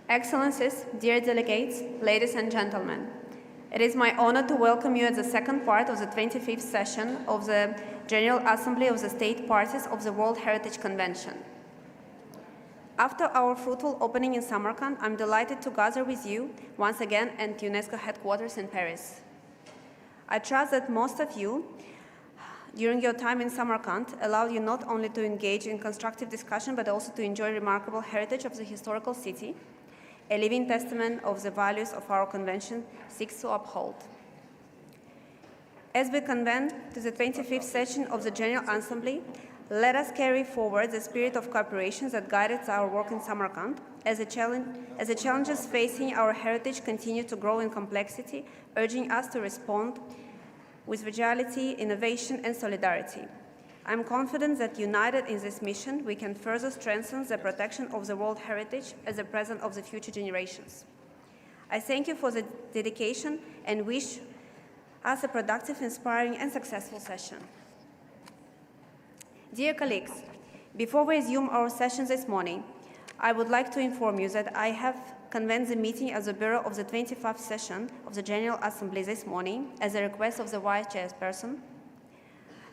Excellencies, dear delegates, ladies and gentlemen, it is my honor to welcome you at the second part of the 25th session of the General Assembly of the State Parties of the World Heritage Convention. After our fruitful opening in Samarkand, I'm delighted to gather with you once again at UNESCO headquarters in Paris. I trust that most of you, during your time in Samarkand, allowed you not only to engage in constructive discussion, but also to enjoy remarkable heritage of the historical city, a living testament of the values of our convention seeks to uphold. As we convene to the 25th session of the General Assembly, let us carry forward the spirit of cooperation that guided our work in Samarkand, as the challenges facing our heritage continue to grow in complexity, urging us to respond with vigility, innovation, and solidarity. I'm confident that united in this mission, we can further strengthen the protection of the world heritage as the present of the future generations. I thank you for the dedication and wish us a productive, inspiring, and successful session. Dear colleagues, before we resume our session this morning, I would like to inform you that I have convened the meeting as the Bureau of the 25th session of the General Assembly this morning as a request of the Vice Chairperson.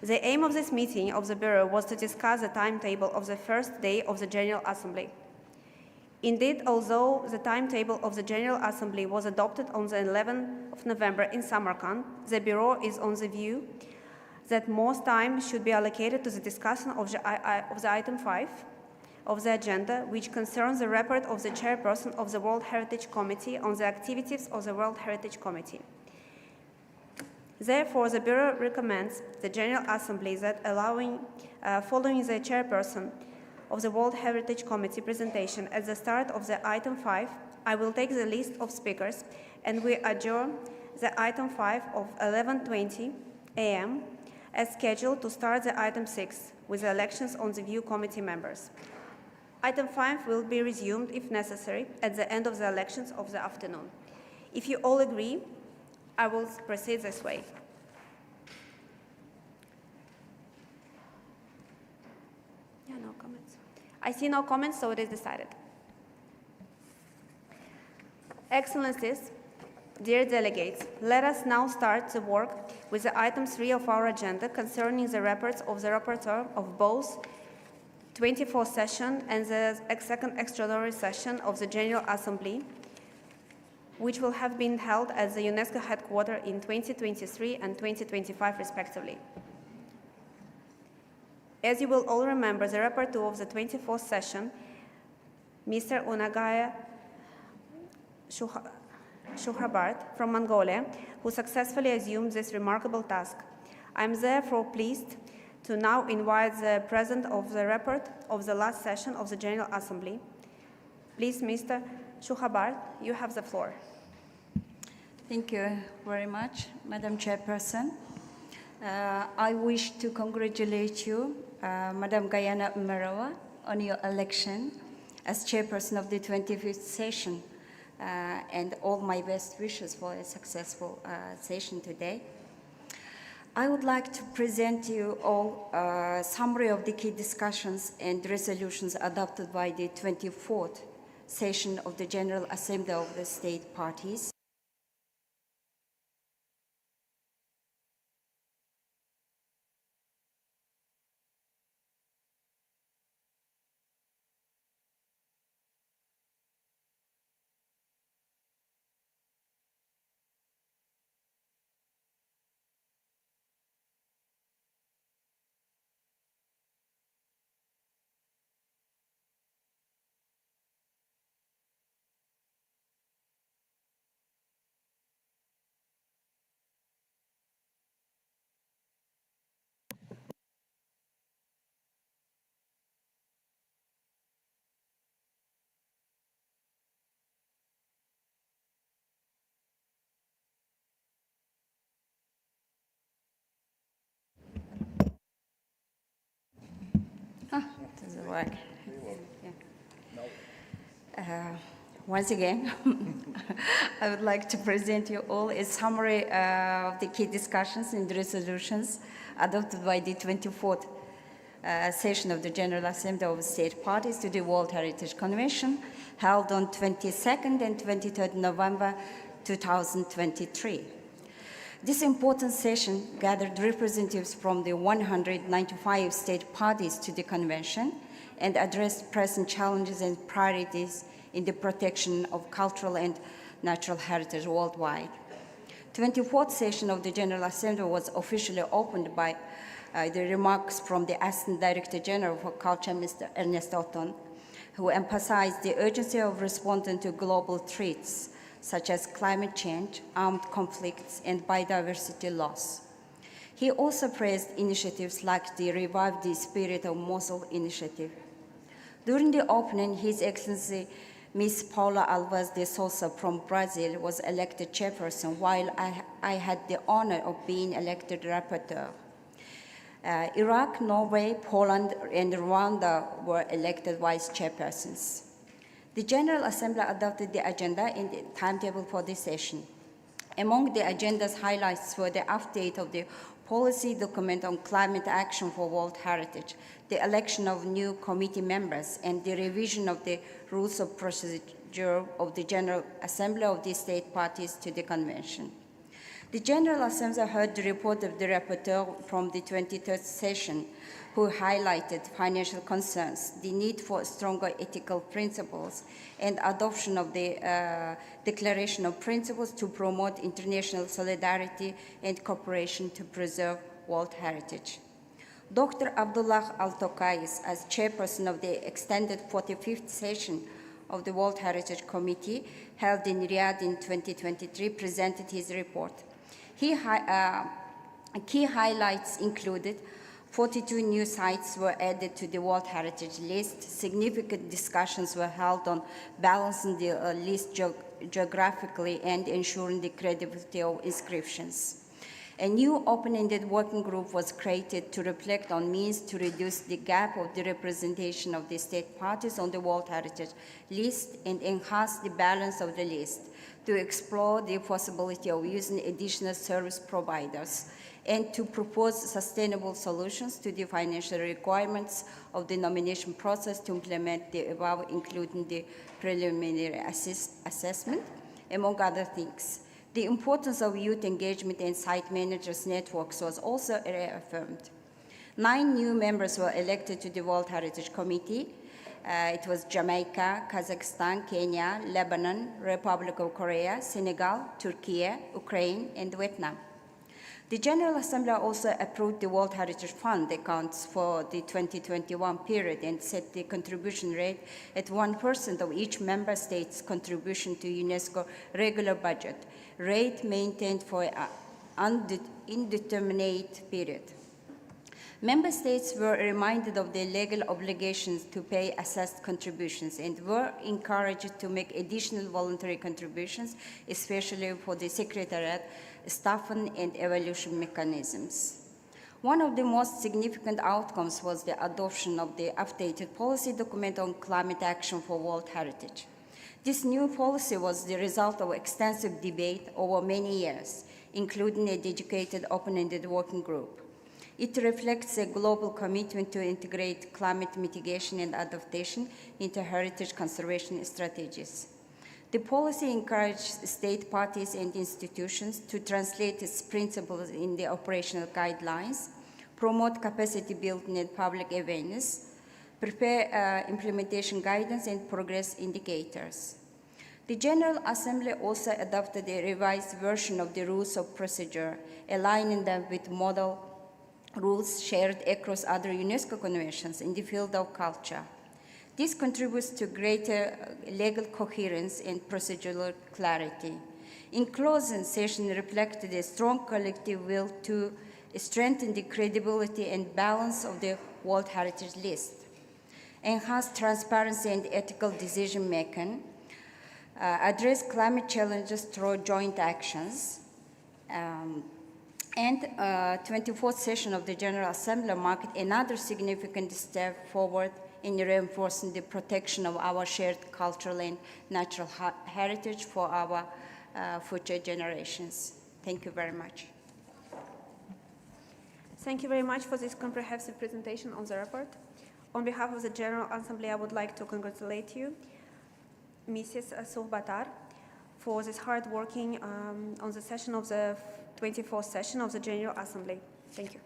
The aim of this meeting of the Bureau was to discuss the timetable of the first day of the General Assembly. Indeed, although the timetable of the General Assembly was adopted on the 11th of November in Samarkand, the Bureau is on the view that most time should be allocated to the discussion of the item 5 of the agenda, which concerns the report of the Chairperson of the World Heritage Committee on the activities of the World Heritage Committee. Therefore, the Bureau recommends the General Assembly that following the Chairperson of the World Heritage Committee presentation at the start of the item 5, I will take the list of speakers and we adjourn the item 5 of 11:20 a.m. as scheduled to start the item 6 with the elections on the VIEW committee members. Item 5 will be resumed, if necessary, at the end of the elections of the afternoon. If you all agree, I will proceed this way. No comments. I see no comments, so it is decided. Excellencies, dear delegates, let us now start the work with the item 3 of our agenda concerning the reports of the rapporteur of both 24th session and the second extraordinary session of the General Assembly, which will have been held at the UNESCO headquarters in 2023 and 2025 respectively. As you will all remember, the rapporteur of the 24th session, Mr. Unagaya Shuhabart from Mongolia, who successfully assumed this remarkable task. I am therefore pleased to now invite the President of the report of the last session of the General Assembly. Please, Mr. Shuhabart, you have the floor. Thank you very much, Madam Chairperson. I wish to congratulate you, Madam Gayana Umerova, on your election as Chairperson of the 25th session, and all my best wishes for a successful session today. I would like to present you all a summary of the key discussions and resolutions adopted by the 24th session of the General Assembly of the State Parties. It doesn't work. Yeah. Once again, I would like to present you all a summary of the key discussions and resolutions adopted by the 24th session of the General Assembly of State Parties to the World Heritage Convention, held on 22nd and 23rd November 2023. This important session gathered representatives from the 195 state parties to the convention and addressed present challenges and priorities in the protection of cultural and natural heritage worldwide. 24th session of the General Assembly was officially opened by the remarks from the Assistant Director General for Culture, Mr. Ernest Otton, who emphasized the urgency of responding to global threats such as climate change, armed conflicts, and biodiversity loss. He also praised initiatives like the Revive the Spirit of Mosul initiative. During the opening, His Excellency Ms. Paula Alves de Sousa from Brazil was elected chairperson, while I had the honor of being elected rapporteur. Iraq, Norway, Poland, and Rwanda were elected vice chairpersons. The General Assembly adopted the agenda and the timetable for this session. Among the agenda's highlights were the update of the policy document on climate action for World Heritage, the election of new committee members, and the revision of the rules of procedure of the General Assembly of the state parties to the convention. The General Assembly heard the report of the rapporteur from the 23rd session, who highlighted financial concerns, the need for stronger ethical principles, and adoption of the Declaration of Principles to promote international solidarity and cooperation to preserve world heritage. Dr. Abdullah Al-Tokais, as chairperson of the extended 45th session of the World Heritage Committee, held in Riyadh in 2023, presented his report. Key highlights included 42 new sites were added to the World Heritage List. Significant discussions were held on balancing the list geographically and ensuring the credibility of inscriptions. A new open-ended working group was created to reflect on means to reduce the gap of the representation of the state parties on the World Heritage List and enhance the balance of the list, to explore the possibility of using additional service providers, and to propose sustainable solutions to the financial requirements of the nomination process to implement the above, including the preliminary assessment, among other things. The importance of youth engagement and site managers networks was also reaffirmed. 9 new members were elected to the World Heritage Committee. It was Jamaica, Kazakhstan, Kenya, Lebanon, Republic of Korea, Senegal, Turkey, Ukraine, and Vietnam. The General Assembly also approved the World Heritage Fund accounts for the 2021 period and set the contribution rate at 1% of each member state's contribution to UNESCO regular budget, rate maintained for an indeterminate period. Member states were reminded of their legal obligations to pay assessed contributions and were encouraged to make additional voluntary contributions, especially for the Secretariat, staffing, and evaluation mechanisms. One of the most significant outcomes was the adoption of the updated policy document on climate action for world heritage. This new policy was the result of extensive debate over many years, including a dedicated open-ended working group. It reflects a global commitment to integrate climate mitigation and adaptation into heritage conservation strategies. The policy encouraged state parties and institutions to translate its principles in the operational guidelines, promote capacity building and public awareness, prepare implementation guidance and progress indicators. The General Assembly also adopted a revised version of the rules of procedure, aligning them with model rules shared across other UNESCO conventions in the field of culture. This contributes to greater legal coherence and procedural clarity. In closing, session reflected a strong collective will to strengthen the credibility and balance of the World Heritage List, enhance transparency and ethical decision-making, address climate challenges through joint actions, and 24th session of the General Assembly marked another significant step forward in reinforcing the protection of our shared cultural and natural heritage for our future generations. Thank you very much. Thank you very much for this comprehensive presentation on the report. On behalf of the General Assembly, I would like to congratulate you, Mrs. Sohbatar, for this hard working on the session of the 24th session of the General Assembly. Thank you.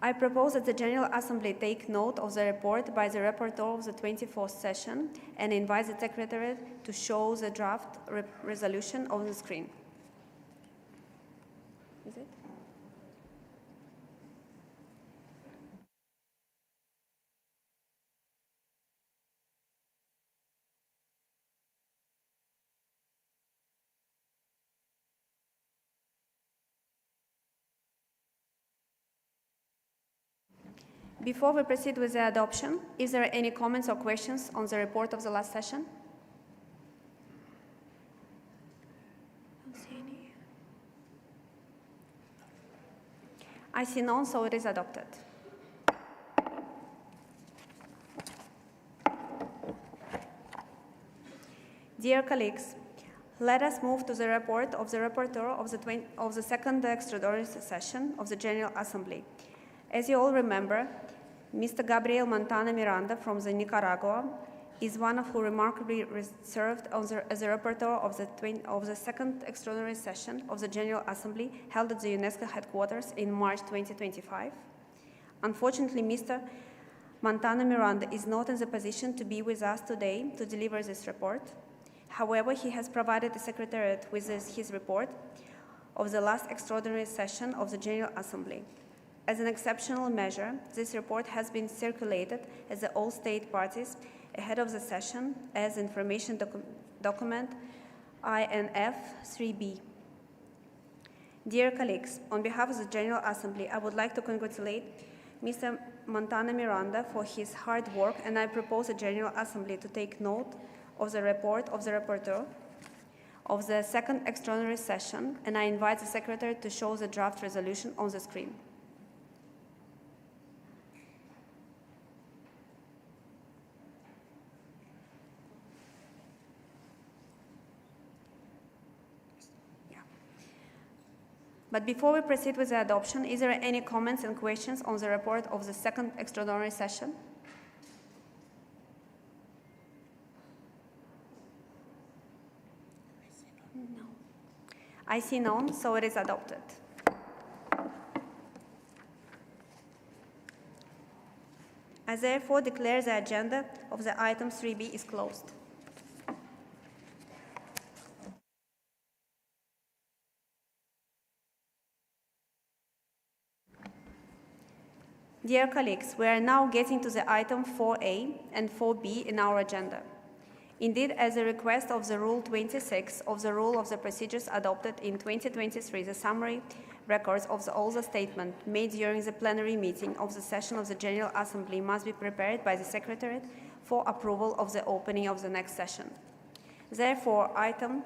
I propose that the General Assembly take note of the report by the rapporteur of the 24th session and invite the Secretariat to show the draft resolution on the screen. Is it? Before we proceed with the adoption, is there any comments or questions on the report of the last session? Don't see any. I see none, so it is adopted. Dear colleagues, let us move to the report of the rapporteur of the second extraordinary session of the General Assembly. As you all remember, Mr. Gabriel Montana Miranda from the Nicaragua is one of who remarkably served as a rapporteur of the second extraordinary session of the General Assembly held at the UNESCO headquarters in March 2025. Unfortunately, Mr. Montana Miranda is not in the position to be with us today to deliver this report. However, he has provided the Secretariat with his report of the last extraordinary session of the General Assembly. As an exceptional measure, this report has been circulated as the all state parties ahead of the session as information document INF 3B. Dear colleagues, on behalf of the General Assembly, I would like to congratulate Mr. Montana Miranda for his hard work, and I propose the General Assembly to take note of the report of the rapporteur of the second extraordinary session, and I invite the Secretary to show the draft resolution on the screen. But before we proceed with the adoption, is there any comments and questions on the report of the second extraordinary session? No. I see none, so it is adopted. I therefore declare the agenda of the item 3B is closed. Dear colleagues, we are now getting to the item 4A and 4B in our agenda. Indeed, as a request of the Rule 26 of the Rule of the Procedures adopted in 2023, the summary records of all the statements made during the plenary meeting of the session of the General Assembly must be prepared by the Secretariat for approval of the opening of the next session. Therefore, item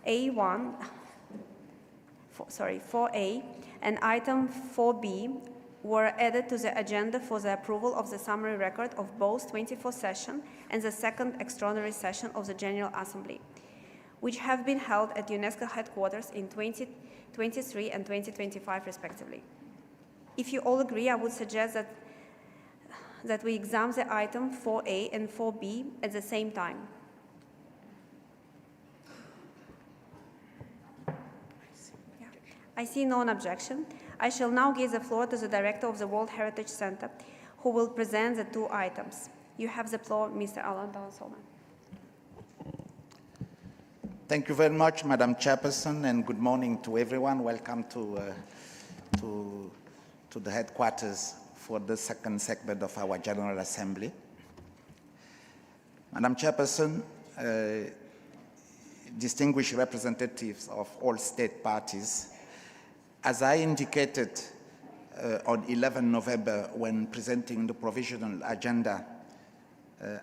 4A and item 4B were added to the agenda for the approval of the summary record of both 24th session and the second extraordinary session of the General Assembly, which have been held at UNESCO headquarters in 2023 and 2025 respectively. If you all agree, I would suggest that we examine the item 4A and 4B at the same time. I see no objection. I shall now give the floor to the Director of the World Heritage Center, who will present the two items. You have the floor, Mr. Alan Dalansolman. Thank you very much, Madam Chairperson, and good morning to everyone. Welcome to the headquarters for the second segment of our General Assembly. Madam Chairperson, distinguished representatives of all state parties, as I indicated on 11 November when presenting the provisional agenda,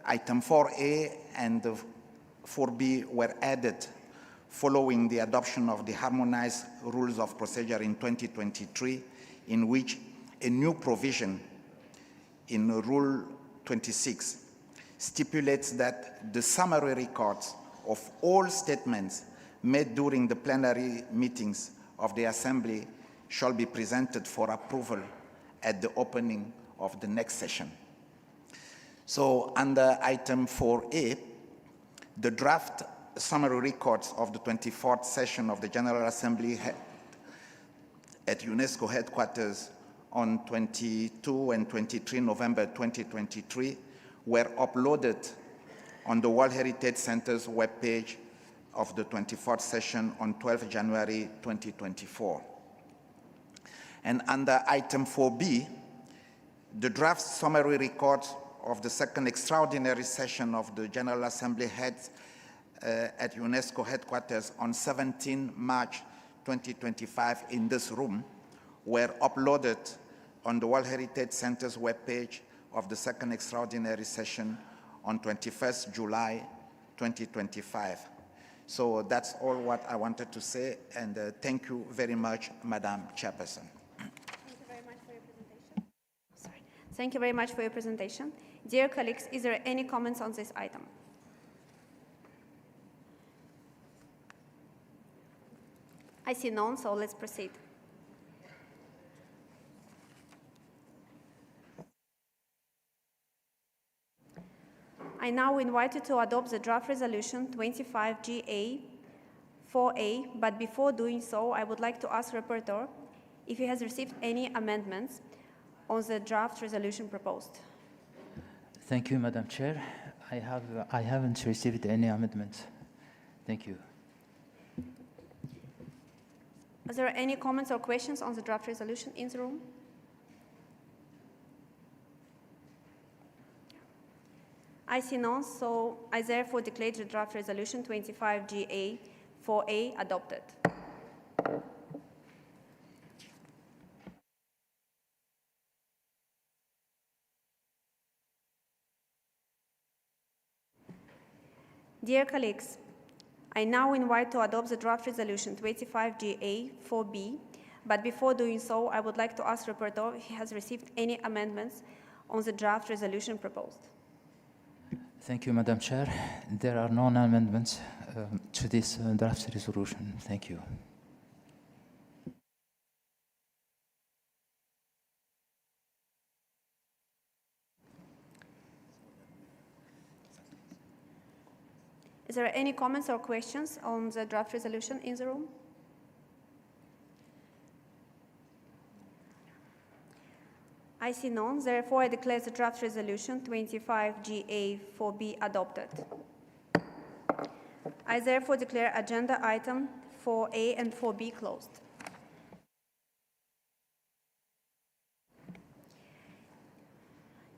item 4A and 4B were added following the adoption of the harmonized rules of procedure in 2023, in which a new provision in Rule 26 stipulates that the summary records of all statements made during the plenary meetings of the Assembly shall be presented for approval at the opening of the next session. So under item 4A, the draft summary records of the 24th session of the General Assembly at UNESCO headquarters on 22 and 23 November 2023 were uploaded on the World Heritage Center's webpage of the 24th session on 12 January 2024. And under item 4B, the draft summary records of the second extraordinary session of the General Assembly heads at UNESCO headquarters on 17 March 2025 in this room were uploaded on the World Heritage Center's webpage of the second extraordinary session on 21st July 2025. So that's all what I wanted to say, and thank you very much, Madam Chairperson. Thank you very much for your presentation. Dear colleagues, is there any comments on this item? I see none, so let's proceed. I now invite you to adopt the draft resolution 25GA 4A, but before doing so, I would like to ask Rapporteur if he has received any amendments on the draft resolution proposed. Thank you, Madam Chair. I haven't received any amendments. Thank you. Is there any comments or questions on the draft resolution in the room? I see none, so I therefore declare the draft resolution 25GA 4A adopted. Dear colleagues, I now invite to adopt the draft resolution 25GA 4B, but before doing so, I would like to ask the Rapporteur if he has received any amendments on the draft resolution proposed. Thank you, Madam Chair. There are no amendments to this draft resolution. Thank you. Is there any comments or questions on the draft resolution in the room? I see none. Therefore, I declare the draft resolution 25GA 4B adopted. I therefore declare agenda item 4A and 4B closed.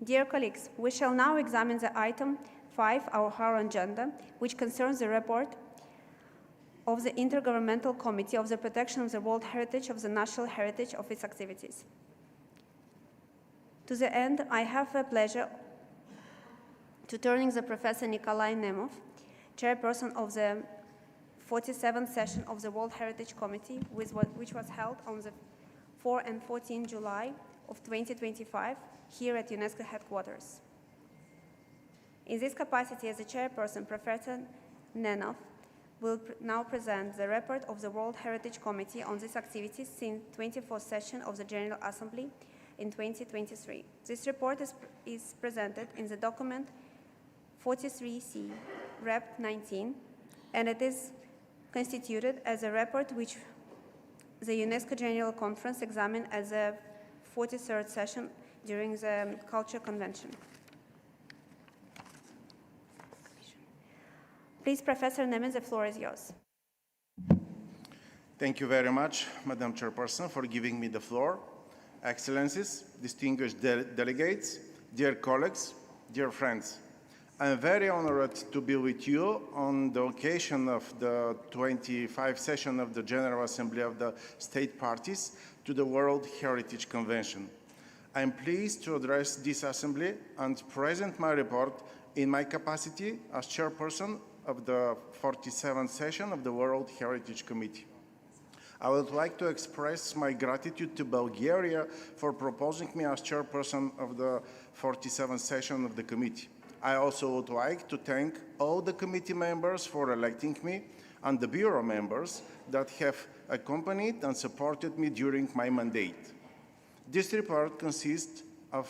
Dear colleagues, we shall now examine the item 5, our agenda, which concerns the report of the Intergovernmental Committee of the Protection of the World Heritage of the National Heritage of its activities. To the end, I have the pleasure to turning the Professor Nikolai Nemov, chairperson of the 47th session of the World Heritage Committee, which was held on the 4 and 14 July of 2025 here at UNESCO headquarters. In this capacity as a chairperson, Professor Nenov will now present the report of the World Heritage Committee on these activities since 24th session of the General Assembly in 2023. This report is presented in the document 43C, Rep 19, and it is constituted as a report which the UNESCO General Conference examined as a 43rd session during the Culture Convention. Please, Professor Nemov, the floor is yours. Thank you very much, Madam Chairperson, for giving me the floor. Excellencies, distinguished delegates, dear colleagues, dear friends. I am very honored to be with you on the occasion of the 25th session of the General Assembly of the State Parties to the World Heritage Convention. I am pleased to address this assembly and present my report in my capacity as chairperson of the 47th session of the World Heritage Committee. I would like to express my gratitude to Bulgaria for proposing me as chairperson of the 47th session of the committee. I also would like to thank all the committee members for electing me and the bureau members that have accompanied and supported me during my mandate. This report consists of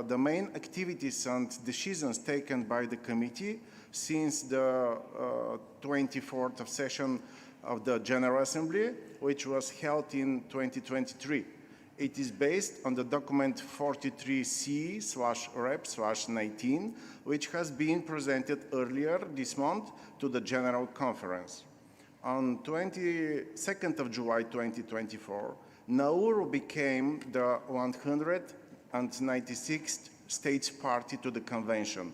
the main activities and decisions taken by the committee since the 24th of session of the General Assembly, which was held in 2023. It is based on the document 43C/Rep/19, which has been presented earlier this month to the General Conference. On 22nd of July 2024, Nauru became the 196th states party to the Convention.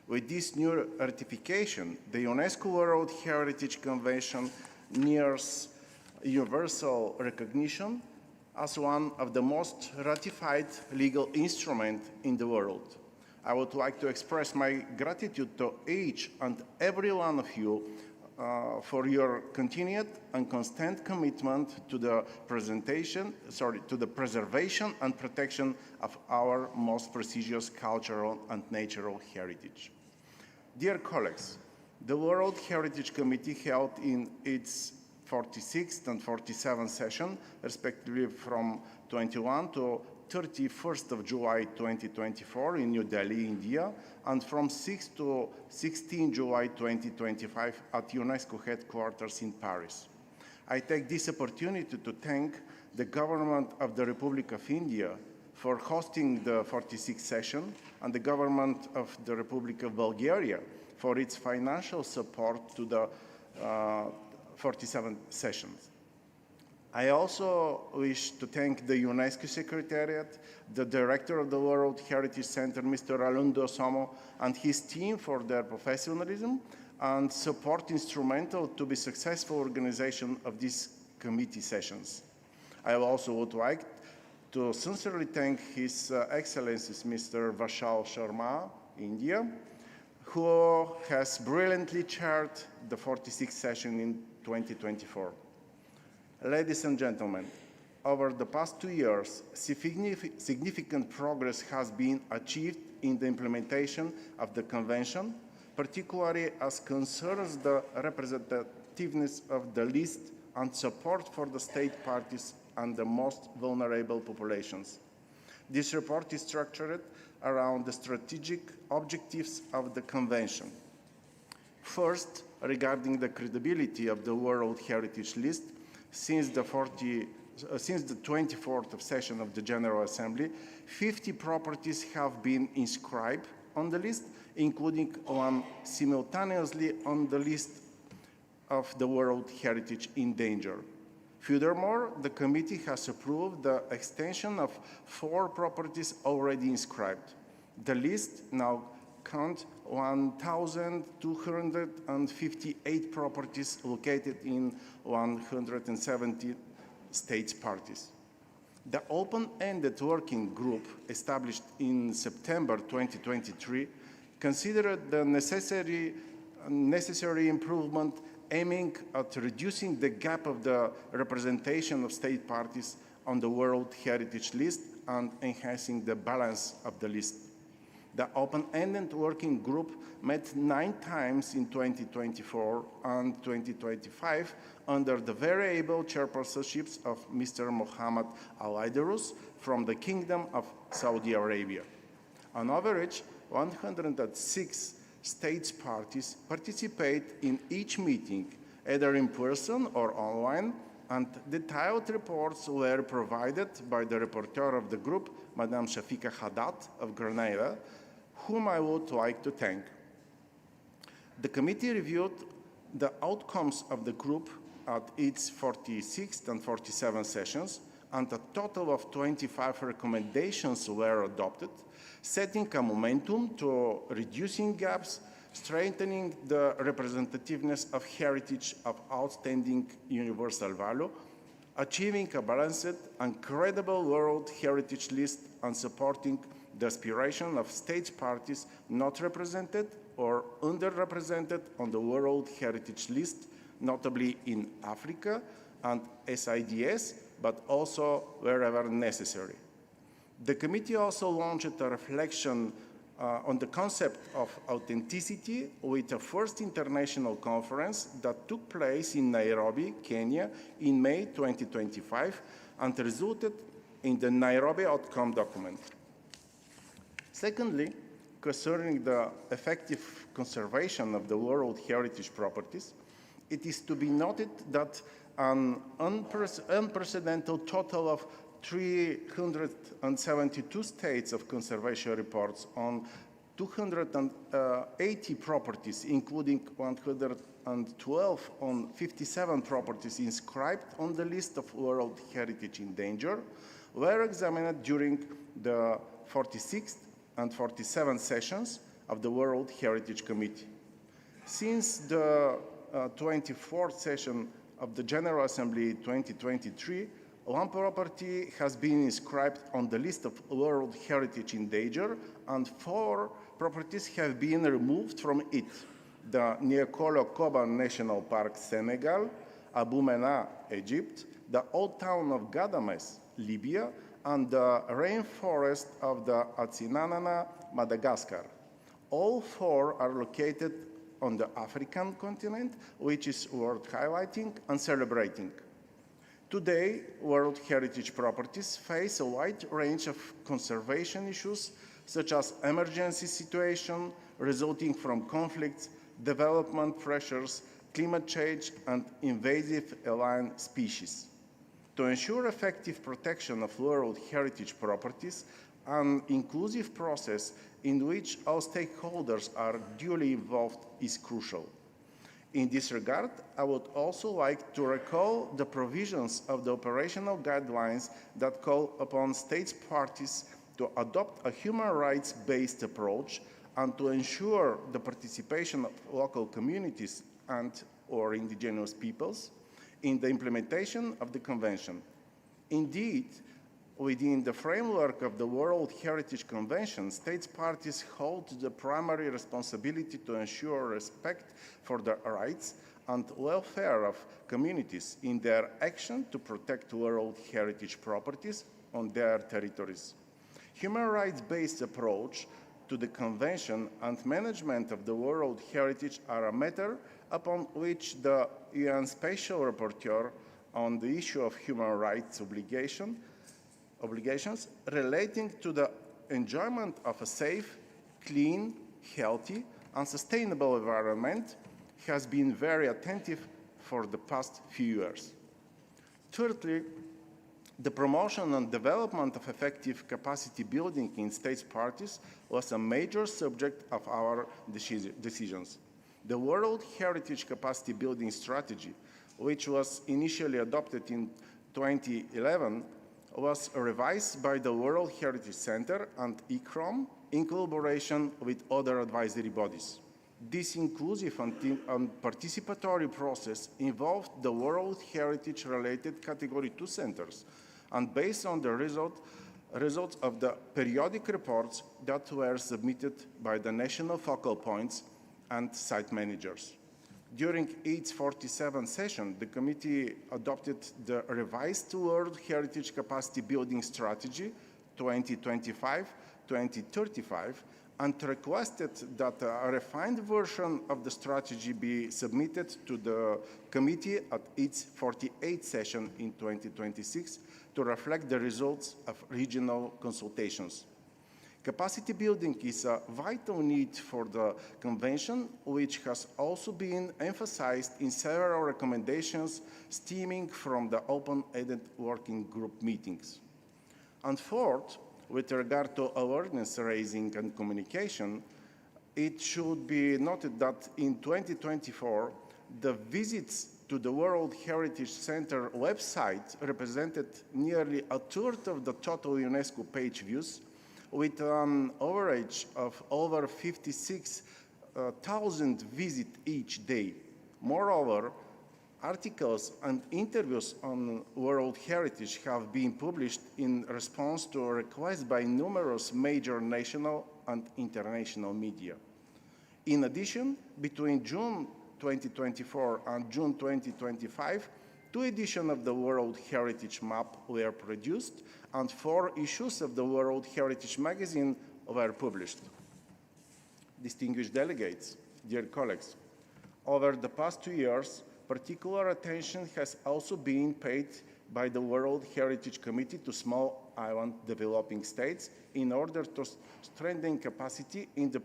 With this new ratification, the UNESCO World Heritage Convention nears universal recognition as one of the most ratified legal instruments in the world. I would like to express my gratitude to each and every one of you for your continued and constant commitment to the preservation and protection of our most precious cultural and natural heritage. Dear colleagues, the World Heritage Committee held in its 46th and 47th session, respectively from 21 to 31st of July 2024 in New Delhi, India, and from 6 to 16 July 2025 at UNESCO headquarters in Paris. I take this opportunity to thank the government of the Republic of India for hosting the 46th session and the government of the Republic of Bulgaria for its financial support to the 47 sessions. I also wish to thank the UNESCO Secretariat, the Director of the World Heritage Center, Mr. Alundo Somo, and his team for their professionalism and support instrumental to the successful organization of these committee sessions. I also would like to sincerely thank His Excellencies Mr. Vishal Sharma, India, who has brilliantly chaired the 46th session in 2024. Ladies and gentlemen, over the past 2 years, significant progress has been achieved in the implementation of the Convention, particularly as concerns the representativeness of the list and support for the state parties and the most vulnerable populations. This report is structured around the strategic objectives of the Convention. First, regarding the credibility of the World Heritage List, since the 24th of session of the General Assembly, 50 properties have been inscribed on the list, including one simultaneously on the list of the World Heritage in danger. Furthermore, the committee has approved the extension of 4 properties already inscribed. The list now counts 1,258 properties located in 170 states parties. The open-ended working group established in September 2023 considered the necessary improvement aiming at reducing the gap of the representation of state parties on the World Heritage List and enhancing the balance of the list. The open-ended working group met 9 times in 2024 and 2025 under the variable chairpersonships of Mr. Mohammed Al-Aidarus from the Kingdom of Saudi Arabia. On average, 106 states parties participate in each meeting, either in person or online, and detailed reports were provided by the rapporteur of the group, Madame Shafika Haddad of Grenada, whom I would like to thank. The committee reviewed the outcomes of the group at its 46th and 47th sessions, and a total of 25 recommendations were adopted, setting a momentum to reducing gaps, strengthening the representativeness of heritage of outstanding universal value, achieving a balanced and credible World Heritage List, and supporting the aspiration of state parties not represented or underrepresented on the World Heritage List, notably in Africa and SIDS, but also wherever necessary. The committee also launched a reflection on the concept of authenticity with a first international conference that took place in Nairobi, Kenya in May 2025 and resulted in the Nairobi Outcome Document. Secondly, concerning the effective conservation of the World Heritage properties, it is to be noted that an unprecedented total of 372 states of conservation reports on 280 properties, including 112 on 57 properties inscribed on the list of World Heritage in danger, were examined during the 46th and 47th sessions of the World Heritage Committee. Since the 24th session of the General Assembly 2023, one property has been inscribed on the list of World Heritage in danger, and 4 properties have been removed from it: the Niokolo Koba National Park, Senegal; Abu Mena, Egypt; the Old Town of Gadames, Libya; and the rainforest of the Atsinanana, Madagascar. All 4 are located on the African continent, which is worth highlighting and celebrating. Today, World Heritage properties face a wide range of conservation issues, such as emergency situation resulting from conflicts, development pressures, climate change, and invasive alien species. To ensure effective protection of World Heritage properties, an inclusive process in which all stakeholders are duly involved is crucial. In this regard, I would also like to recall the provisions of the operational guidelines that call upon states parties to adopt a human rights-based approach and to ensure the participation of local communities and/or indigenous peoples in the implementation of the Convention. Indeed, within the framework of the World Heritage Convention, states parties hold the primary responsibility to ensure respect for the rights and welfare of communities in their action to protect World Heritage properties on their territories. Human rights-based approach to the Convention and management of the World Heritage are a matter upon which the UN Special Rapporteur on the issue of human rights obligations relating to the enjoyment of a safe, clean, healthy, and sustainable environment has been very attentive for the past few years. Thirdly, the promotion and development of effective capacity building in states parties was a major subject of our decisions. The World Heritage Capacity Building Strategy, which was initially adopted in 2011, was revised by the World Heritage Center and ICROM in collaboration with other advisory bodies. This inclusive and participatory process involved the World Heritage-related Category 2 centers and based on the results of the periodic reports that were submitted by the national focal points and site managers. During its 47th session, the committee adopted the revised World Heritage Capacity Building Strategy 2025-2035 and requested that a refined version of the strategy be submitted to the committee at its 48th session in 2026 to reflect the results of regional consultations. Capacity building is a vital need for the Convention, which has also been emphasized in several recommendations stemming from the open-ended working group meetings. And fourth, with regard to awareness raising and communication, it should be noted that in 2024, the visits to the World Heritage Center website represented nearly a third of the total UNESCO page views, with an average of over 56,000 visits each day. Moreover, articles and interviews on World Heritage have been published in response to a request by numerous major national and international media. In addition, between June 2024 and June 2025, 2 editions of the World Heritage Map were produced and 4 issues of the World Heritage magazine were published. distinguished delegates, dear colleagues. Over the past 2 years, particular attention has also been paid by the World Heritage Committee to small island developing states in order to strengthen capacity in the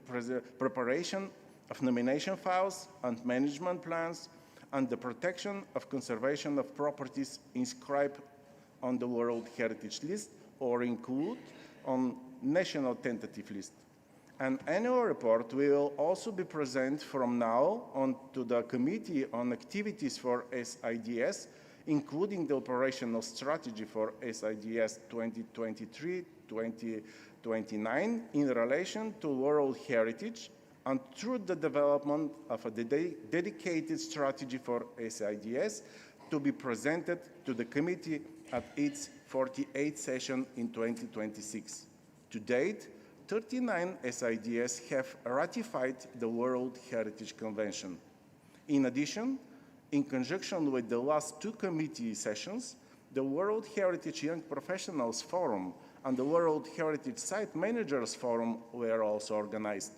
preparation of nomination files and management plans and the protection of conservation of properties inscribed on the World Heritage List or included on national tentative list. An annual report will also be presented from now on to the Committee on Activities for SIDS, including the operational strategy for SIDS 2023-2029 in relation to World Heritage and through the development of a dedicated strategy for SIDS to be presented to the committee at its 48th session in 2026. To date, 39 SIDS have ratified the World Heritage Convention. In addition, in conjunction with the last two committee sessions, the World Heritage Young Professionals Forum and the World Heritage Site Managers Forum were also organized.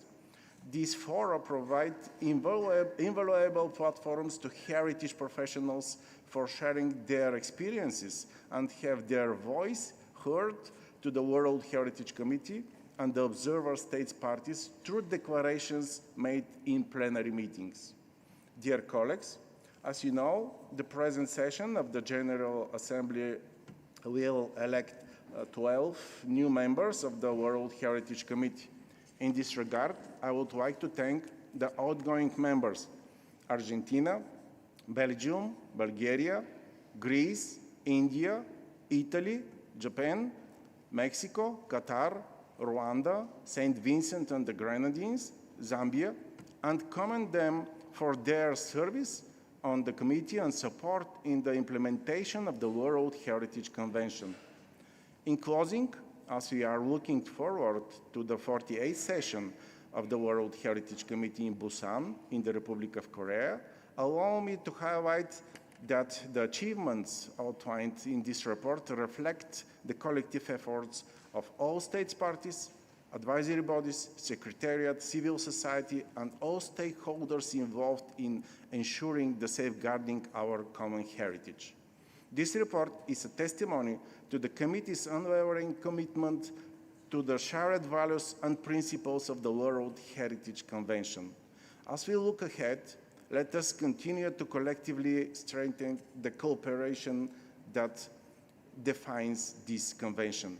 These fora provide invaluable platforms to heritage professionals for sharing their experiences and have their voice heard to the World Heritage Committee and the observer states parties through declarations made in plenary meetings. Dear colleagues, as you know, the present session of the General Assembly will elect 12 new members of the World Heritage Committee. In this regard, I would like to thank the outgoing members, Argentina, Belgium, Bulgaria, Greece, India, Italy, Japan, Mexico, Qatar, Rwanda, St. Vincent and the Grenadines, Zambia, and commend them for their service on the committee and support in the implementation of the World Heritage Convention. In closing, as we are looking forward to the 48th session of the World Heritage Committee in Busan, in the Republic of Korea, allow me to highlight that the achievements outlined in this report reflect the collective efforts of all states parties, advisory bodies, secretariat, civil society, and all stakeholders involved in ensuring the safeguarding our common heritage. This report is a testimony to the committee's unwavering commitment to the shared values and principles of the World Heritage Convention. As we look ahead, let us continue to collectively strengthen the cooperation that defines this convention.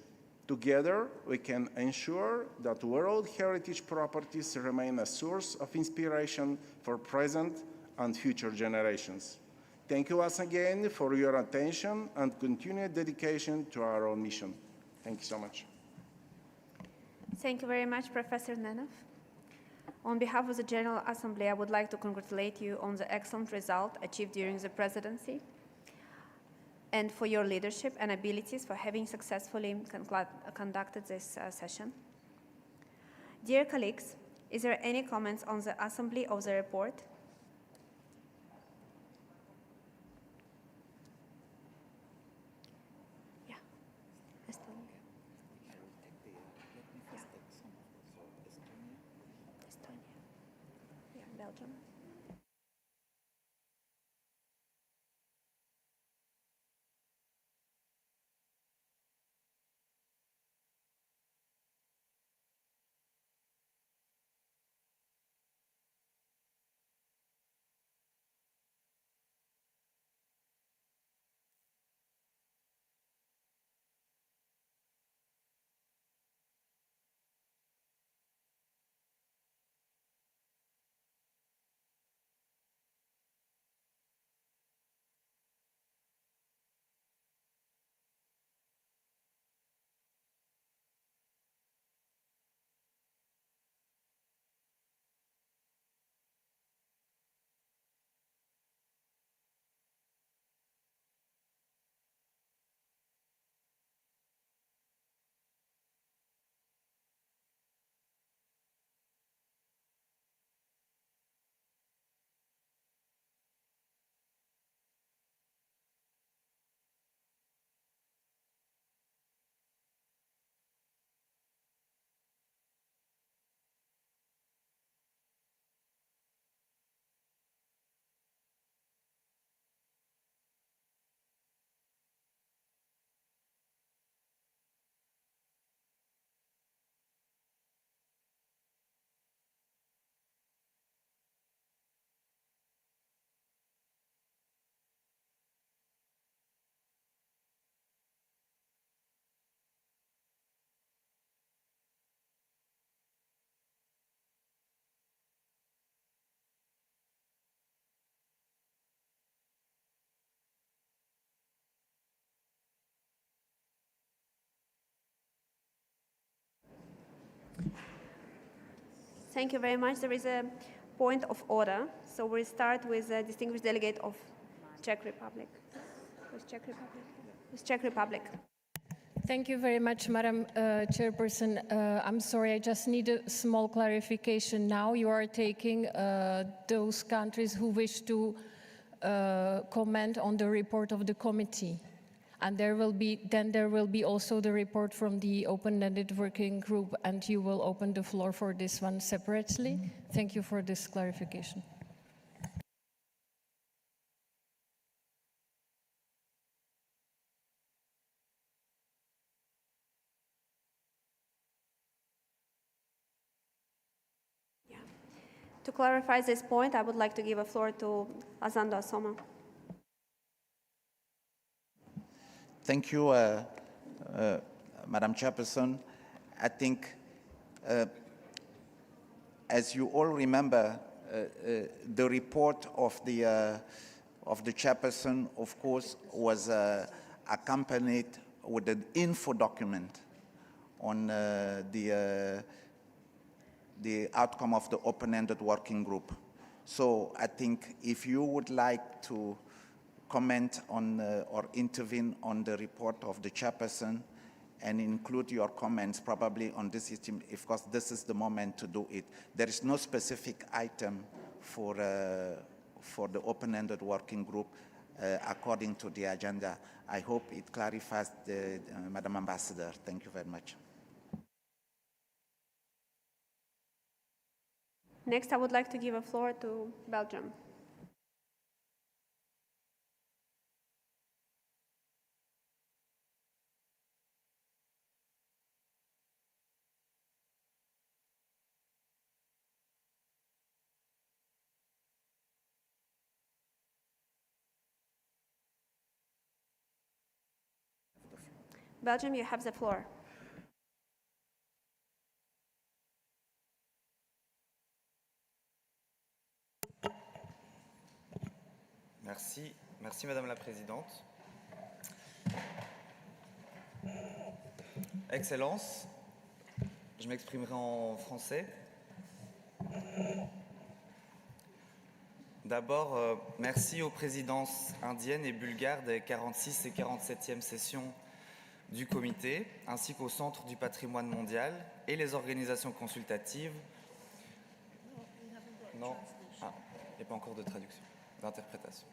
Together, we can ensure that World Heritage properties remain a source of inspiration for present and future generations. Thank you once again for your attention and continued dedication to our own mission. Thank you so much. Thank you very much, Professor Nenov. On behalf of the General Assembly, I would like to congratulate you on the excellent result achieved during the presidency and for your leadership and abilities for having successfully conducted this session. Dear colleagues, is there any comments on the Assembly of the report? Yeah. Estonia. Estonia. Yeah, Belgium. Thank you very much. There is a point of order. So we'll start with the distinguished delegate of Czech Republic. Who's Czech Republic? Who's Czech Republic? Thank you very much, Madam Chairperson. I'm sorry, I just need a small clarification now. You are taking those countries who wish to comment on the report of the committee. And there will be also the report from the open-ended working group, and you will open the floor for this one separately. Thank you for this clarification. To clarify this point, I would like to give a floor to Azando Asoma. Thank you, Madam Chairperson. I think, as you all remember, the report of the chairperson, of course, was accompanied with an info document on the outcome of the open-ended working group. So I think if you would like to comment on or intervene on the report of the chairperson and include your comments probably on this item, of course, this is the moment to do it. There is no specific item for the open-ended working group according to the agenda. I hope it clarifies Madam Ambassador. Thank you very much. Next, I would like to give a floor to Belgium. Belgium, you have the floor. Merci. Merci, Madame la Présidente. Excellence, je m'exprimerai en français. D'abord, merci aux présidences indiennes et bulgares des 46 et 47e sessions du comité, ainsi qu'au Centre du patrimoine mondial et les organisations consultatives. Non, il n'y a pas encore de traduction, d'interprétation.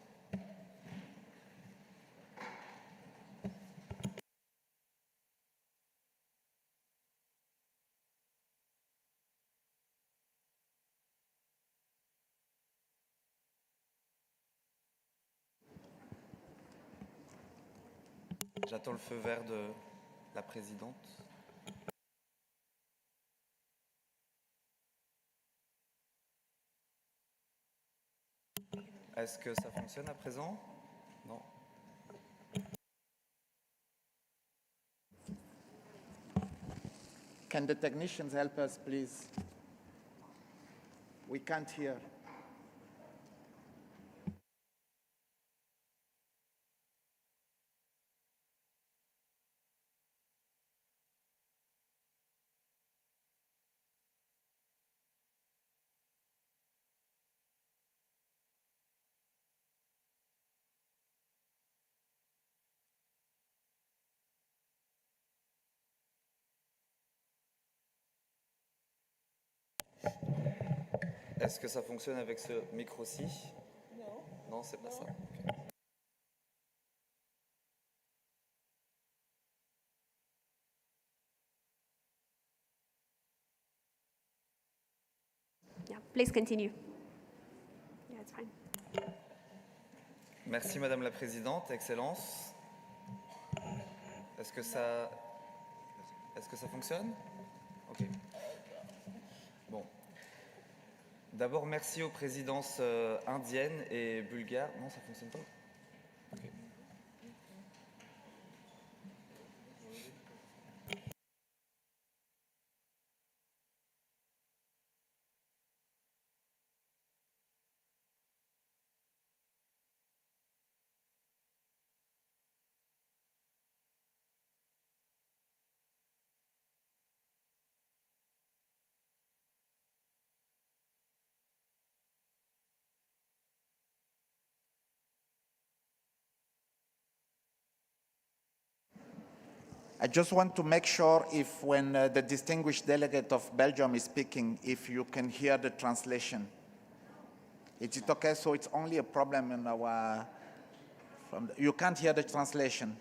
J'attends le feu vert de la présidente. Est-ce que ça fonctionne à présent? Non. Can the technicians help us, please? We can't hear. Est-ce que ça fonctionne avec ce micro-ci? Non. Non, c'est pas ça. Okay. Yeah, please continue. Yeah, it's fine. Merci Madame la Présidente, Excellence. Est-ce que ça fonctionne? Ok. Bon. D'abord, merci aux présidences indiennes et bulgares. Non, ça ne fonctionne pas. Okay. I just want to make sure if when the distinguished delegate of Belgium is speaking, if you can hear the translation. Is it okay? So it's only a problem in our, you can't hear the translation.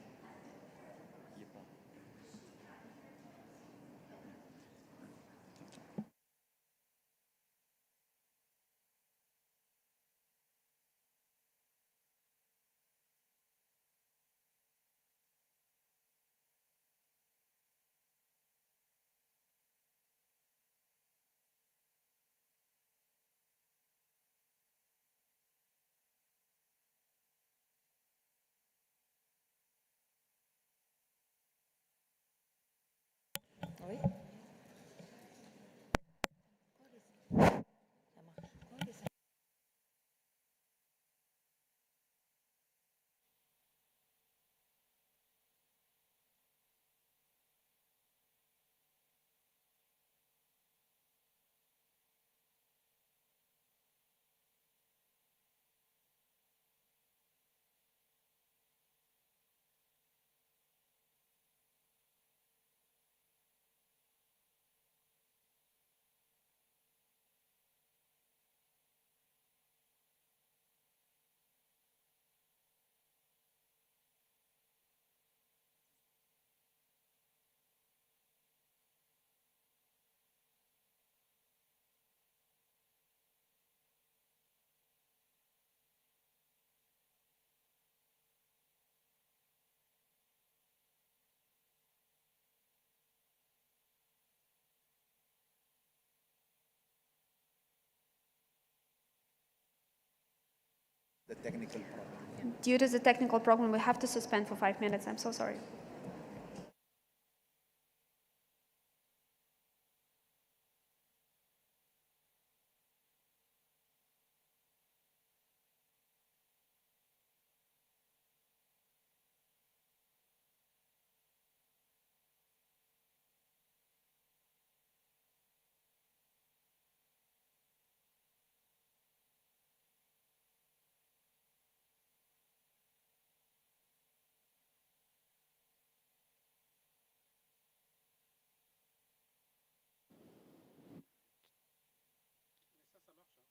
The technical problem. Due to the technical problem, we have to suspend for 5 minutes. I'm so sorry.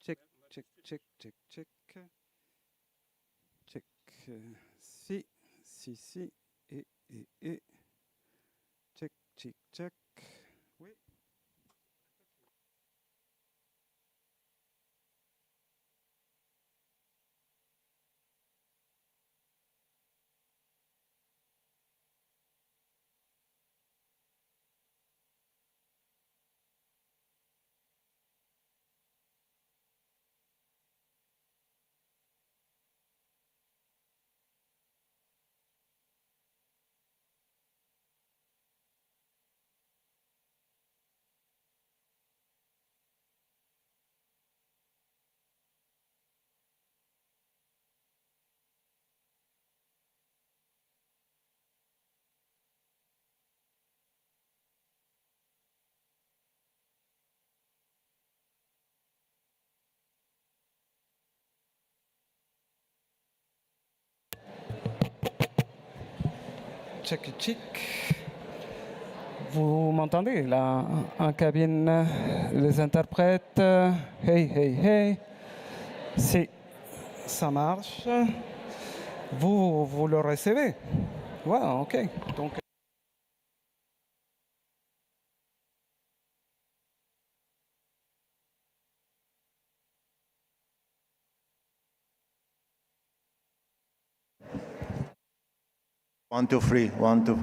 Check, check, check, check, check. Check. Si, si, si. Et. Check, check, check. Oui. Check, check. Vous m'entendez là en cabine, les interprètes. Hey, hey, hey. Si, ça marche. Vous le recevez. Ouais, ok. Donc. One, two, three. 1, 2.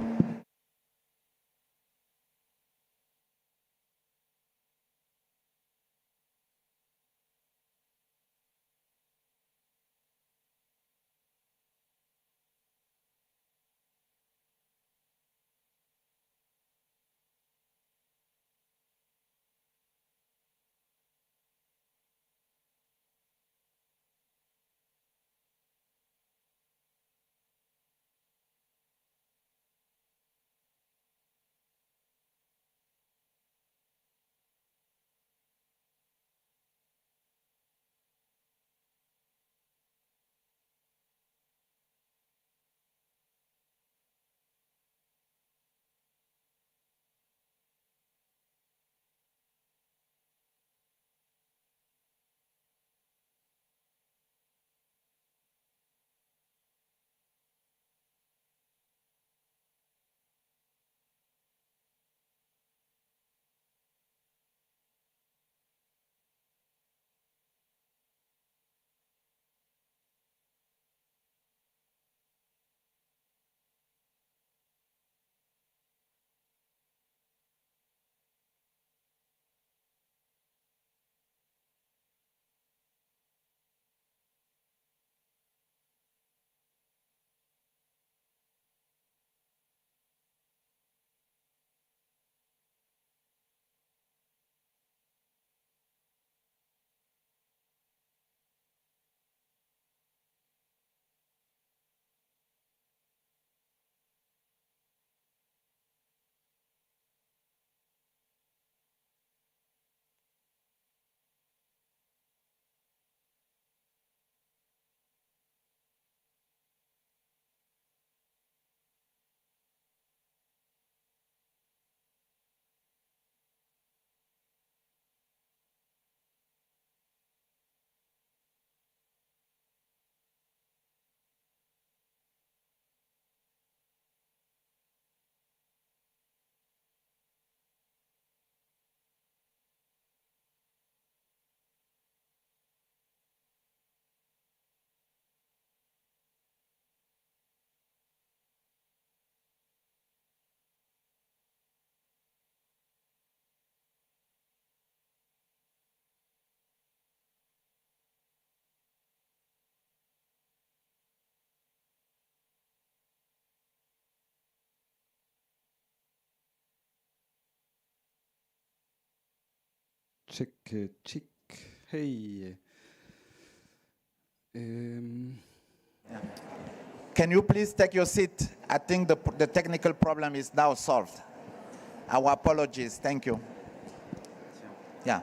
Check, check. Hey. Can you please take your seat? I think the technical problem is now solved. Our apologies. Thank you. Yeah.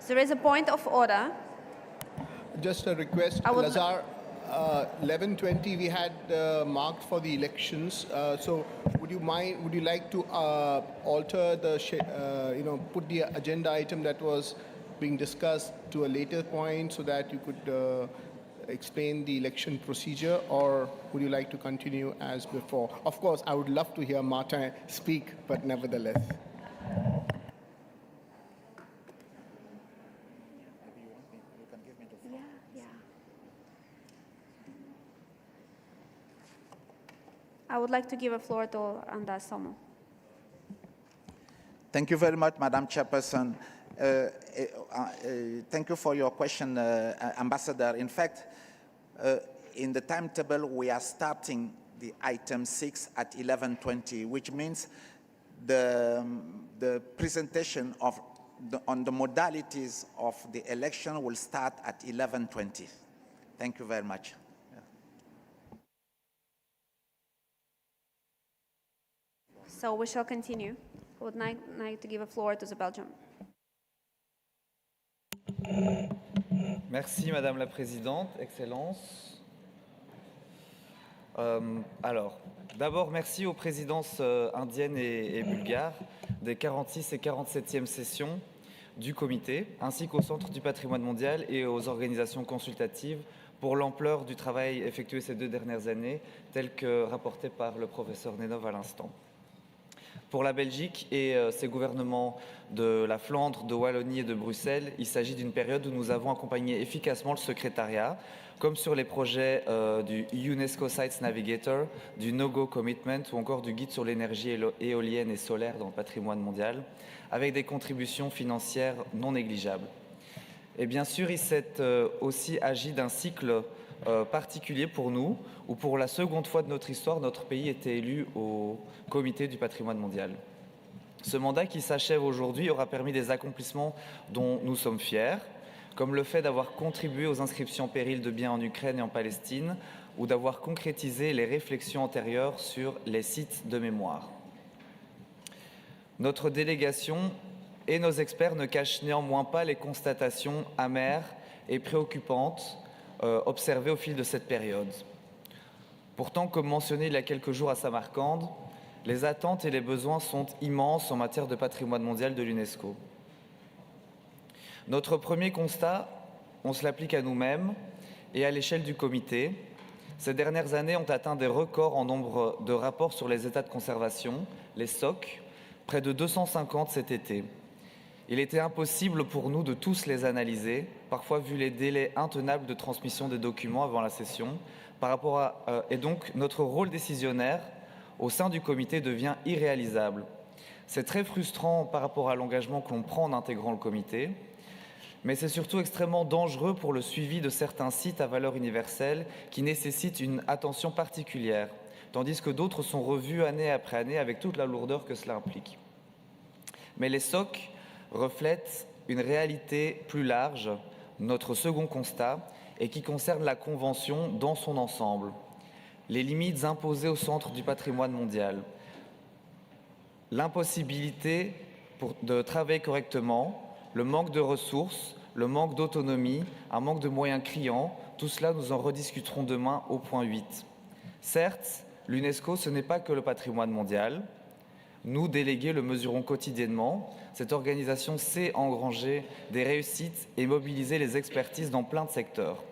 There is a point of order. Just a request, I would- Lazar, 11:20 we had marked for the elections. So would you like to alter the, put the agenda item that was being discussed to a later point so that you could explain the election procedure, or would you like to continue as before? Of course, I would love to hear Martin speak, but nevertheless. I would like to give a floor to Anda Somo. Thank you very much, Madam Chairperson. Thank you for your question, Ambassador. In fact, in the timetable, we are starting the item 6 at 11:20, which means the presentation on the modalities of the election will start at 11:20. Thank you very much. So we shall continue. I would like to give a floor to the Belgium. Merci Madame la Présidente, Excellence. Alors, d'abord merci aux présidences indiennes et bulgares des 46 et 47e sessions du comité, ainsi qu'au Centre du patrimoine mondial et aux organisations consultatives pour l'ampleur du travail effectué ces 2 dernières années, tel que rapporté par le professeur Nenov à l'instant. Pour la Belgique et ses gouvernements de la Flandre, de Wallonie et de Bruxelles, il s'agit d'une période où nous avons accompagné efficacement le secrétariat, comme sur les projets du UNESCO Sites Navigator, du No-Go Commitment ou encore du guide sur l'énergie éolienne et solaire dans le patrimoine mondial, avec des contributions financières non négligeables. Et bien sûr, il s'est aussi agi d'un cycle particulier pour nous, où pour la seconde fois de notre histoire, notre pays était élu au Comité du patrimoine mondial. Ce mandat qui s'achève aujourd'hui aura permis des accomplissements dont nous sommes fiers, comme le fait d'avoir contribué aux inscriptions périles de biens en Ukraine et en Palestine, ou d'avoir concrétisé les réflexions antérieures sur les sites de mémoire. Notre délégation et nos experts ne cachent néanmoins pas les constatations amères et préoccupantes observées au fil de cette période. Pourtant, comme mentionné il y a quelques jours à Samarcande, les attentes et les besoins sont immenses en matière de patrimoine mondial de l'UNESCO. Notre premier constat, on se l'applique à nous-mêmes et à l'échelle du comité. Ces dernières années ont atteint des records en nombre de rapports sur les états de conservation, les SOC, près de 250 cet été. Il était impossible pour nous de tous les analyser, parfois vu les délais intenables de transmission des documents avant la session, et donc notre rôle décisionnaire au sein du comité devient irréalisable. C'est très frustrant par rapport à l'engagement que l'on prend en intégrant le comité, mais c'est surtout extrêmement dangereux pour le suivi de certains sites à valeur universelle qui nécessitent une attention particulière, tandis que d'autres sont revus année après année avec toute la lourdeur que cela implique. Mais les SOC reflètent une réalité plus large, notre second constat, et qui concerne la Convention dans son ensemble. Les limites imposées au Centre du patrimoine mondial, l'impossibilité de travailler correctement, le manque de ressources, le manque d'autonomie, un manque de moyens criants, tout cela nous en rediscuterons demain au point 8. Certes, l'UNESCO, ce n'est pas que le patrimoine mondial. Nous, délégués, le mesurons quotidiennement. Cette organisation sait engranger des réussites et mobiliser les expertises dans plein de secteurs.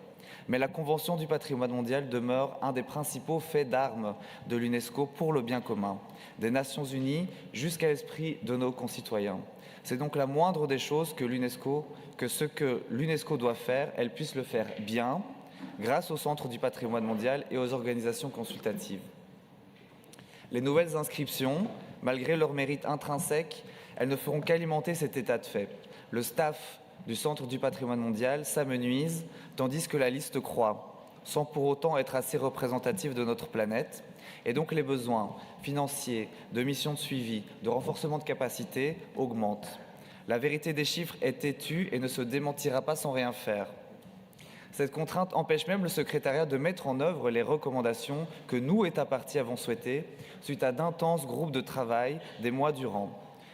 Mais la Convention du patrimoine mondial demeure un des principaux faits d'armes de l'UNESCO pour le bien commun, des Nations Unies jusqu'à l'esprit de nos concitoyens. C'est donc la moindre des choses que ce que l'UNESCO doit faire, elle puisse le faire bien, grâce au Centre du patrimoine mondial et aux organisations consultatives. Les nouvelles inscriptions Malgré leur mérite intrinsèque, elles ne feront qu'alimenter cet état de fait. Le staff du Centre du patrimoine mondial s'amenuise, tandis que la liste croît, sans pour autant être assez représentative de notre planète. Et donc les besoins financiers, de missions de suivi, de renforcement de capacité augmentent. La vérité des chiffres est têtue et ne se démentira pas sans rien faire. Cette contrainte empêche même le secrétariat de mettre en œuvre les recommandations que nous, États parties, avons souhaitées, suite à d'intenses groupes de travail des mois durant.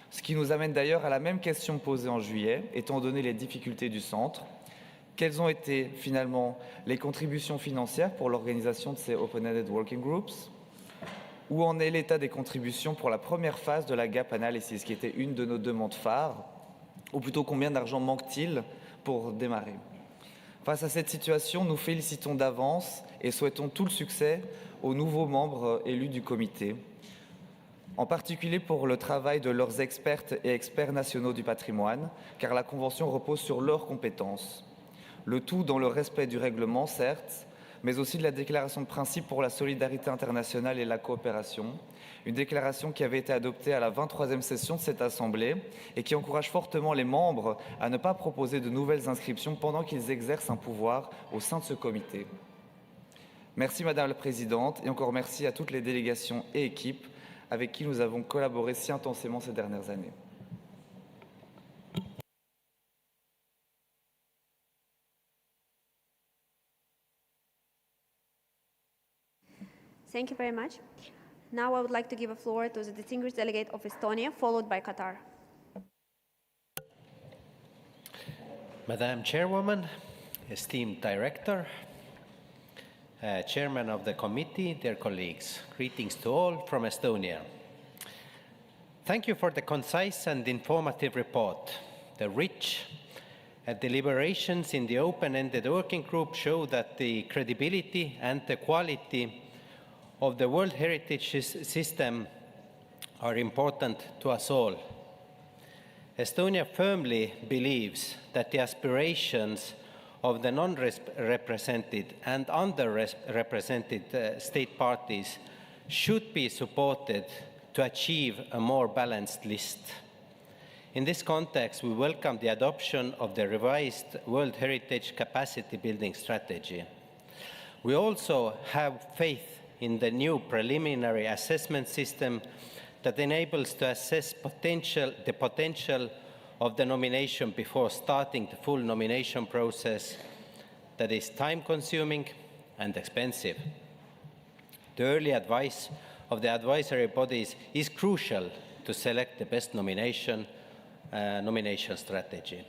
Ce qui nous amène d'ailleurs à la même question posée en juillet, étant donné les difficultés du centre. Quelles ont été finalement les contributions financières pour l'organisation de ces Open-Ended Working Groups? Où en est l'état des contributions pour la première phase de la gap analysis, qui était une de nos demandes phares? Ou plutôt, combien d'argent manque-t-il pour démarrer? Face à cette situation, nous félicitons d'avance et souhaitons tout le succès aux nouveaux membres élus du comité, en particulier pour le travail de leurs expertes et experts nationaux du patrimoine, car la Convention repose sur leurs compétences. Le tout dans le respect du règlement, certes, mais aussi de la déclaration de principe pour la solidarité internationale et la coopération, une déclaration qui avait été adoptée à la 23e session de cette Assemblée et qui encourage fortement les membres à ne pas proposer de nouvelles inscriptions pendant qu'ils exercent un pouvoir au sein de ce comité. Merci Madame la Présidente et encore merci à toutes les délégations et équipes avec qui nous avons collaboré si intensément ces dernières années. Thank you very much. Now I would like to give a floor to the distinguished delegate of Estonia, followed by Qatar. Madam Chairwoman, esteemed Director, Chairman of the committee, dear colleagues, greetings to all from Estonia. Thank you for the concise and informative report. The rich deliberations in the open-ended working group show that the credibility and the quality of the World Heritage System are important to us all. Estonia firmly believes that the aspirations of the non-represented and underrepresented state parties should be supported to achieve a more balanced list. In this context, we welcome the adoption of the revised World Heritage Capacity Building Strategy. We also have faith in the new preliminary assessment system that enables to assess the potential of the nomination before starting the full nomination process that is time-consuming and expensive. The early advice of the advisory bodies is crucial to select the best nomination strategy.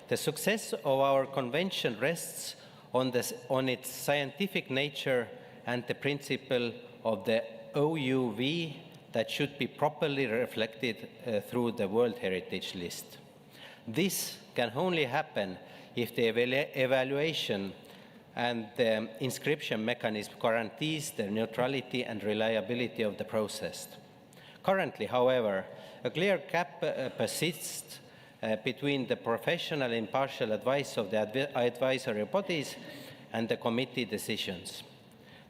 The success of our convention rests on its scientific nature and the principle of the OUV that should be properly reflected through the World Heritage List. This can only happen if the evaluation and the inscription mechanism guarantees the neutrality and reliability of the process. Currently, however, a clear gap persists between the professional impartial advice of the advisory bodies and the committee decisions.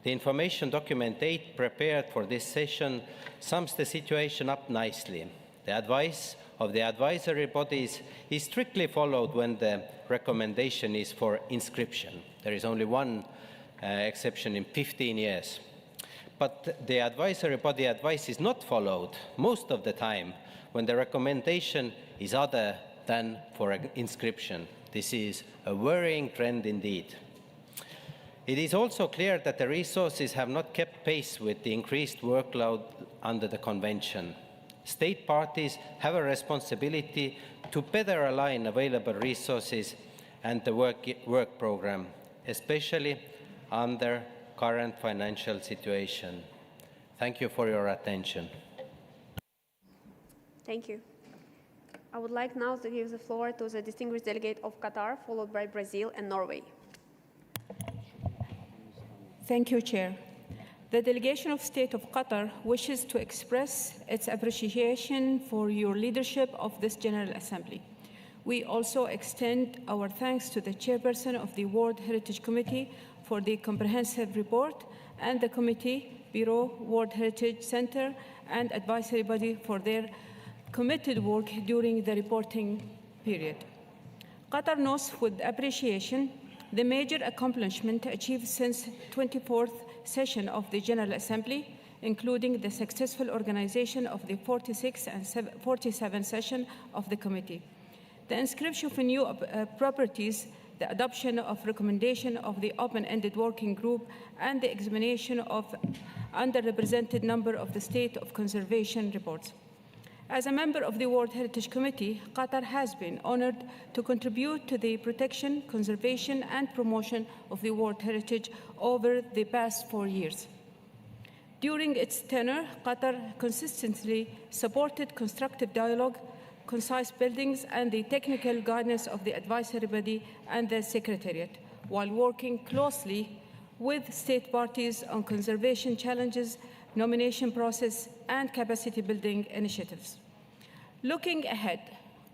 The information document 8 prepared for this session sums the situation up nicely. The advice of the advisory bodies is strictly followed when the recommendation is for inscription. There is only one exception in 15 years. But the advisory body advice is not followed most of the time when the recommendation is other than for inscription. This is a worrying trend indeed. It is also clear that the resources have not kept pace with the increased workload under the Convention. State parties have a responsibility to better align available resources and the work program, especially under current financial situation. Thank you for your attention. Thank you. I would like now to give the floor to the distinguished delegate of Qatar, followed by Brazil and Norway. Thank you, Chair. The delegation of State of Qatar wishes to express its appreciation for your leadership of this General Assembly. We also extend our thanks to the Chairperson of the World Heritage Committee for the comprehensive report and the Committee, Bureau, World Heritage Center, and advisory body for their committed work during the reporting period. Qatar notes with appreciation the major accomplishment achieved since 24th session of the General Assembly, including the successful organization of the 46th and 47th session of the committee, the inscription of new properties, the adoption of recommendation of the open-ended working group, and the examination of underrepresented number of the state of conservation reports. As a member of the World Heritage Committee, Qatar has been honored to contribute to the protection, conservation, and promotion of the World Heritage over the past 4 years. During its tenure, Qatar consistently supported constructive dialogue, concise buildings, and the technical guidance of the advisory body and the Secretariat, while working closely with state parties on conservation challenges, nomination process, and capacity building initiatives. Looking ahead,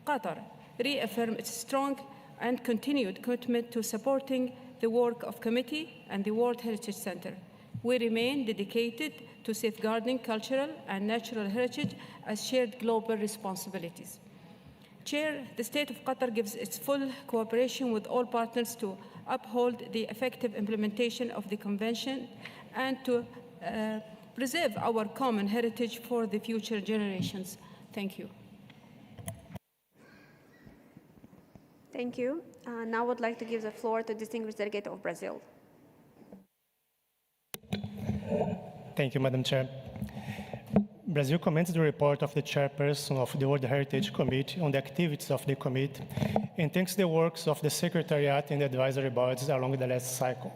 Qatar reaffirmed its strong and continued commitment to supporting the work of committee and the World Heritage Center. We remain dedicated to safeguarding cultural and natural heritage as shared global responsibilities. Chair, the State of Qatar gives its full cooperation with all partners to uphold the effective implementation of the Convention and to preserve our common heritage for the future generations. Thank you. Thank you. Now I would like to give the floor to distinguished delegate of Brazil. Thank you, Madam Chair. Brazil commends the report of the chairperson of the World Heritage Committee on the activities of the committee and thanks the works of the Secretariat and the advisory bodies along the last cycle.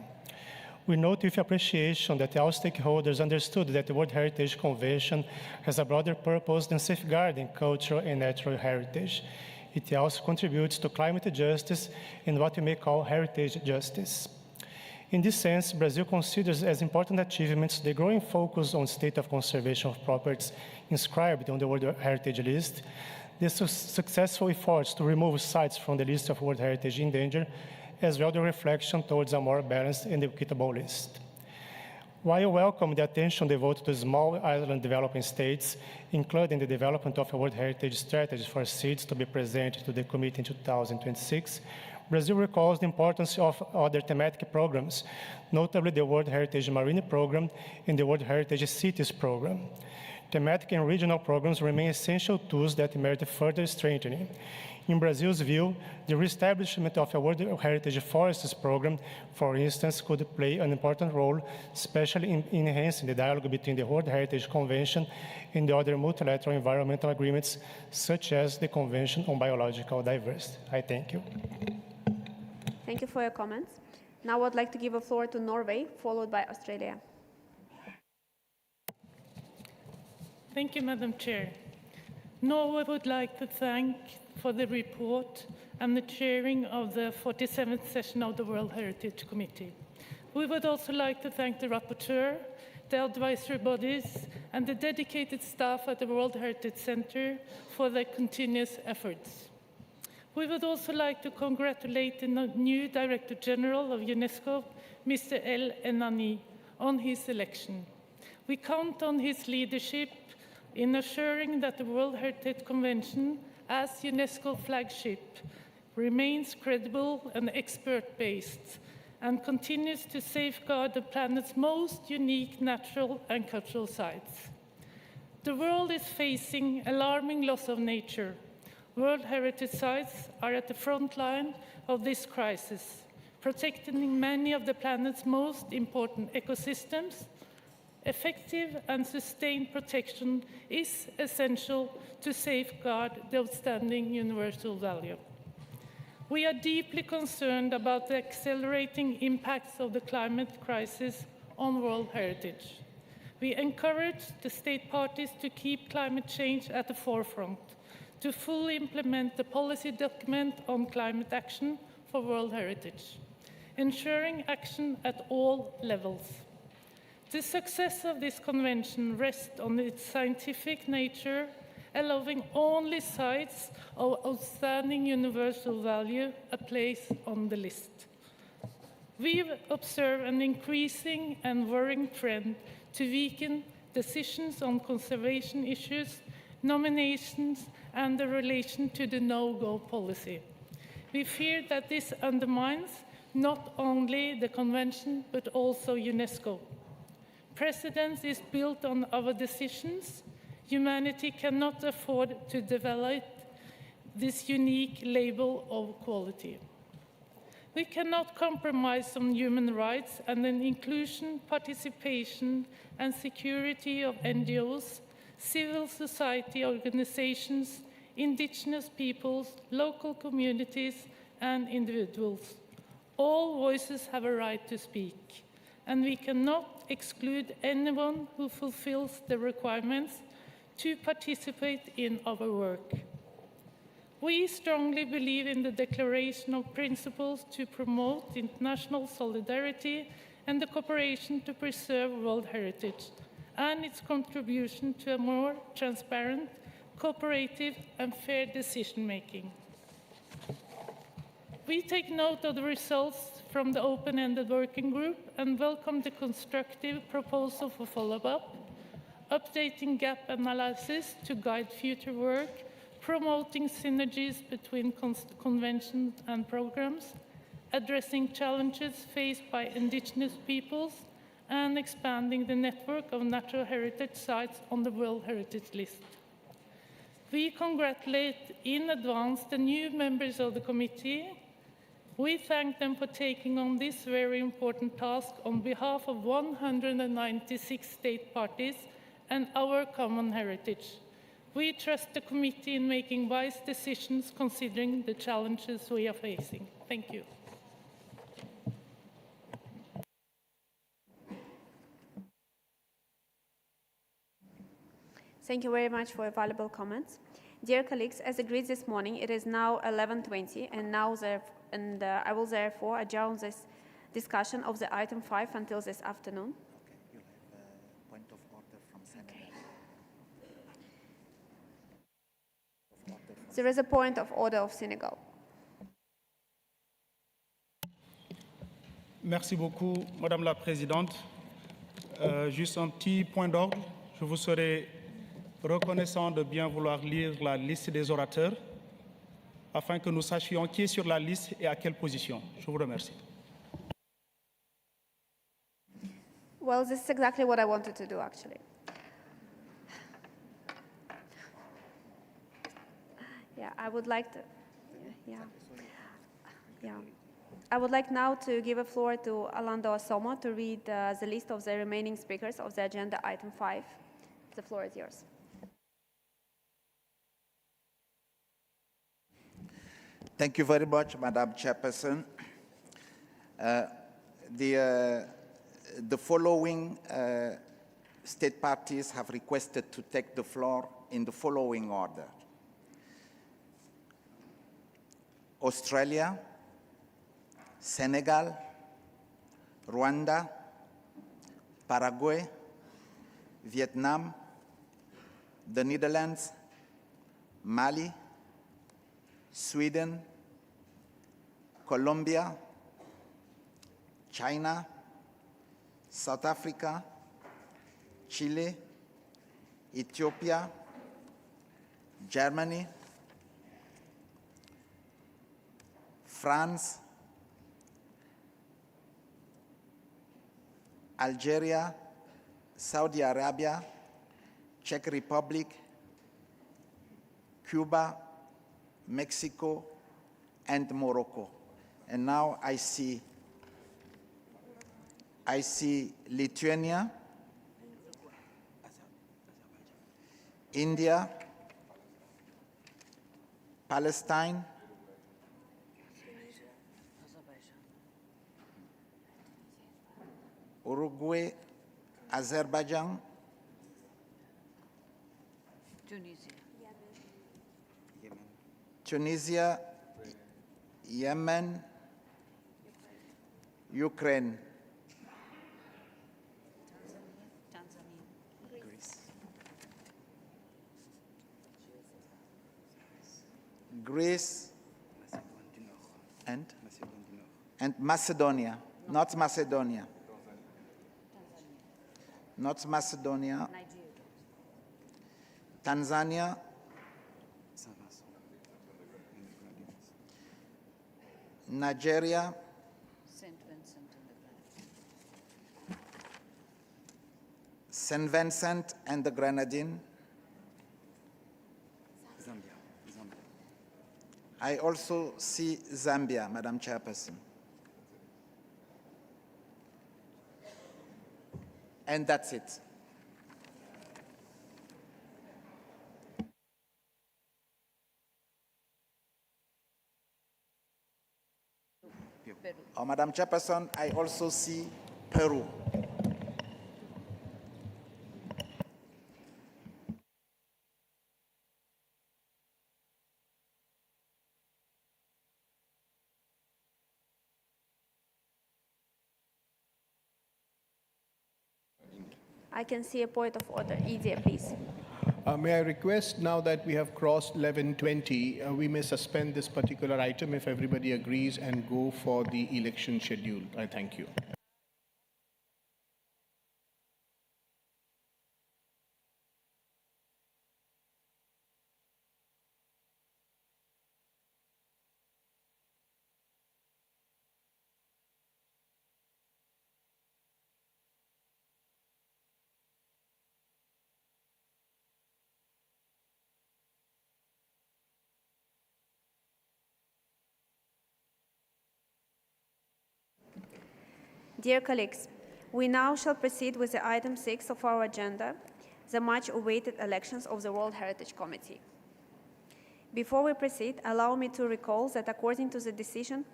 We note with appreciation that all stakeholders understood that the World Heritage Convention has a broader purpose than safeguarding cultural and natural heritage. It also contributes to climate justice and what we may call heritage justice. In this sense, Brazil considers as important achievements the growing focus on state of conservation of properties inscribed on the World Heritage List, the successful efforts to remove sites from the list of World Heritage in danger, as well the reflection towards a more balanced and equitable list. While I welcome the attention devoted to small island developing states, including the development of a World Heritage strategy for seeds to be presented to the committee in 2026, Brazil recalls the importance of other thematic programs, notably the World Heritage Marine Program and the World Heritage Cities Program. Thematic and regional programs remain essential tools that merit further strengthening. In Brazil's view, the reestablishment of a World Heritage Forests Program, for instance, could play an important role, especially in enhancing the dialogue between the World Heritage Convention and the other multilateral environmental agreements, such as the Convention on Biological Diversity. I thank you. Thank you for your comments. Now I would like to give the floor to Norway, followed by Australia. Thank you, Madam Chair. Norway would like to thank for the report and the chairing of the 47th session of the World Heritage Committee. We would also like to thank the rapporteur, the advisory bodies, and the dedicated staff at the World Heritage Center for their continuous efforts. We would also like to congratulate the new Director General of UNESCO, Mr. El Enani, on his election. We count on his leadership in assuring that the World Heritage Convention, as UNESCO flagship, remains credible and expert-based and continues to safeguard the planet's most unique natural and cultural sites. The world is facing alarming loss of nature. World Heritage sites are at the front line of this crisis, protecting many of the planet's most important ecosystems. Effective and sustained protection is essential to safeguard the outstanding universal value. We are deeply concerned about the accelerating impacts of the climate crisis on world heritage. We encourage the state parties to keep climate change at the forefront, to fully implement the policy document on climate action for world heritage, ensuring action at all levels. The success of this convention rests on its scientific nature, allowing only sites of outstanding universal value a place on the list. We observe an increasing and worrying trend to weaken decisions on conservation issues, nominations, and the relation to the no-go policy. We fear that this undermines not only the Convention, but also UNESCO. Precedence is built on our decisions. Humanity cannot afford to develop this unique label of quality. We cannot compromise on human rights and an inclusion, participation, and security of NGOs, civil society organizations, indigenous peoples, local communities, and individuals. All voices have a right to speak, and we cannot exclude anyone who fulfills the requirements to participate in our work. We strongly believe in the Declaration of Principles to promote international solidarity and the cooperation to preserve world heritage, and its contribution to a more transparent, cooperative, and fair decision-making. We take note of the results from the open-ended working group and welcome the constructive proposal for follow-up, updating gap analysis to guide future work, promoting synergies between conventions and programs, addressing challenges faced by indigenous peoples, and expanding the network of natural heritage sites on the World Heritage List. We congratulate in advance the new members of the committee. We thank them for taking on this very important task on behalf of 196 state parties and our common heritage. We trust the committee in making wise decisions considering the challenges we are facing. Thank you. Thank you very much for your valuable comments. Dear colleagues, as agreed this morning, it is now 11:20, and I will therefore adjourn this discussion of the item 5 until this afternoon. Okay, you'll have a point of order from Senegal. There is a point of order of Senegal. Merci beaucoup, Madame la Présidente. Juste un petit point d'ordre. Je vous serai reconnaissant de bien vouloir lire la liste des orateurs afin que nous sachions qui est sur la liste et à quelle position. Je vous remercie. Well, this is exactly what I wanted to do, actually. Yeah, I would like to. Yeah. I would like now to give a floor to Alando Asomo to read the list of the remaining speakers of the agenda item 5. The floor is yours. Thank you very much, Madam Chairperson. The following state parties have requested to take the floor in the following order: Australia, Senegal, Rwanda, Paraguay, Vietnam, the Netherlands, Mali, Sweden, Colombia, China, South Africa, Chile, Ethiopia, Germany, France, Algeria, Saudi Arabia, Czech Republic, Cuba, Mexico, and Morocco. And now I see Lithuania, India, Palestine, Uruguay, Azerbaijan, Tunisia, Yemen, Ukraine, Greece, and Macedonia, not Macedonia. North Macedonia, Tanzania, Nigeria, St. Vincent and the Grenadines. I also see Zambia, Madam Chairperson. And that's it. Oh, Madam Chairperson, I also see Peru. I can see a point of order. Easier, please. May I request, now that we have crossed 11:20, we may suspend this particular item if everybody agrees and go for the election schedule. I thank you. Dear colleagues, we now shall proceed with the item 6 of our agenda, the much-awaited elections of the World Heritage Committee. Before we proceed, allow me to recall that according to the decision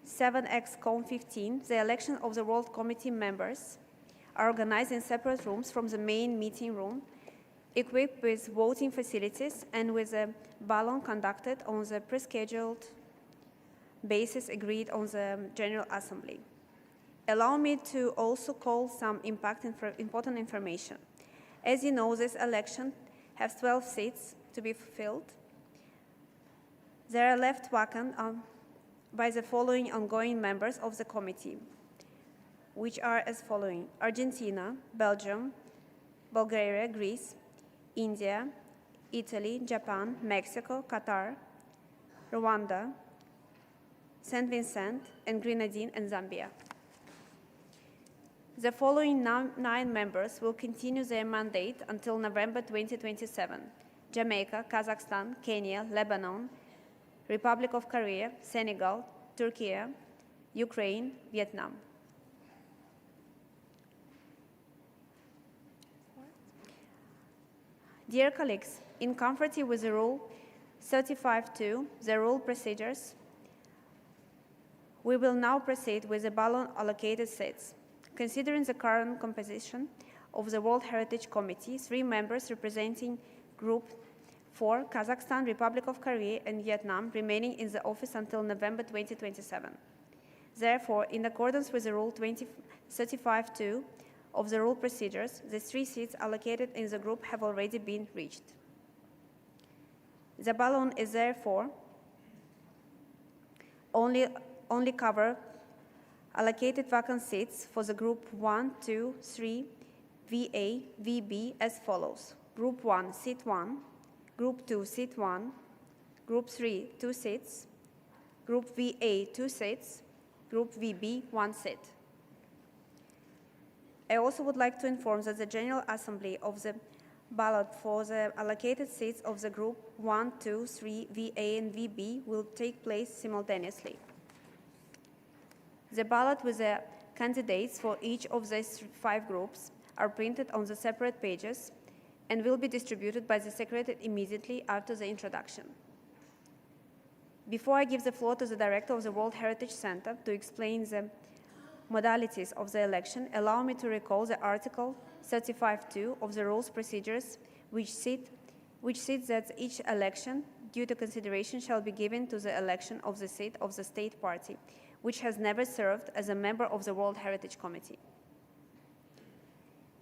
7X-15, the election of the World Committee members are organized in separate rooms from the main meeting room, equipped with voting facilities and with a ballot conducted on the pre-scheduled basis agreed on the General Assembly. Allow me to also call some important information. As you know, this election has 12 seats to be filled. They are left vacant by the following ongoing members of the committee, which are as following: Argentina, Belgium, Bulgaria, Greece, India, Italy, Japan, Mexico, Qatar, Rwanda, St. Vincent and Grenadines, and Zambia. The following 9 members will continue their mandate until November 2027: Jamaica, Kazakhstan, Kenya, Lebanon, Republic of Korea, Senegal, Turkey, Ukraine, Vietnam. Dear colleagues, in conformity with the Rule 35.2, the rule procedures, we will now proceed with the ballot allocated seats. Considering the current composition of the World Heritage Committee, 3 members representing Group 4, Kazakhstan, Republic of Korea, and Vietnam remaining in the office until November 2027. Therefore, in accordance with the Rule 35.2 of the Rule Procedures, the 3 seats allocated in the group have already been reached. The ballot is therefore only cover allocated vacant seats for the Group 1, 2, 3, VA, VB as follows: Group 1, seat 1, Group 2, seat 1, Group 3, 2 seats, Group VA, 2 seats, Group VB, 1 seat. I also would like to inform that the General Assembly of the ballot for the allocated seats of the Group 1, 2, 3, VA, and VB will take place simultaneously. The ballot with the candidates for each of these 5 groups are printed on the separate pages and will be distributed by the Secretary immediately after the introduction. Before I give the floor to the Director of the World Heritage Center to explain the modalities of the election, allow me to recall the Article 35.2 of the Rules Procedures, which states that each election, due to consideration, shall be given to the election of the seat of the state party, which has never served as a member of the World Heritage Committee.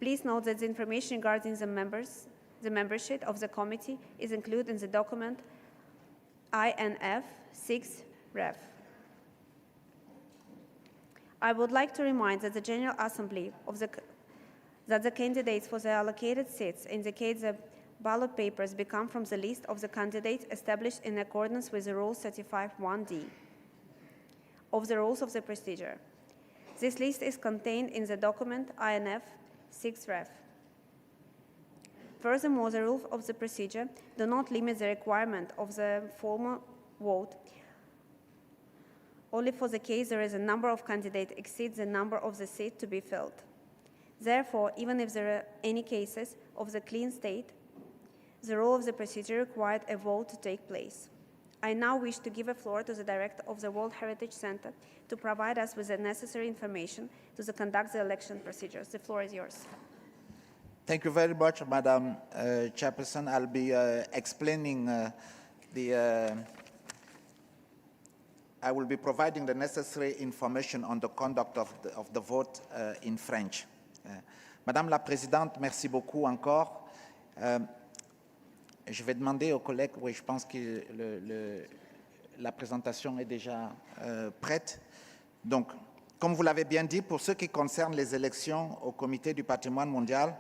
Please note that the information regarding the membership of the committee is included in the document INF 6-Ref. I would like to remind that the General Assembly of that the candidates for the allocated seats indicate the ballot papers become from the list of the candidates established in accordance with the Rule 35(1)(d) of the Rules of the Procedure. This list is contained in the document INF 6-Ref. Furthermore, the rules of the procedure do not limit the requirement of the formal vote only for the case there is a number of candidates exceeds the number of the seats to be filled. Therefore, even if there are any cases of the clean state, the rule of the procedure required a vote to take place. I now wish to give a floor to the Director of the World Heritage Center to provide us with the necessary information to conduct the election procedures. The floor is yours. Thank you very much, Madam Chairperson. I'll be explaining I will be providing the necessary information on the conduct of the vote in French. Madame la Présidente, merci beaucoup encore. Je vais demander aux collègues, oui, je pense que la présentation est déjà prête. Donc, comme vous l'avez bien dit, pour ce qui concerne les élections au Comité du patrimoine mondial,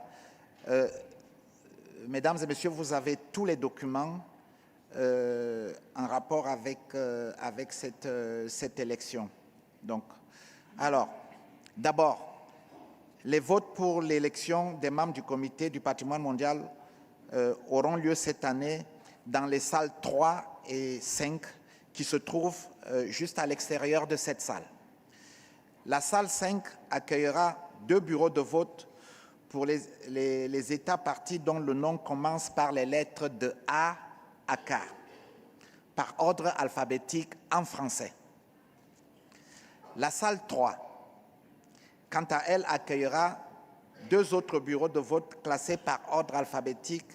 mesdames et messieurs, vous avez tous les documents en rapport avec cette élection. Donc, alors, d'abord, les votes pour l'élection des membres du Comité du patrimoine mondial auront lieu cette année dans les salles 3 et 5 qui se trouvent juste à l'extérieur de cette salle. La salle 5 accueillera 2 bureaux de vote pour les États partis dont le nom commence par les lettres de A à K, par ordre alphabétique en français. La salle 3, quant à elle, accueillera 2 autres bureaux de vote classés par ordre alphabétique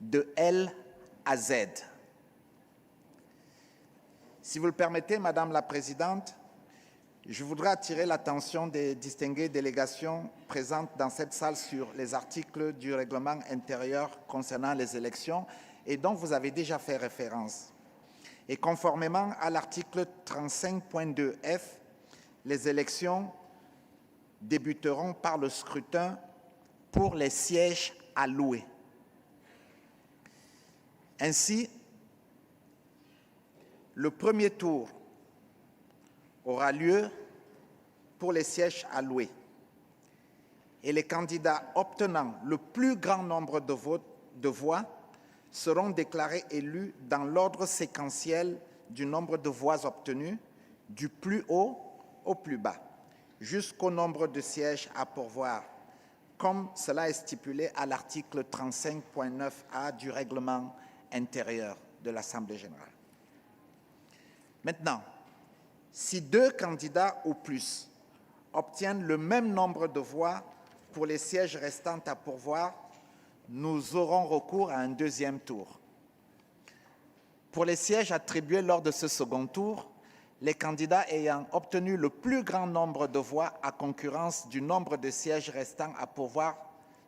de L à Z. Si vous le permettez, Madame la Présidente, je voudrais attirer l'attention des distinguées délégations présentes dans cette salle sur les articles du règlement intérieur concernant les élections et dont vous avez déjà fait référence. Et conformément à l'article 35.2F, les élections débuteront par le scrutin pour les sièges alloués. Ainsi, le premier tour aura lieu pour les sièges alloués et les candidats obtenant le plus grand nombre de voix seront déclarés élus dans l'ordre séquentiel du nombre de voix obtenues, du plus haut au plus bas, jusqu'au nombre de sièges à pourvoir, comme cela est stipulé à l'article 35.9A du règlement intérieur de l'Assemblée générale. Maintenant, si 2 candidats ou plus obtiennent le même nombre de voix pour les sièges restants à pourvoir, nous aurons recours à un deuxième tour. Pour les sièges attribués lors de ce second tour, les candidats ayant obtenu le plus grand nombre de voix à concurrence du nombre de sièges restants à pourvoir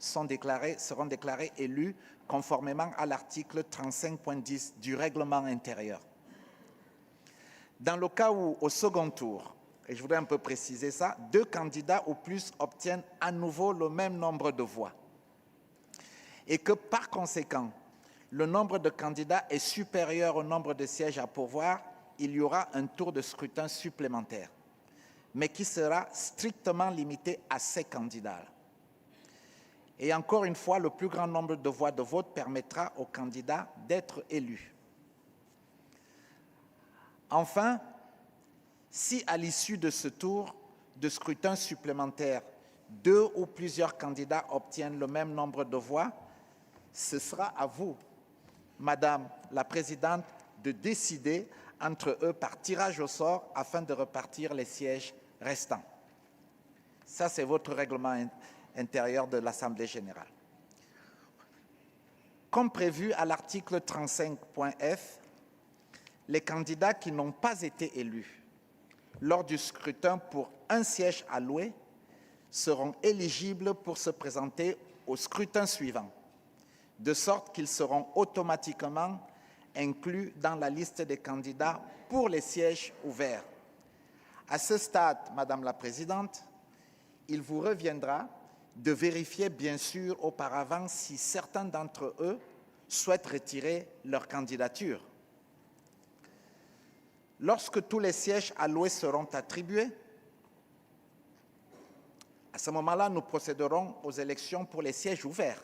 seront déclarés élus conformément à l'article 35.10 du règlement intérieur. Dans le cas où, au second tour, et je voudrais un peu préciser ça, 2 candidats ou plus obtiennent à nouveau le même nombre de voix et que, par conséquent, le nombre de candidats est supérieur au nombre de sièges à pourvoir, il y aura un tour de scrutin supplémentaire, mais qui sera strictement limité à ces candidats. Et encore une fois, le plus grand nombre de voix de vote permettra aux candidats d'être élus. Enfin, si à l'issue de ce tour de scrutin supplémentaire, 2 ou plusieurs candidats obtiennent le même nombre de voix, ce sera à vous, Madame la Présidente, de décider entre eux par tirage au sort afin de repartir les sièges restants. Ça, c'est votre règlement intérieur de l'Assemblée générale. Comme prévu à l'article 35.f, les candidats qui n'ont pas été élus lors du scrutin pour un siège alloué seront éligibles pour se présenter au scrutin suivant, de sorte qu'ils seront automatiquement inclus dans la liste des candidats pour les sièges ouverts. À ce stade, Madame la Présidente, il vous reviendra de vérifier bien sûr auparavant si certains d'entre eux souhaitent retirer leur candidature. Lorsque tous les sièges alloués seront attribués, à ce moment-là, nous procéderons aux élections pour les sièges ouverts.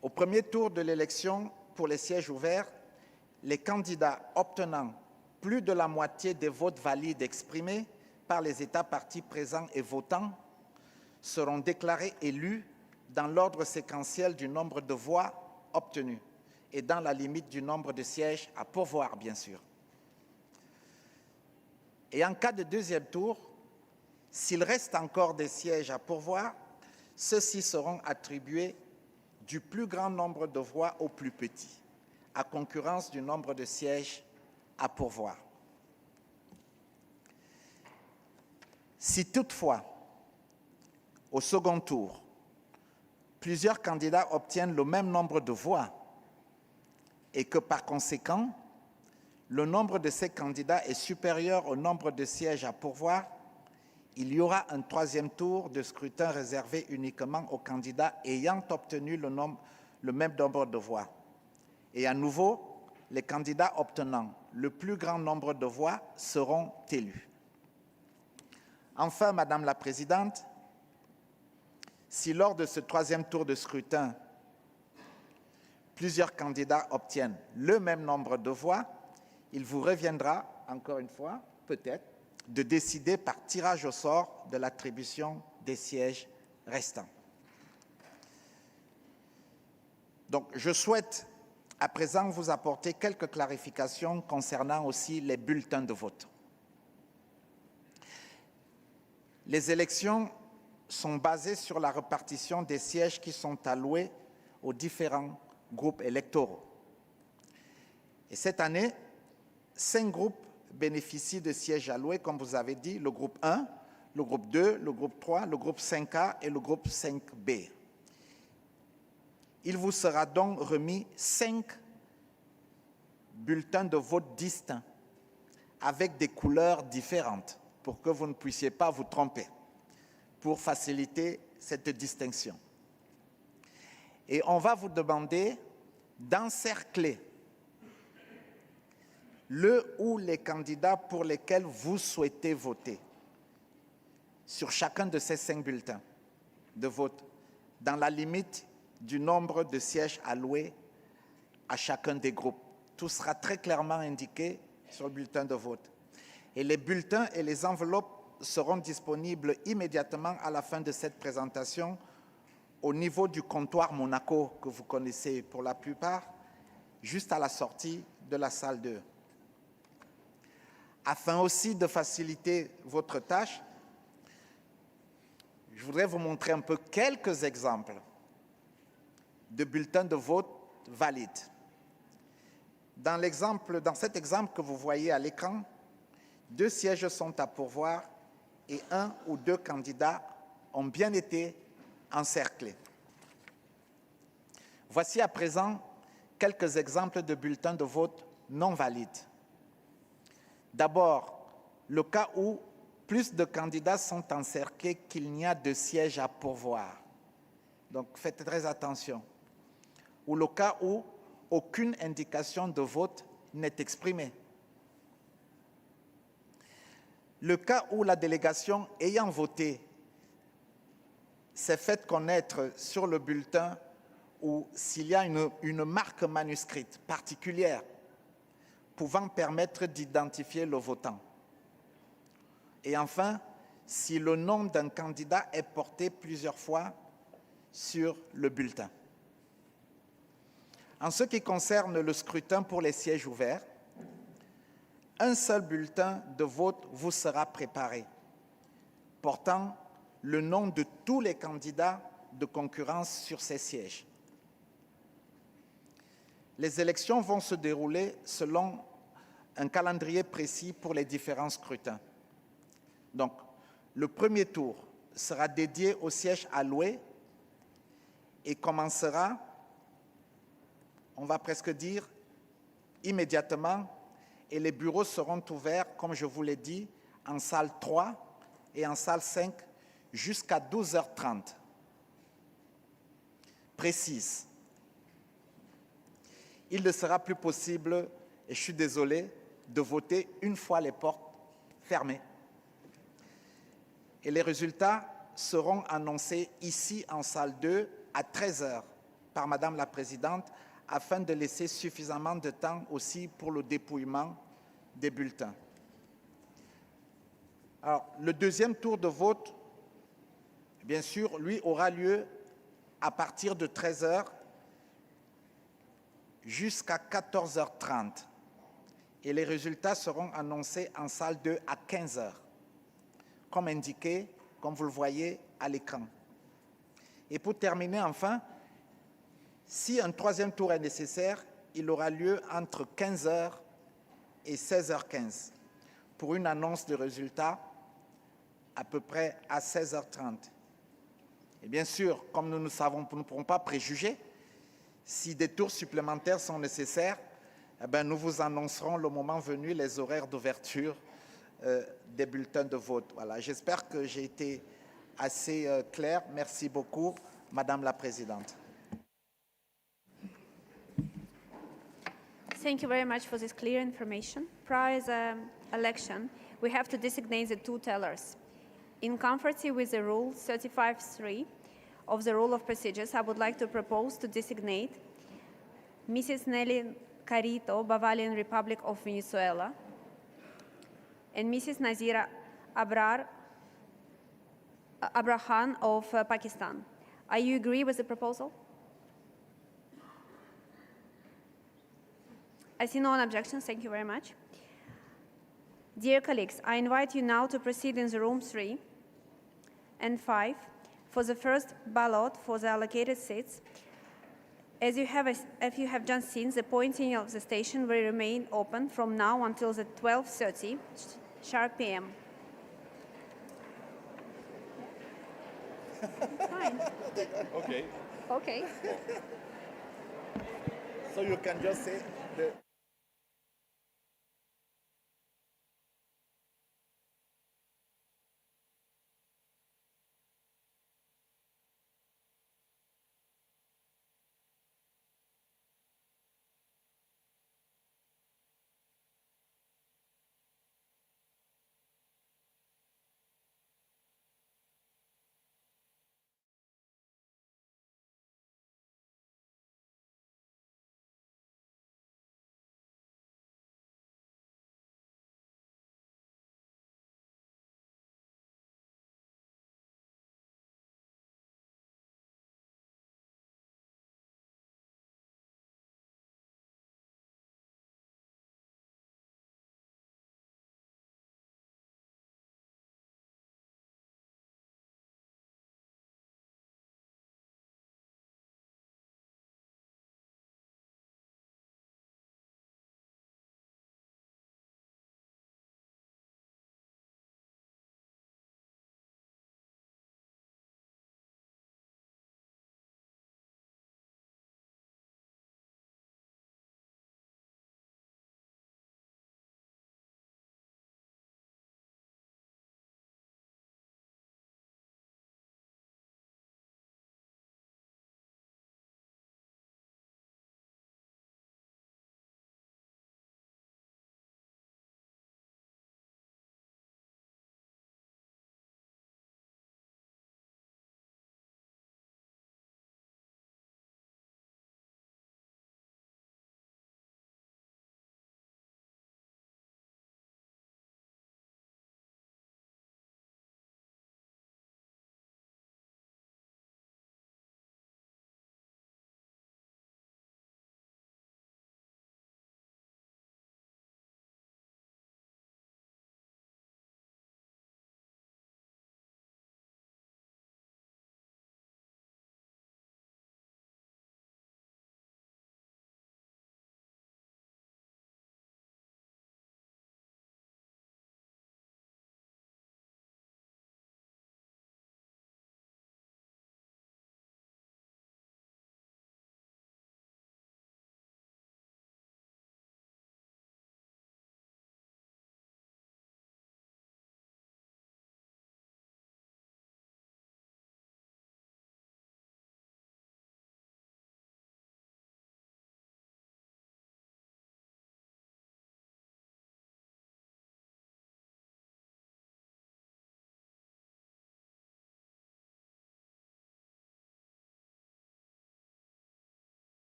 Au premier tour de l'élection pour les sièges ouverts, les candidats obtenant plus de la moitié des votes valides exprimés par les États partis présents et votants seront déclarés élus dans l'ordre séquentiel du nombre de voix obtenues et dans la limite du nombre de sièges à pourvoir, bien sûr. Et en cas de deuxième tour, s'il reste encore des sièges à pourvoir, ceux-ci seront attribués du plus grand nombre de voix au plus petit, à concurrence du nombre de sièges à pourvoir. Si toutefois, au second tour, plusieurs candidats obtiennent le même nombre de voix et que par conséquent, le nombre de ces candidats est supérieur au nombre de sièges à pourvoir, il y aura un troisième tour de scrutin réservé uniquement aux candidats ayant obtenu le même nombre de voix. Et à nouveau, les candidats obtenant le plus grand nombre de voix seront élus. Enfin, Madame la Présidente, si lors de ce troisième tour de scrutin, plusieurs candidats obtiennent le même nombre de voix, il vous reviendra, encore une fois, peut-être, de décider par tirage au sort de l'attribution des sièges restants. Donc, je souhaite à présent vous apporter quelques clarifications concernant aussi les bulletins de vote. Les élections sont basées sur la répartition des sièges qui sont alloués aux différents groupes électoraux. Et cette année, 5 groupes bénéficient de sièges alloués, comme vous avez dit, le groupe 1, le groupe 2, le groupe 3, le groupe 5A et le groupe 5B. Il vous sera donc remis 5 bulletins de vote distincts, avec des couleurs différentes, pour que vous ne puissiez pas vous tromper, pour faciliter cette distinction. Et on va vous demander d'encercler le ou les candidats pour lesquels vous souhaitez voter sur chacun de ces 5 bulletins de vote, dans la limite du nombre de sièges alloués à chacun des groupes. Tout sera très clairement indiqué sur le bulletin de vote. Et les bulletins et les enveloppes seront disponibles immédiatement à la fin de cette présentation au niveau du comptoir Monaco, que vous connaissez pour la plupart, juste à la sortie de la salle 2. Afin aussi de faciliter votre tâche, je voudrais vous montrer un peu quelques exemples de bulletins de vote valides. Dans cet exemple que vous voyez à l'écran, 2 sièges sont à pourvoir et 1 ou 2 candidats ont bien été encerclés. Voici à présent quelques exemples de bulletins de vote non valides. D'abord, le cas où plus de candidats sont encerclés qu'il n'y a de sièges à pourvoir. Donc, faites très attention. Ou le cas où aucune indication de vote n'est exprimée. Le cas où la délégation ayant voté s'est fait connaître sur le bulletin ou s'il y a une marque manuscrite particulière pouvant permettre d'identifier le votant. Et enfin, si le nom d'un candidat est porté plusieurs fois sur le bulletin. En ce qui concerne le scrutin pour les sièges ouverts, un seul bulletin de vote vous sera préparé, portant le nom de tous les candidats de concurrence sur ces sièges. Les élections vont se dérouler selon un calendrier précis pour les différents scrutins. Donc, le premier tour sera dédié aux sièges alloués et commencera, on va presque dire, immédiatement, et les bureaux seront ouverts, comme je vous l'ai dit, en salle 3 et en salle 5 jusqu'à 12h30. Précise. Il ne sera plus possible, et je suis désolé, de voter une fois les portes fermées. Et les résultats seront annoncés ici en salle 2 à 13h par Madame la Présidente afin de laisser suffisamment de temps aussi pour le dépouillement des bulletins. Alors, le deuxième tour de vote, bien sûr, lui aura lieu à partir de 13h jusqu'à 14h30. Et les résultats seront annoncés en salle 2 à 15h, comme indiqué, comme vous le voyez à l'écran. Et pour terminer, enfin, si un troisième tour est nécessaire, il aura lieu entre 15h et 16h15 pour une annonce de résultats à peu près à 16h30. Et bien sûr, comme nous ne savons, nous ne pourrons pas préjuger, si des tours supplémentaires sont nécessaires, eh bien, nous vous annoncerons le moment venu les horaires d'ouverture des bulletins de vote. Voilà, j'espère que j'ai été assez clair. Merci beaucoup, Madame la Présidente. Thank you very much for this clear information. Prior to the election, we have to designate the two tellers. In conformity with the Rule 35(3) of the Rule of Procedures, I would like to propose to designate Mrs. Nelly Carito, Bavarian Republic of Venezuela, and Mrs. Nazira Abrahan of Pakistan. Are you agree with the proposal? I see no objections. Thank you very much. Dear colleagues, I invite you now to proceed in the room 3 and 5 for the first ballot for the allocated seats. As you have just seen, the pointing of the station will remain open from now until the 12:30 sharp p.m. Fine. Okay. Okay. So you can just say the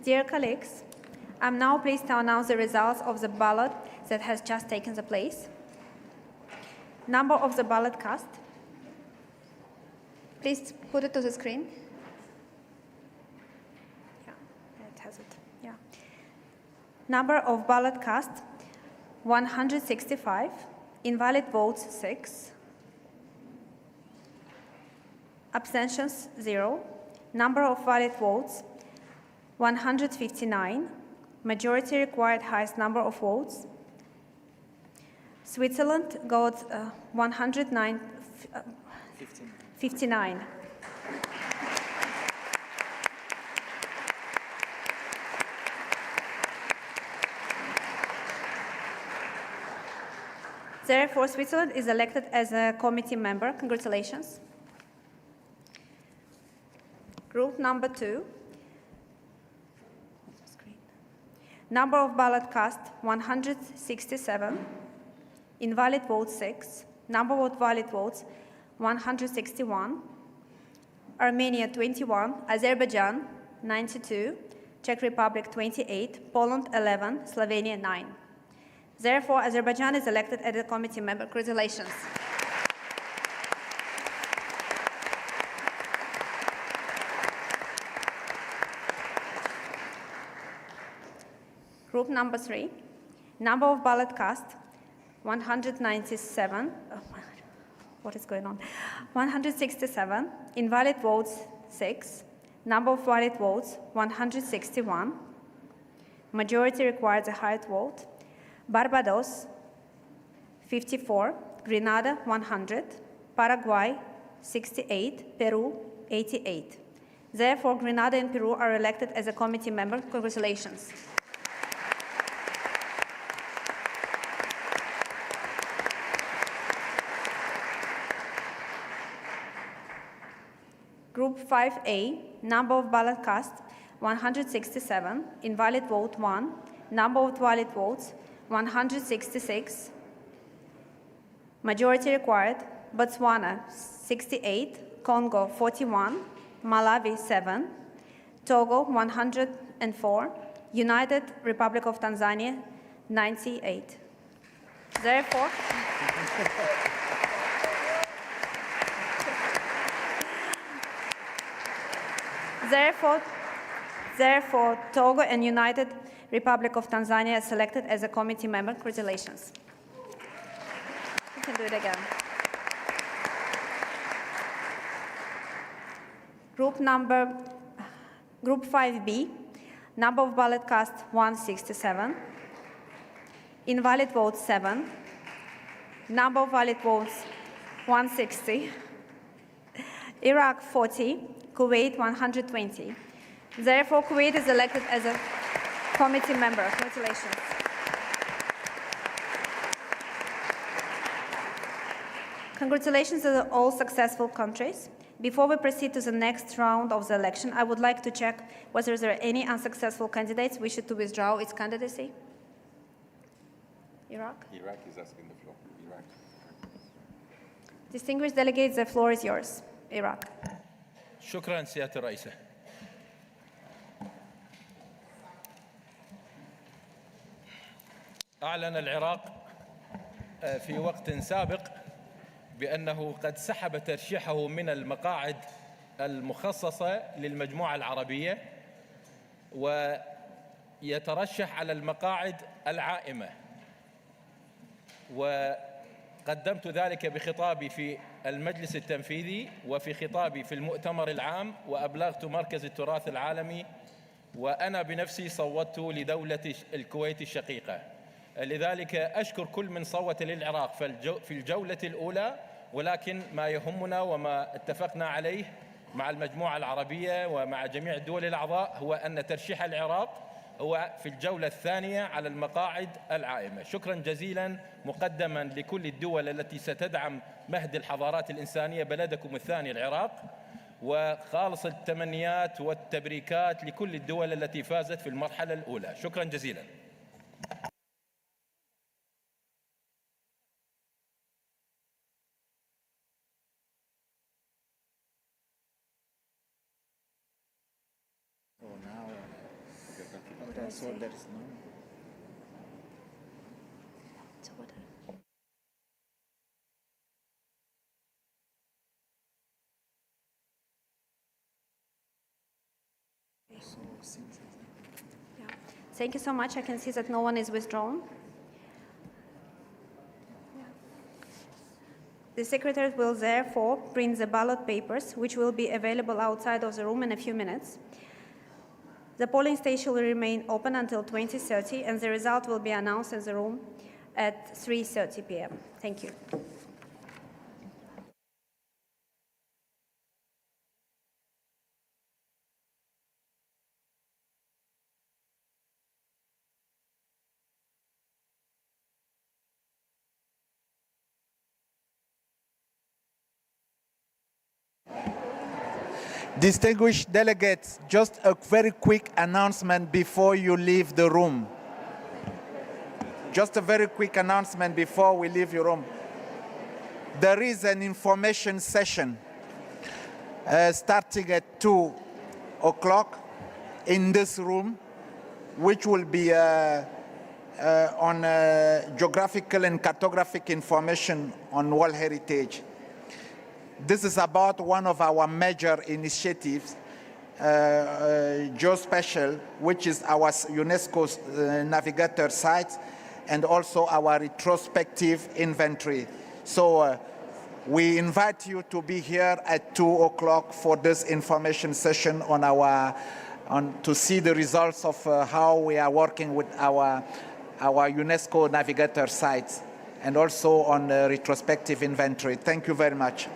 Dear colleagues, I'm now pleased to announce the results of the ballot that has just taken the place. Number of the ballot cast. Please put it to the screen. Yeah, it has it. Yeah. Number of ballot cast, 165. Invalid votes, 6. Abstentions, 0. Number of valid votes, 159. Majority required highest number of votes. Switzerland got 59. Therefore, Switzerland is elected as a committee member. Congratulations. Group number 2. Number of ballot cast, 167. Invalid votes, 6. Number of valid votes, 161. Armenia, 21. Azerbaijan, 92. Czech Republic, 28. Poland, 11. Slovenia, 9. Therefore, Azerbaijan is elected as a committee member. Congratulations. Group number 3. Number of ballot cast, 197. Oh, what is going on? 167. Invalid votes, 6. Number of valid votes, 161. Majority requires the highest vote. Barbados, 54. Grenada, 100. Paraguay, 68. Peru, 88. Therefore, Grenada and Peru are elected as a committee member. Congratulations. Group 5A, number of ballot cast, 167. Invalid vote, 1. Number of valid votes, 166. Majority required. Botswana, 68. Congo, 41. Malawi, 7. Togo, 104. United Republic of Tanzania, 98. Therefore, Therefore, Togo and United Republic of Tanzania is selected as a committee member. Congratulations. You can do it again. Group 5B, number of ballot cast, 167. Invalid votes, 7. Number of valid votes, 160. Iraq, 40. Kuwait, 120. Therefore, Kuwait is elected as a committee member. Congratulations. Congratulations to all successful countries. Before we proceed to the next round of the election, I would like to check whether there are any unsuccessful candidates wishing to withdraw its candidacy. Iraq? Iraq is asking the floor. Iraq. Distinguished delegates, the floor is yours. Iraq. شكرا سيادة الرئيسة. أعلن العراق في وقت سابق بأنه قد سحب ترشيحه من المقاعد المخصصة للمجموعة العربية ويترشح على المقاعد العائمة، وقدمت ذلك بخطابي في المجلس التنفيذي وفي خطابي في المؤتمر العام، وأبلغت مركز التراث العالمي، وأنا بنفسي صوتت لدولة الكويت الشقيقة. لذلك أشكر كل من صوت للعراق في الجولة الأولى، ولكن ما يهمنا وما اتفقنا عليه مع المجموعة العربية ومع جميع الدول الأعضاء هو أن ترشيح العراق هو في الجولة الثانية على المقاعد العائمة. شكرا جزيلا مقدما لكل الدول التي ستدعم مهد الحضارات الإنسانية بلدكم الثاني العراق، وخالص التمنيات والتبريكات لكل الدول التي فازت في المرحلة الأولى. شكرا جزيلا. So there is no. Thank you so much. I can see that no one is withdrawn. The secretary will therefore print the ballot papers, which will be available outside of the room in a few minutes. The polling station will remain open until 20:30, and the result will be announced in the room at 3:30 p.m. Thank you. Distinguished delegates, just a very quick announcement before you leave the room. Just a very quick announcement before we leave your room. There is an information session starting at 2 o'clock in this room, which will be on geographical and cartographic information on World Heritage. This is about one of our major initiatives, Geospatial, which is our UNESCO's navigator site, and also our retrospective inventory. So we invite you to be here at 2 o'clock for this information session to see the results of how we are working with our UNESCO navigator sites, and also on retrospective inventory. Thank you very much.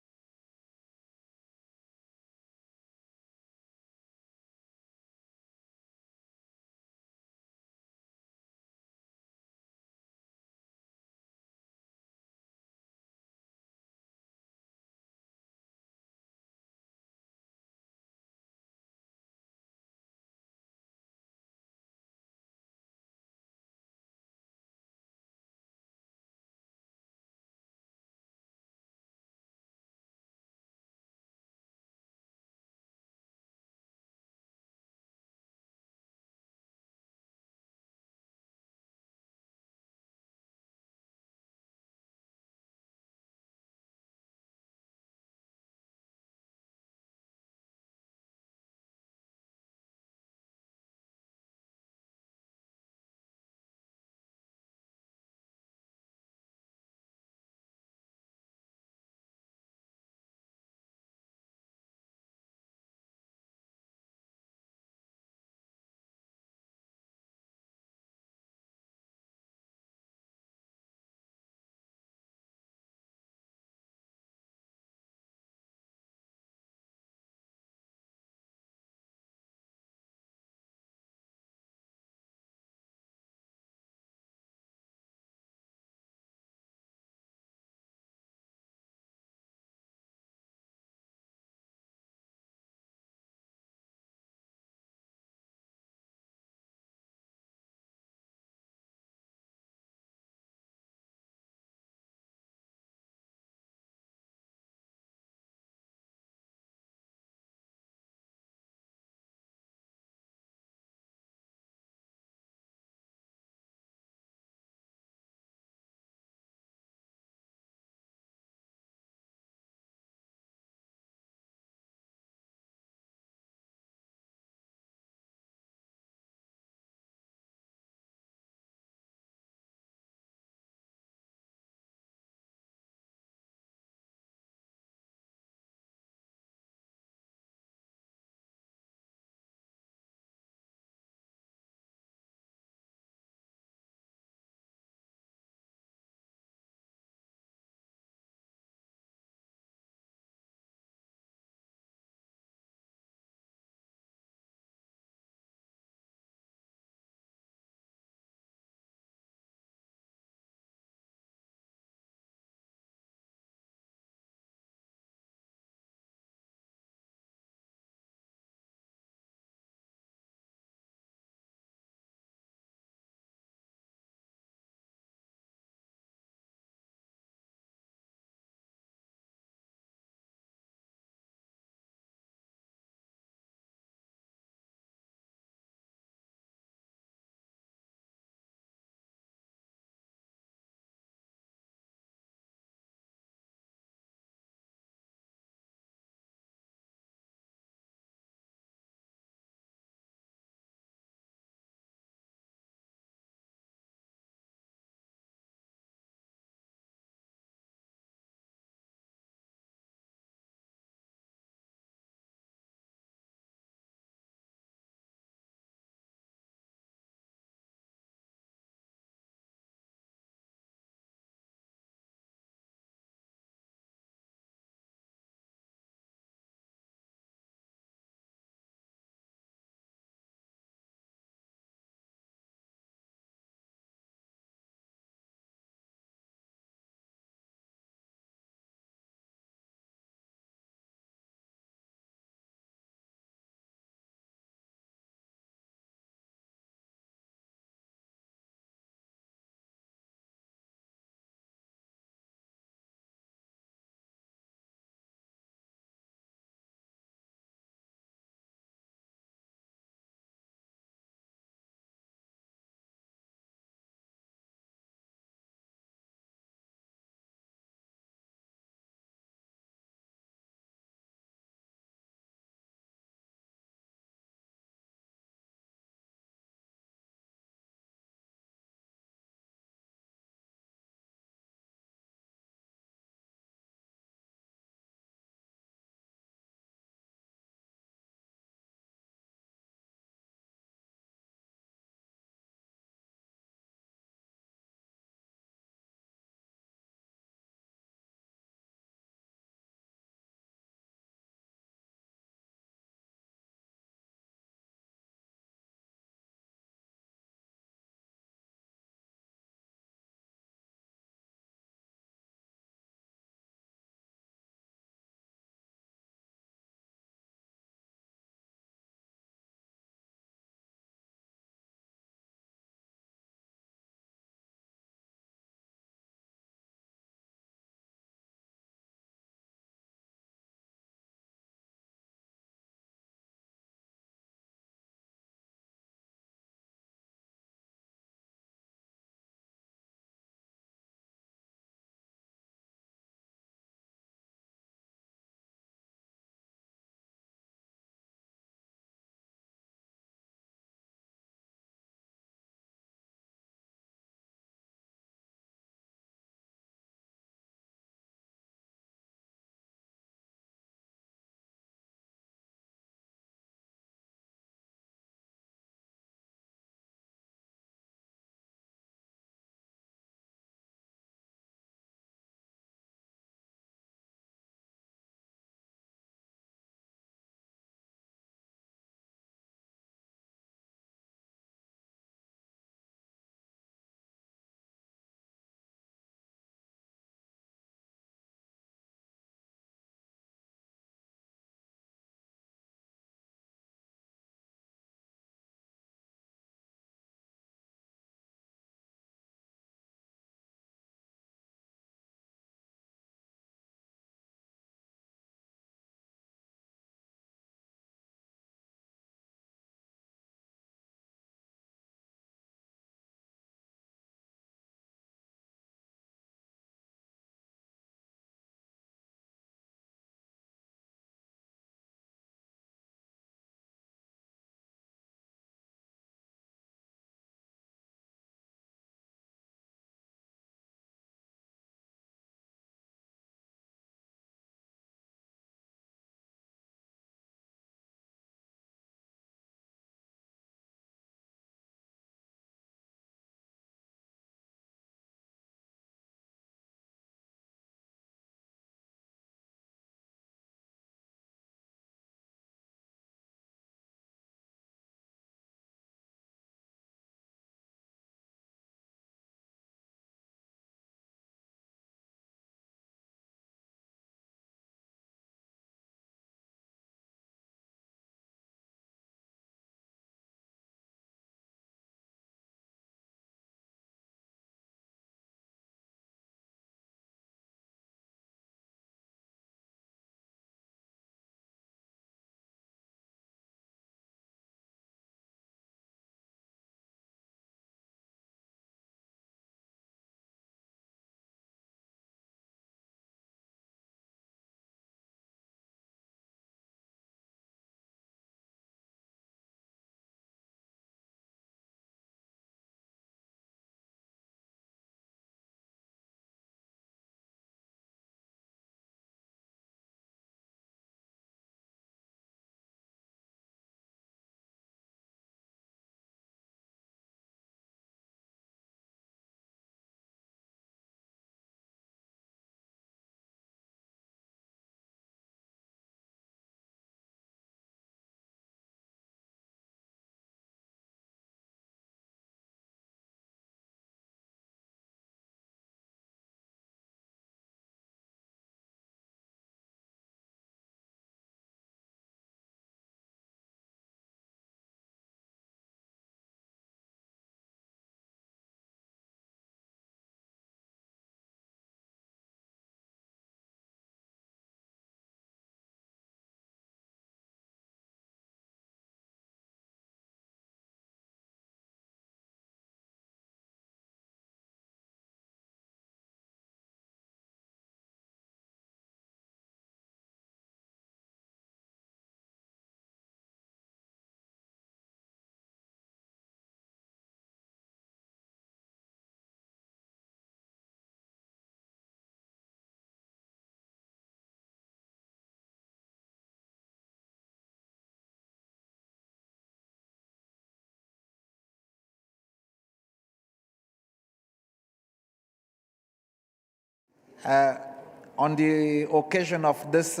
On the occasion of this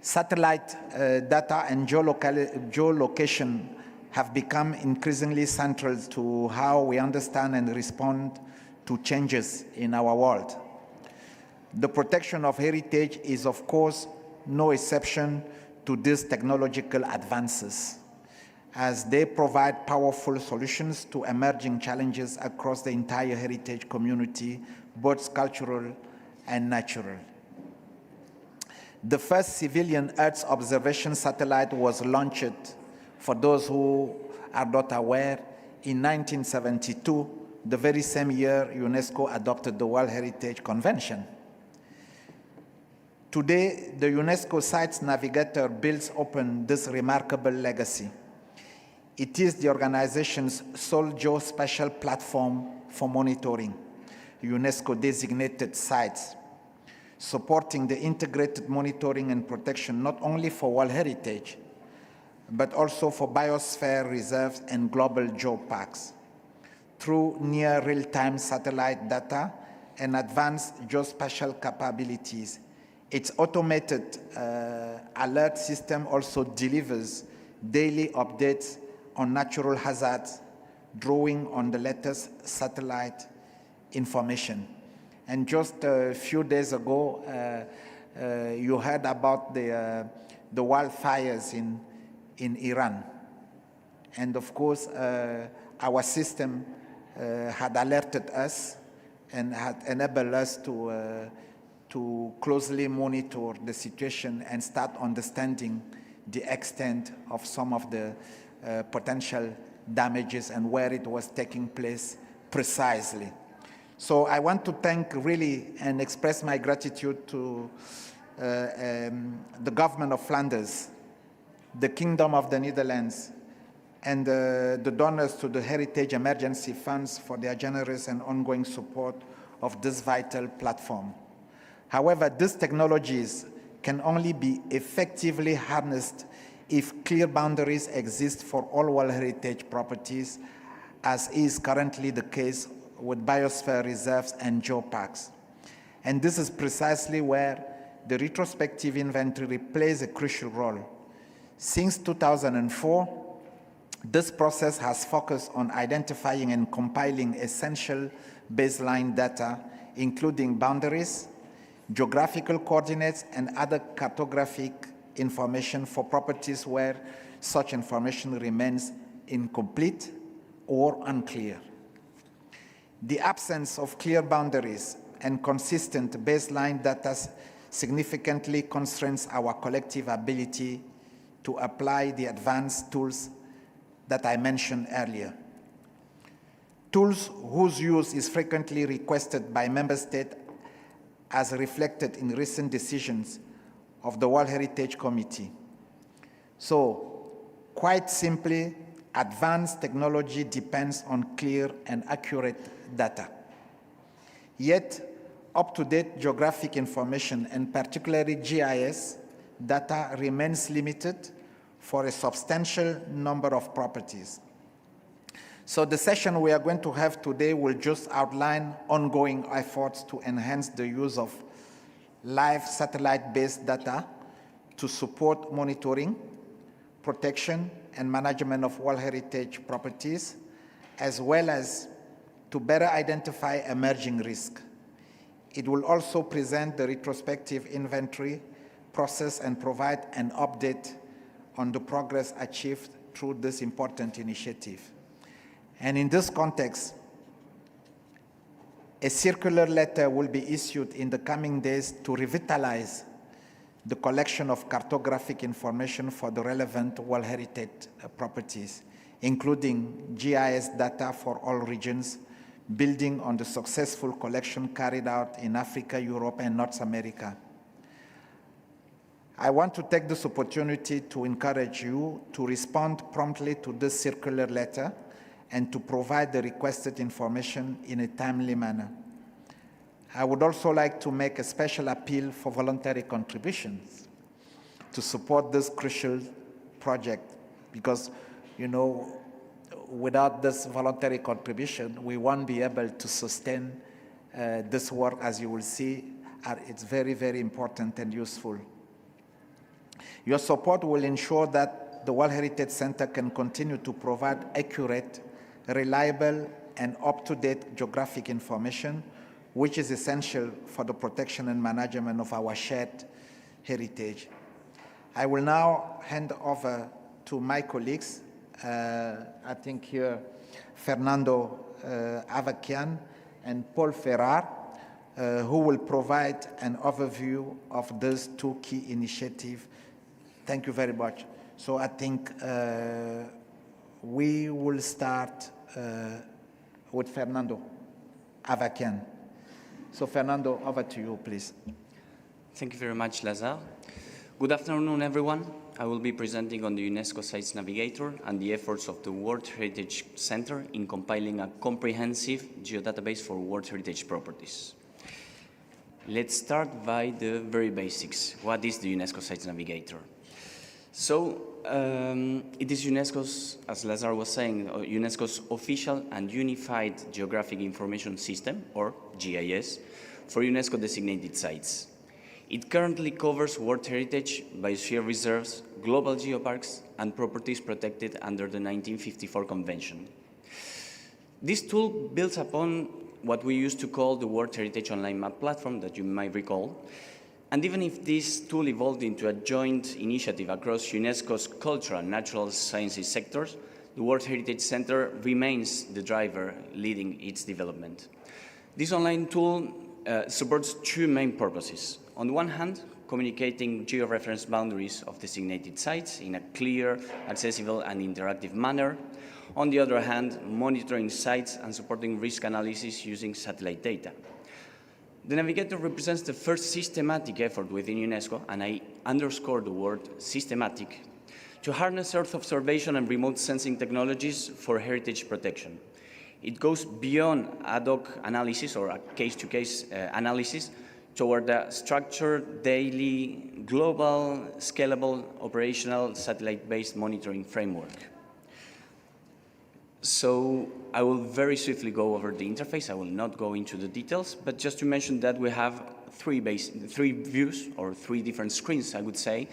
satellite data and geolocation have become increasingly central to how we understand and respond to changes in our world. The protection of heritage is, of course, no exception to these technological advances, as they provide powerful solutions to emerging challenges across the entire heritage community, both cultural and natural. The first civilian Earth observation satellite was launched, for those who are not aware, in 1972, the very same year UNESCO adopted the World Heritage Convention. Today, the UNESCO Sites Navigator builds upon this remarkable legacy. It is the organization's sole geospatial platform for monitoring UNESCO-designated sites, supporting the integrated monitoring and protection not only for World Heritage, but also for biosphere reserves and global geoparks. Through near real-time satellite data and advanced geospatial capabilities, its automated alert system also delivers daily updates on natural hazards, drawing on the latest satellite information. And just a few days ago, you heard about the wildfires in Iran. And of course, our system had alerted us and had enabled us to closely monitor the situation and start understanding the extent of some of the potential damages and where it was taking place precisely. So I want to thank really and express my gratitude to the government of Flanders, the Kingdom of the Netherlands, and the donors to the Heritage Emergency Funds for their generous and ongoing support of this vital platform. However, these technologies can only be effectively harnessed if clear boundaries exist for all World Heritage properties, as is currently the case with biosphere reserves and geoparks. And this is precisely where the retrospective inventory plays a crucial role. Since 2004, this process has focused on identifying and compiling essential baseline data, including boundaries, geographical coordinates, and other cartographic information for properties where such information remains incomplete or unclear. The absence of clear boundaries and consistent baseline data significantly constrains our collective ability to apply the advanced tools that I mentioned earlier. Tools whose use is frequently requested by member states as reflected in recent decisions of the World Heritage Committee. So, quite simply, advanced technology depends on clear and accurate data. Yet, up-to-date geographic information, and particularly GIS data, remains limited for a substantial number of properties. So the session we are going to have today will just outline ongoing efforts to enhance the use of live satellite-based data to support monitoring, protection, and management of World Heritage properties, as well as to better identify emerging risks. It will also present the retrospective inventory process and provide an update on the progress achieved through this important initiative. And in this context, a circular letter will be issued in the coming days to revitalize the collection of cartographic information for the relevant World Heritage properties, including GIS data for all regions, building on the successful collection carried out in Africa, Europe, and North America. I want to take this opportunity to encourage you to respond promptly to this circular letter and to provide the requested information in a timely manner. I would also like to make a special appeal for voluntary contributions to support this crucial project because, you know, without this voluntary contribution, we won't be able to sustain this work. As you will see, it's very, very important and useful. Your support will ensure that the World Heritage Center can continue to provide accurate, reliable, and up-to-date geographic information, which is essential for the protection and management of our shared heritage. I will now hand over to my colleagues, I think here Fernando Avakian and Paul Ferrar, who will provide an overview of those two key initiatives. Thank you very much. So I think we will start with Fernando Avakian. So Fernando, over to you, please. Thank you very much, Lazare. Good afternoon, everyone. I will be presenting on the UNESCO Sites Navigator and the efforts of the World Heritage Center in compiling a comprehensive geodatabase for World Heritage properties. Let's start by the very basics. What is the UNESCO Sites Navigator? So, it is UNESCO's, as Lazare was saying, UNESCO's official and unified geographic information system, or GIS, for UNESCO designated sites. It currently covers World Heritage, biosphere reserves, global geoparks, and properties protected under the 1954 Convention. This tool builds upon what we used to call the World Heritage Online Map Platform that you might recall. And even if this tool evolved into a joint initiative across UNESCO's cultural and natural sciences sectors, the World Heritage Center remains the driver leading its development. This online tool supports two main purposes. On the one hand, communicating georeference boundaries of designated sites in a clear, accessible, and interactive manner. On the other hand, monitoring sites and supporting risk analysis using satellite data. The Navigator represents the first systematic effort within UNESCO, and I underscore the word systematic, to harness Earth observation and remote sensing technologies for heritage protection. It goes beyond ad hoc analysis or a case-to-case analysis toward a structured, daily, global, scalable, operational, satellite-based monitoring framework. So I will very swiftly go over the interface. I will not go into the details, but just to mention that we have three views, or three different screens, I would say.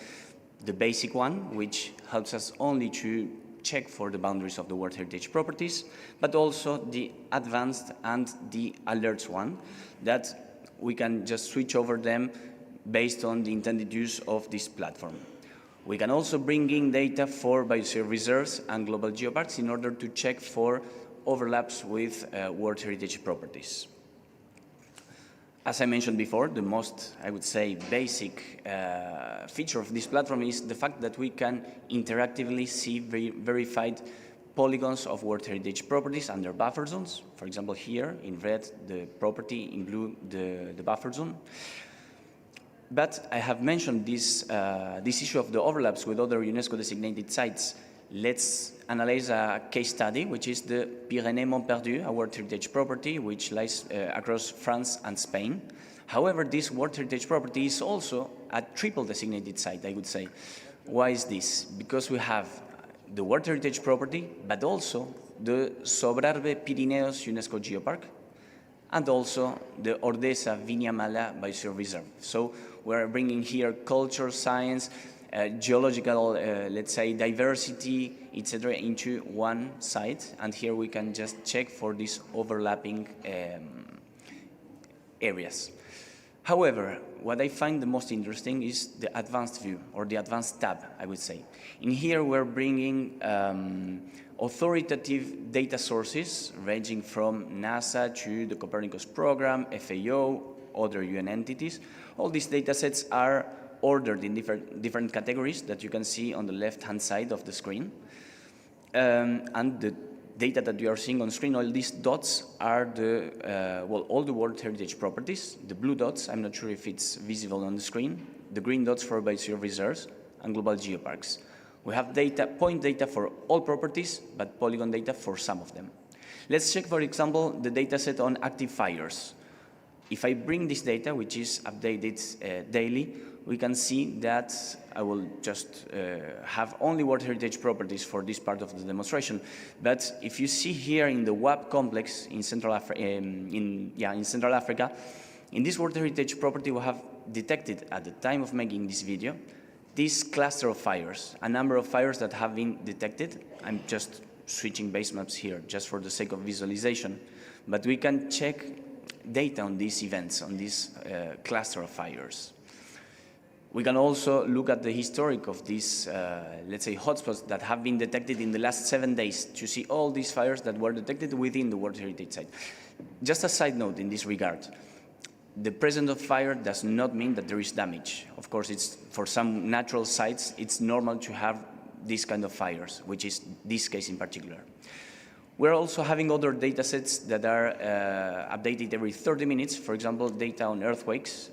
The basic one, which helps us only to check for the boundaries of the World Heritage properties, but also the advanced and the alerts one, that we can just switch over them based on the intended use of this platform. We can also bring in data for biosphere reserves and global geoparks in order to check for overlaps with World Heritage properties. As I mentioned before, the most, I would say, basic feature of this platform is the fact that we can interactively see verified polygons of World Heritage properties and their buffer zones. For example, here in red, the property, in blue, the buffer zone. But I have mentioned this issue of the overlaps with other UNESCO designated sites. Let's analyze a case study, which is the Pyrénées-Montperdu, a World Heritage property, which lies across France and Spain. However, this World Heritage property is also a triple designated site, I would say. Why is this? Because we have the World Heritage property, but also the Sobrarbe Pirineos UNESCO Geopark, and also the Ordesa Viña-Mala Biosphere Reserve. So we're bringing here culture, science, geological, let's say, diversity, etc., into one site. And here we can just check for these overlapping areas. However, what I find the most interesting is the advanced view, or the advanced tab, I would say. In here, we're bringing authoritative data sources ranging from NASA to the Copernicus program, FAO, other UN entities. All these data sets are ordered in different categories that you can see on the left-hand side of the screen. And the data that you are seeing on screen, all these dots are all the World Heritage properties. The blue dots, I'm not sure if it's visible on the screen. The green dots for biosphere reserves and global geoparks. We have point data for all properties, but polygon data for some of them. Let's check, for example, the data set on active fires. If I bring this data, which is updated daily, we can see that I will just have only World Heritage properties for this part of the demonstration. But if you see here in the WAP complex in Central Africa, in this World Heritage property, we have detected at the time of making this video this cluster of fires, a number of fires that have been detected. I'm just switching base maps here just for the sake of visualization. But we can check data on these events, on this cluster of fires. We can also look at the historic of these, let's say, hotspots that have been detected in the last 7 days to see all these fires that were detected within the World Heritage Site. Just a side note in this regard, the presence of fire does not mean that there is damage. Of course, it's for some natural sites, it's normal to have these kind of fires, which is this case in particular. We're also having other data sets that are updated every 30 minutes, for example, data on earthquakes.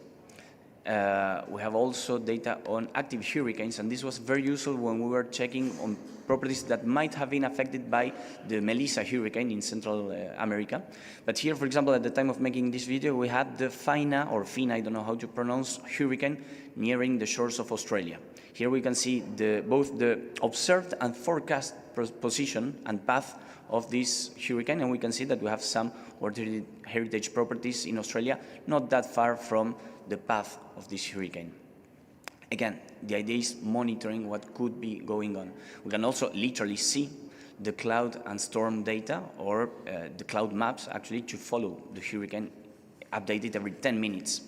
We have also data on active hurricanes, and this was very useful when we were checking on properties that might have been affected by the Melissa hurricane in Central America. But here, for example, at the time of making this video, we had the Fina, I don't know how to pronounce, hurricane nearing the shores of Australia. Here we can see both the observed and forecast position and path of this hurricane, and we can see that we have some World Heritage properties in Australia not that far from the path of this hurricane. Again, the idea is monitoring what could be going on. We can also literally see the cloud and storm data, or the cloud maps actually, to follow the hurricane updated every 10 minutes.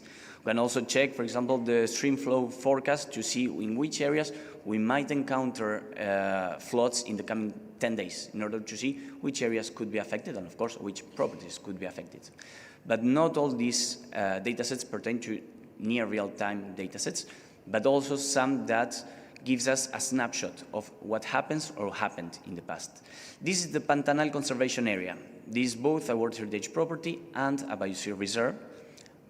We can also check, for example, the stream flow forecast to see in which areas we might encounter floods in the coming 10 days in order to see which areas could be affected and, of course, which properties could be affected. But not all these data sets pertain to near real-time data sets, but also some that gives us a snapshot of what happens or happened in the past. This is the Pantanal Conservation Area. This is both a World Heritage property and a biosphere reserve.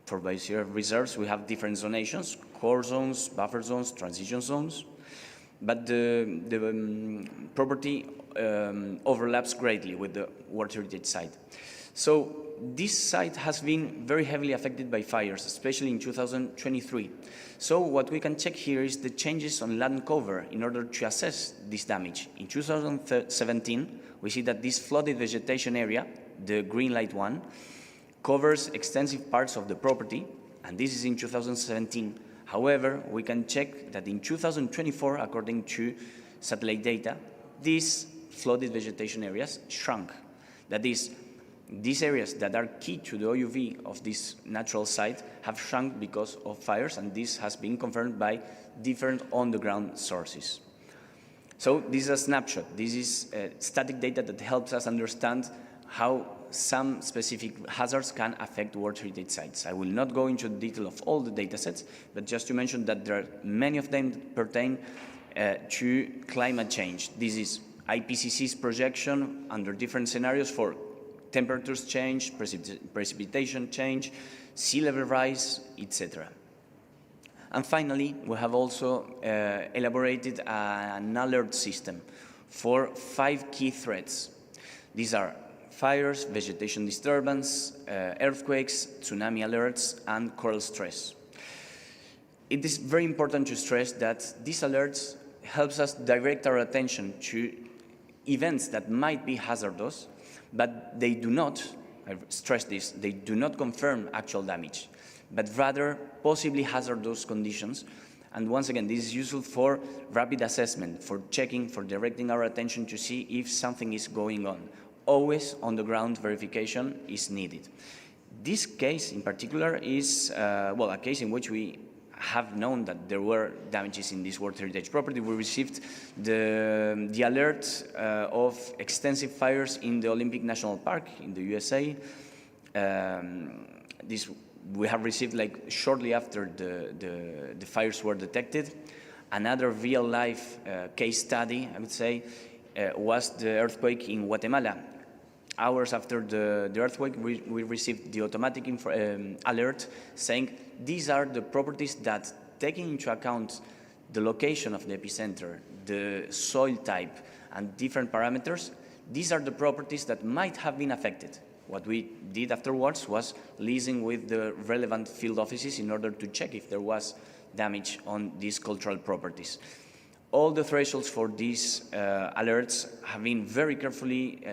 For biosphere reserves, we have different zonations, core zones, buffer zones, transition zones, but the property overlaps greatly with the World Heritage site. So this site has been very heavily affected by fires, especially in 2023. So what we can check here is the changes on land cover in order to assess this damage. In 2017, we see that this flooded vegetation area, the green light one, covers extensive parts of the property, and this is in 2017. However, we can check that in 2024, according to satellite data, these flooded vegetation areas shrunk. That is, these areas that are key to the OUV of this natural site have shrunk because of fires, and this has been confirmed by different on-the-ground sources. So this is a snapshot. This is static data that helps us understand how some specific hazards can affect World Heritage sites. I will not go into the detail of all the data sets, but just to mention that there are many of them that pertain to climate change. This is IPCC's projection under different scenarios for temperatures change, precipitation change, sea level rise, etc. And finally, we have also elaborated an alert system for 5 key threats. These are fires, vegetation disturbance, earthquakes, tsunami alerts, and coral stress. It is very important to stress that these alerts helps us direct our attention to events that might be hazardous, but they do not, I stress this, they do not confirm actual damage, but rather possibly hazardous conditions. And once again, this is useful for rapid assessment, for checking, for directing our attention to see if something is going on. Always on-the-ground verification is needed. This case in particular is, well, a case in which we have known that there were damages in this World Heritage property. We received the alert of extensive fires in the Olympic National Park in the USA. This we have received like shortly after the fires were detected. Another real-life case study, I would say, was the earthquake in Guatemala. Hours after the earthquake, we received the automatic alert saying these are the properties that, taking into account the location of the epicenter, the soil type, and different parameters, these are the properties that might have been affected. What we did afterwards was liaising with the relevant field offices in order to check if there was damage on these cultural properties. All the thresholds for these alerts have been very carefully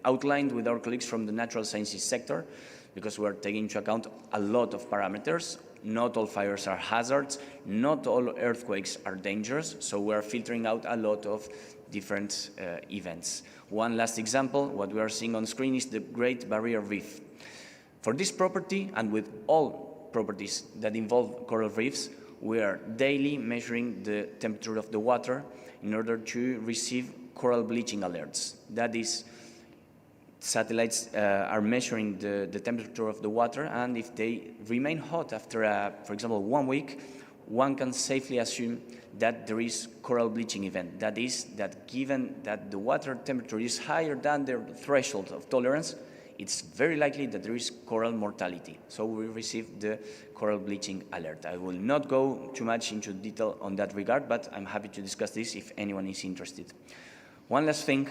outlined with our colleagues from the natural sciences sector, because we are taking into account a lot of parameters. Not all fires are hazards, not all earthquakes are dangerous, so we are filtering out a lot of different events. One last example, what we are seeing on screen is the Great Barrier Reef. For this property, and with all properties that involve coral reefs, we are daily measuring the temperature of the water in order to receive coral bleaching alerts. That is, satellites are measuring the temperature of the water, and if they remain hot after, for example, 1 week, one can safely assume that there is coral bleaching event. That is, that given that the water temperature is higher than the threshold of tolerance, it's very likely that there is coral mortality. So we receive the coral bleaching alert. I will not go too much into detail on that regard, but I'm happy to discuss this if anyone is interested. One last thing,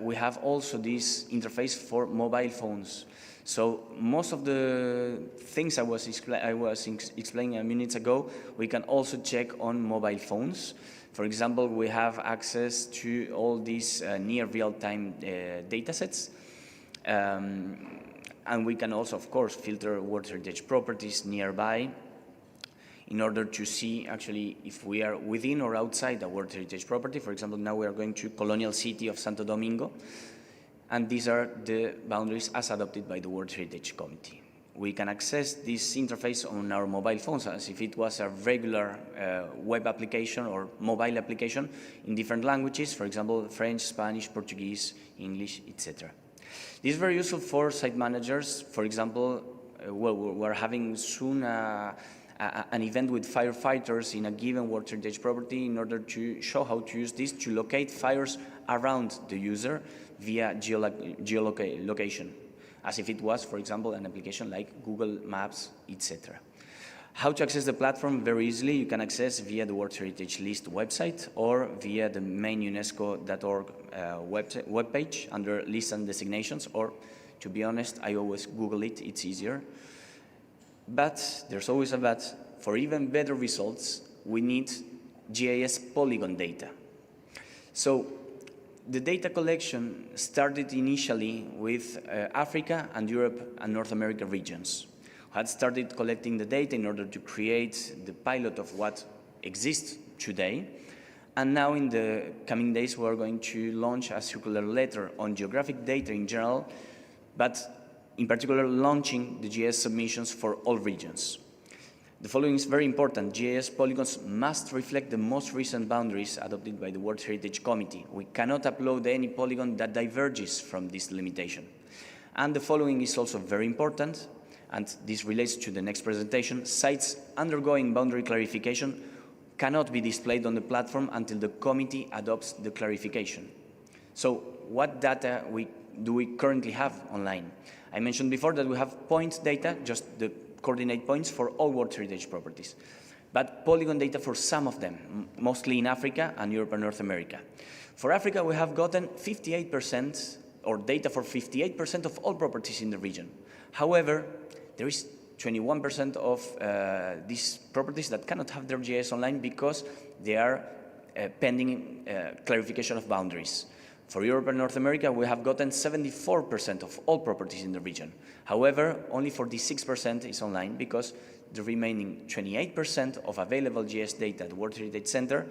we have also this interface for mobile phones. So most of the things I was explaining a minute ago, we can also check on mobile phones. For example, we have access to all these near real-time data sets. And we can also, of course, filter World Heritage properties nearby in order to see actually if we are within or outside a World Heritage property. For example, now we are going to Colonial City of Santo Domingo, and these are the boundaries as adopted by the World Heritage Committee. We can access this interface on our mobile phones as if it was a regular web application or mobile application in different languages, for example, French, Spanish, Portuguese, English, etc. This is very useful for site managers. For example, well, we're having soon an event with firefighters in a given World Heritage property in order to show how to use this to locate fires around the user via geolocation, as if it was, for example, an application like Google Maps, etc. How to access the platform? Very easily. You can access via the World Heritage List website or via the main UNESCO.org webpage under lists and designations, or, to be honest, I always Google it, it's easier. But there's always a but. For even better results, we need GIS polygon data. So the data collection started initially with Africa and Europe and North America regions. Had started collecting the data in order to create the pilot of what exists today. And now in the coming days, we are going to launch a circular letter on geographic data in general, but in particular launching the GIS submissions for all regions. The following is very important. GIS polygons must reflect the most recent boundaries adopted by the World Heritage Committee. We cannot upload any polygon that diverges from this limitation. And the following is also very important, and this relates to the next presentation. Sites undergoing boundary clarification cannot be displayed on the platform until the committee adopts the clarification. So what data do we currently have online? I mentioned before that we have point data, just the coordinate points for all World Heritage properties, but polygon data for some of them, mostly in Africa and Europe and North America. For Africa, we have gotten 58%, or data for 58% of all properties in the region. However, there is 21% of these properties that cannot have their GIS online because they are pending clarification of boundaries. For Europe and North America, we have gotten 74% of all properties in the region. However, only 46% is online because the remaining 28% of available GIS data at the World Heritage Center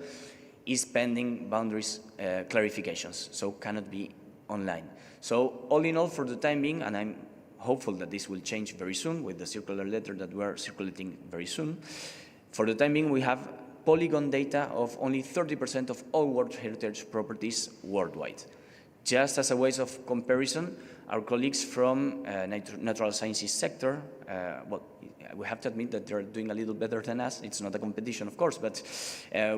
is pending boundaries clarifications, so cannot be online. So all in all, for the time being, and I'm hopeful that this will change very soon with the circular letter that we're circulating very soon, for the time being, we have polygon data of only 30% of all World Heritage properties worldwide. Just as a way of comparison, our colleagues from natural sciences sector, well, we have to admit that they're doing a little better than us. It's not a competition, of course, but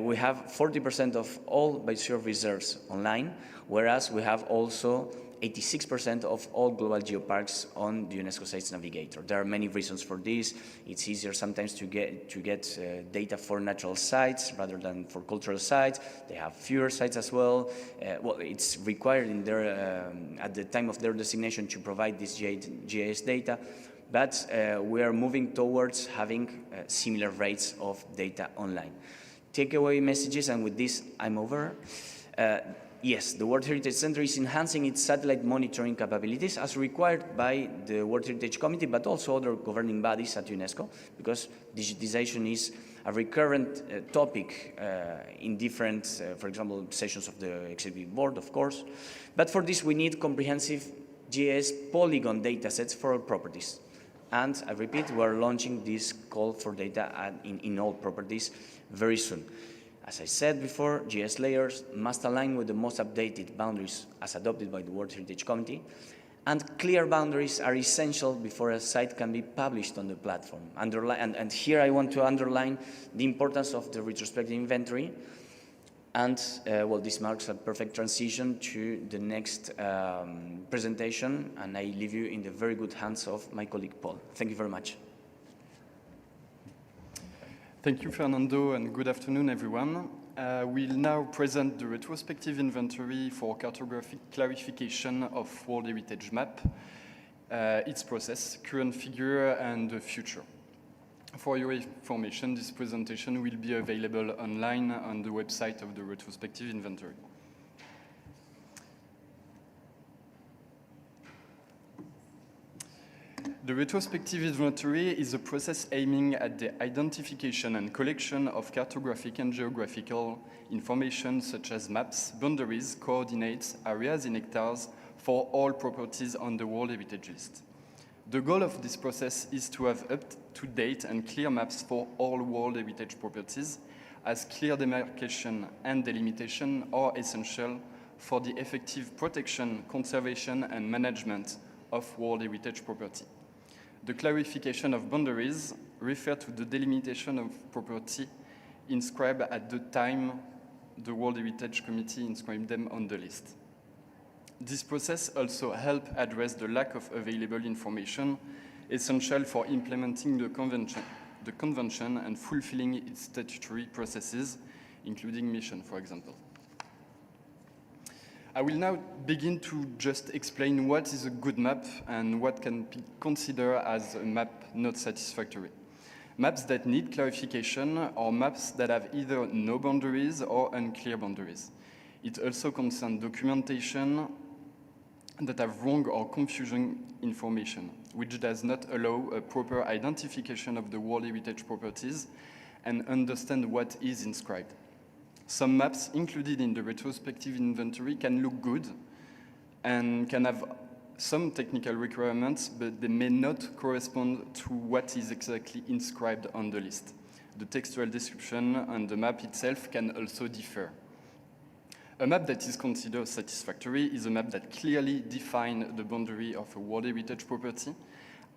we have 40% of all biosphere reserves online, whereas we have also 86% of all global geoparks on the UNESCO Sites Navigator. There are many reasons for this. It's easier sometimes to get data for natural sites rather than for cultural sites. They have fewer sites as well. Well, it's required in their, at the time of their designation to provide this GIS data, but we are moving towards having similar rates of data online. Takeaway messages, and with this I'm over. Yes, the World Heritage Center is enhancing its satellite monitoring capabilities as required by the World Heritage Committee, but also other governing bodies at UNESCO, because digitization is a recurrent topic in different, for example, sessions of the Executive Board, of course. But for this, we need comprehensive GIS polygon datasets for all properties. And I repeat, we're launching this call for data in all properties very soon. As I said before, GIS layers must align with the most updated boundaries as adopted by the World Heritage Committee, and clear boundaries are essential before a site can be published on the platform. And here I want to underline the importance of the retrospective inventory, and well, this marks a perfect transition to the next presentation, and I leave you in the very good hands of my colleague Paul. Thank you very much. Thank you, Fernando, and good afternoon, everyone. We'll now present the retrospective inventory for cartographic clarification of World Heritage Map, its process, current figure, and the future. For your information, this presentation will be available online on the website of the retrospective inventory. The retrospective inventory is a process aiming at the identification and collection of cartographic and geographical information such as maps, boundaries, coordinates, areas in hectares for all properties on the World Heritage List. The goal of this process is to have up-to-date and clear maps for all World Heritage properties, as clear demarcation and delimitation are essential for the effective protection, conservation, and management of World Heritage property. The clarification of boundaries refer to the delimitation of property inscribed at the time the World Heritage Committee inscribed them on the list. This process also helps address the lack of available information essential for implementing the convention and fulfilling its statutory processes, including mission, for example. I will now begin to just explain what is a good map and what can be considered as a map not satisfactory. Maps that need clarification are maps that have either no boundaries or unclear boundaries. It also concerns documentation that have wrong or confusing information, which does not allow a proper identification of the World Heritage properties and understand what is inscribed. Some maps included in the retrospective inventory can look good and can have some technical requirements, but they may not correspond to what is exactly inscribed on the list. The textual description and the map itself can also differ. A map that is considered satisfactory is a map that clearly defines the boundary of a World Heritage property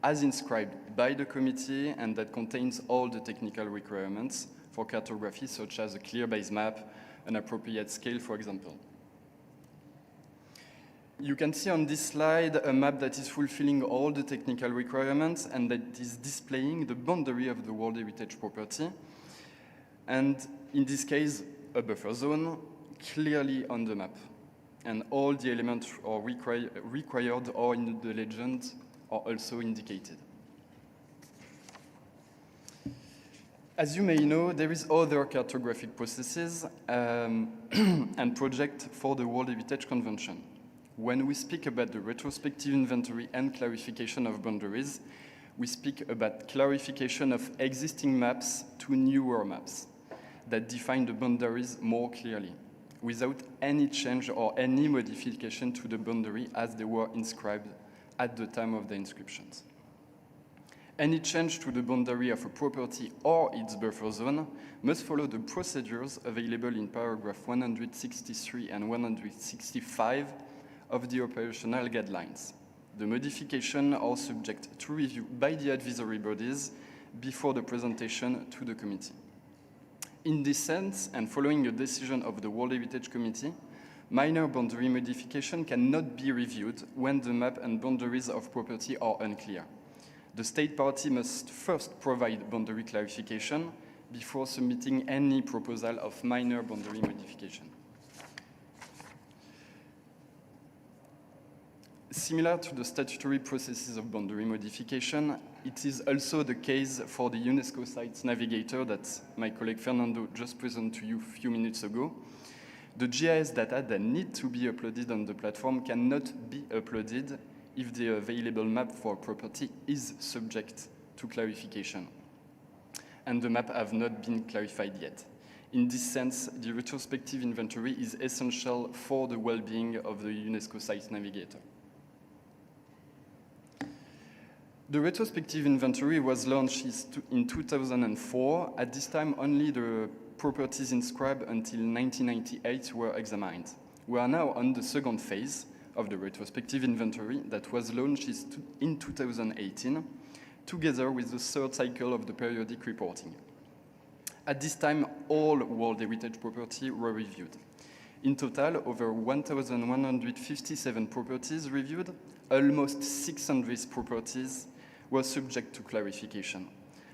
as inscribed by the committee and that contains all the technical requirements for cartography, such as a clear base map, an appropriate scale, for example. You can see on this slide a map that is fulfilling all the technical requirements and that is displaying the boundary of the World Heritage property. And in this case, a buffer zone clearly on the map. And all the elements are required or in the legend are also indicated. As you may know, there is other cartographic processes and projects for the World Heritage Convention. When we speak about the retrospective inventory and clarification of boundaries, we speak about clarification of existing maps to newer maps that define the boundaries more clearly, without any change or any modification to the boundary as they were inscribed at the time of the inscriptions. Any change to the boundary of a property or its buffer zone must follow the procedures available in paragraph 163 and 165 of the operational guidelines. The modifications are subject to review by the advisory bodies before the presentation to the committee. In this sense, and following a decision of the World Heritage Committee, minor boundary modification cannot be reviewed when the map and boundaries of property are unclear. The state party must first provide boundary clarification before submitting any proposal of minor boundary modification. Similar to the statutory processes of boundary modification, it is also the case for the UNESCO Sites Navigator that my colleague Fernando just presented to you a few minutes ago. The GIS data that need to be uploaded on the platform cannot be uploaded if the available map for a property is subject to clarification, and the map have not been clarified yet. In this sense, the retrospective inventory is essential for the well-being of the UNESCO Sites Navigator. The retrospective inventory was launched in 2004. At this time, only the properties inscribed until 1998 were examined. We are now on the second phase of the retrospective inventory that was launched in 2018, together with the third cycle of the periodic reporting. At this time, all World Heritage properties were reviewed. In total, over 1,157 properties reviewed, almost 600 properties were subject to clarification,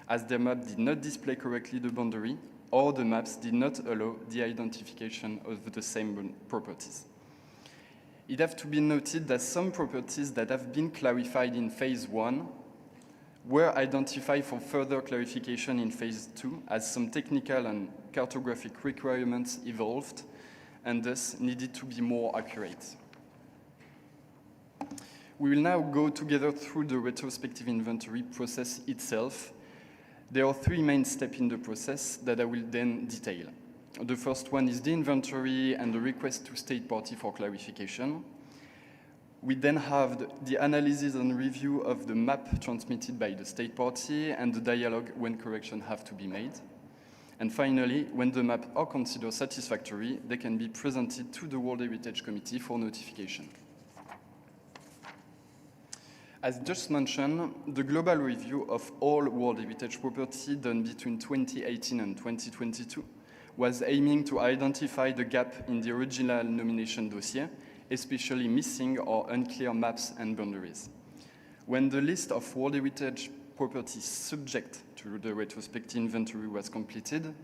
as their map did not display correctly the boundary, or the maps did not allow the identification of the same properties. It has to be noted that some properties that have been clarified in phase 1 were identified for further clarification in phase 2, as some technical and cartographic requirements evolved and thus needed to be more accurate. We will now go together through the retrospective inventory process itself. There are three main steps in the process that I will then detail. The first one is the inventory and the request to state party for clarification. We then have the analysis and review of the map transmitted by the state party and the dialogue when corrections have to be made. And finally, when the maps are considered satisfactory, they can be presented to the World Heritage Committee for notification. As just mentioned, the global review of all World Heritage property done between 2018 and 2022 was aiming to identify the gap in the original nomination dossier, especially missing or unclear maps and boundaries. When the list of World Heritage properties subject to the retrospective inventory was completed,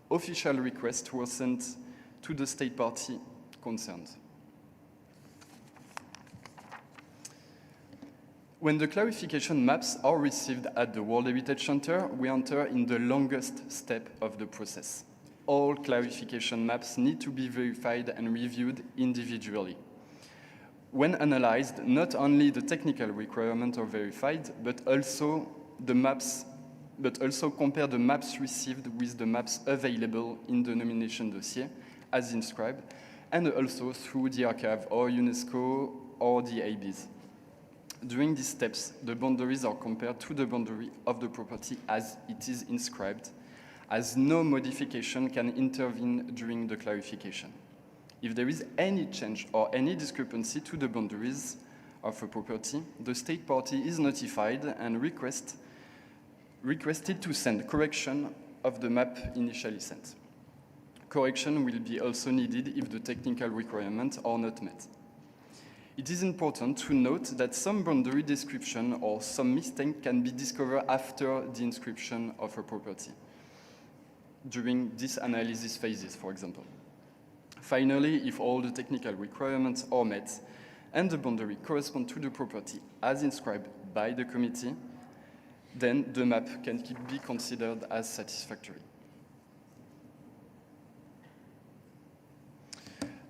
official requests were sent to the state party concerned. When the clarification maps are received at the World Heritage Center, we enter in the longest step of the process. All clarification maps need to be verified and reviewed individually. When analyzed, not only the technical requirements are verified, but also compare the maps received with the maps available in the nomination dossier as inscribed, and also through the archive or UNESCO or the ABs. During these steps, the boundaries are compared to the boundary of the property as it is inscribed, as no modification can intervene during the clarification. If there is any change or any discrepancy to the boundaries of a property, the state party is notified and requested to send correction of the map initially sent. Correction will be also needed if the technical requirements are not met. It is important to note that some boundary description or some mistake can be discovered after the inscription of a property, during this analysis phases, for example. Finally, if all the technical requirements are met and the boundary correspond to the property as inscribed by the committee, then the map can be considered as satisfactory.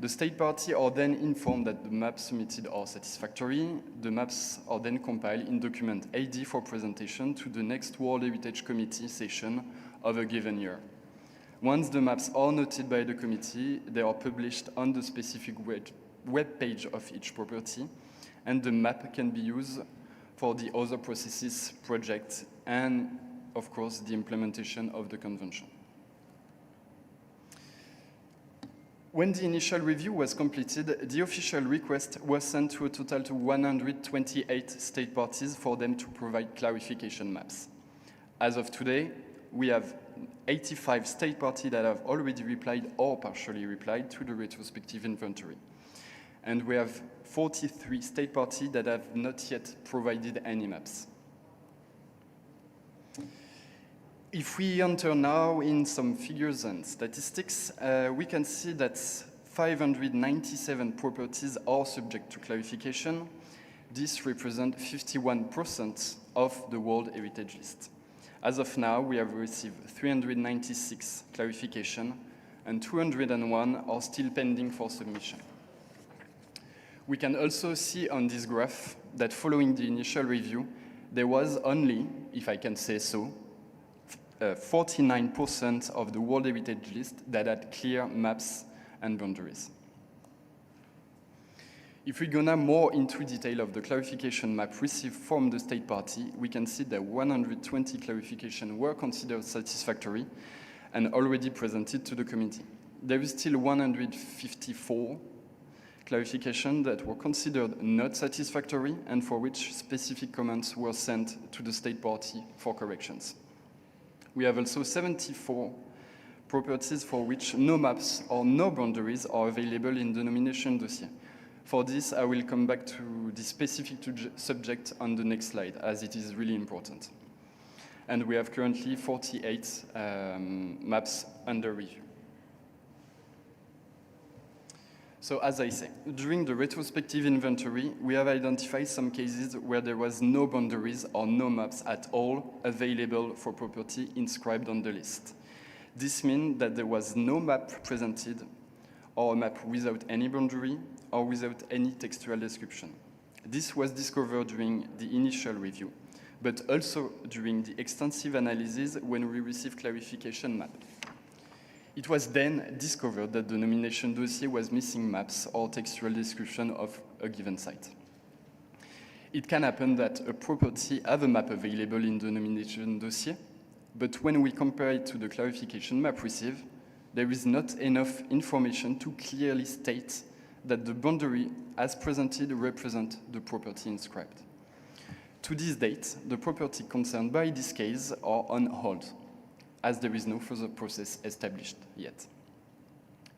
The state party are then informed that the maps submitted are satisfactory. The maps are then compiled in document AD for presentation to the next World Heritage Committee session of a given year. Once the maps are noted by the committee, they are published on the specific web page of each property, and the map can be used for the other processes, projects, and, of course, the implementation of the convention. When the initial review was completed, the official request was sent to a total of 128 state parties for them to provide clarification maps. As of today, we have 85 state parties that have already replied or partially replied to the retrospective inventory. And we have 43 state parties that have not yet provided any maps. If we enter now in some figures and statistics, we can see that 597 properties are subject to clarification. This represents 51% of the World Heritage List. As of now, we have received 396 clarification and 201 are still pending for submission. We can also see on this graph that following the initial review, there was only, if I can say so, 49% of the World Heritage List that had clear maps and boundaries. If we go now more into detail of the clarification map received from the state party, we can see that 120 clarifications were considered satisfactory and already presented to the committee. There is still 154 clarifications that were considered not satisfactory and for which specific comments were sent to the state party for corrections. We have also 74 properties for which no maps or no boundaries are available in the nomination dossier. For this, I will come back to the specific subject on the next slide, as it is really important. And we have currently 48 maps under review. So as I say, during the retrospective inventory, we have identified some cases where there was no boundaries or no maps at all available for property inscribed on the list. This means that there was no map presented or a map without any boundary or without any textual description. This was discovered during the initial review, but also during the extensive analysis when we received clarification map. It was then discovered that the nomination dossier was missing maps or textual description of a given site. It can happen that a property has a map available in the nomination dossier, but when we compare it to the clarification map received, there is not enough information to clearly state that the boundary as presented represents the property inscribed. To this date, the property concerned by this case are on hold, as there is no further process established yet.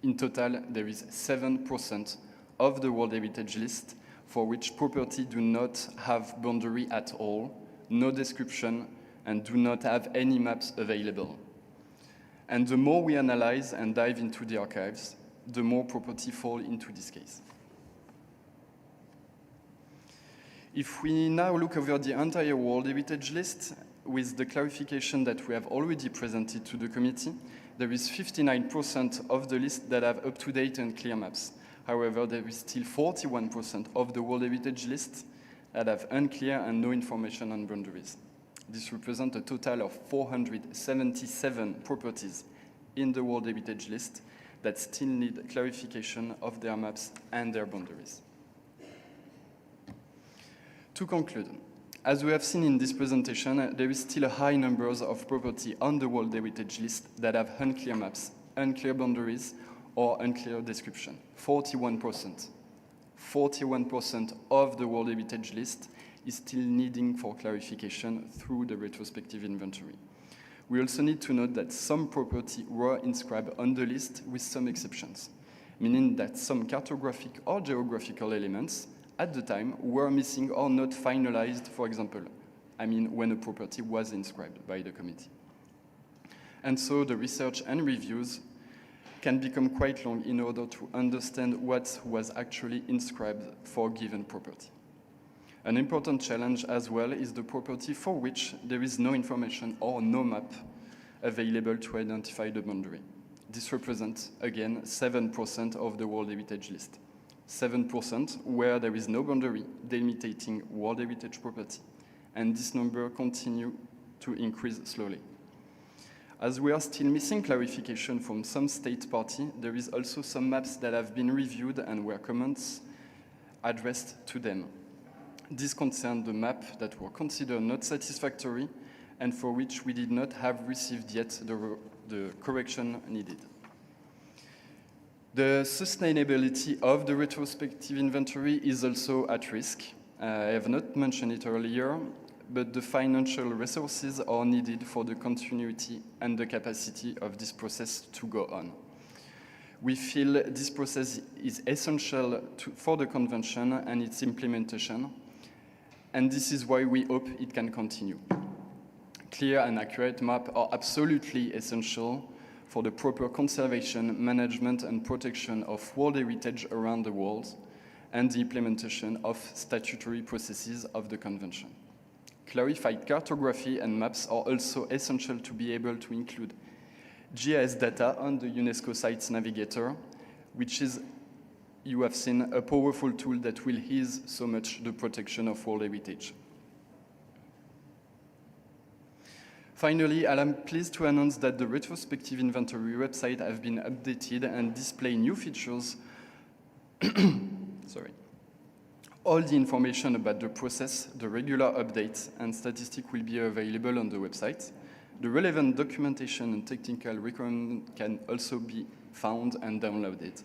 In total, there is 7% of the World Heritage List for which property do not have boundary at all, no description, and do not have any maps available. And the more we analyze and dive into the archives, the more property fall into this case. If we now look over the entire World Heritage List, with the clarification that we have already presented to the committee, there is 59% of the list that have up-to-date and clear maps. However, there is still 41% of the World Heritage List that have unclear and no information on boundaries. This represents a total of 477 properties in the World Heritage List that still need clarification of their maps and their boundaries. To conclude, as we have seen in this presentation, there is still a high number of property on the World Heritage List that have unclear maps, unclear boundaries, or unclear description. 41%. 41% of the World Heritage List is still needing for clarification through the retrospective inventory. We also need to note that some property were inscribed on the list with some exceptions, meaning that some cartographic or geographical elements at the time were missing or not finalized, for example. I mean, when a property was inscribed by the committee. And so the research and reviews can become quite long in order to understand what was actually inscribed for a given property. An important challenge as well is the property for which there is no information or no map available to identify the boundary. This represents, again, 7% of the World Heritage List. 7% where there is no boundary delimiting World Heritage property, and this number continues to increase slowly. As we are still missing clarification from some state party, there is also some maps that have been reviewed and where comments addressed to them. This concerned the map that were considered not satisfactory and for which we did not have received yet the correction needed. The sustainability of the retrospective inventory is also at risk. I have not mentioned it earlier, but the financial resources are needed for the continuity and the capacity of this process to go on. We feel this process is essential for the convention and its implementation, and this is why we hope it can continue. Clear and accurate maps are absolutely essential for the proper conservation, management, and protection of World Heritage around the world, and the implementation of statutory processes of the Convention. Clarified cartography and maps are also essential to be able to include GIS data on the UNESCO Sites Navigator, which is, you have seen, a powerful tool that will ease so much the protection of World Heritage. Finally, I am pleased to announce that the retrospective inventory website has been updated and display new features. Sorry. All the information about the process, the regular updates, and statistics will be available on the website. The relevant documentation and technical requirements can also be found and downloaded.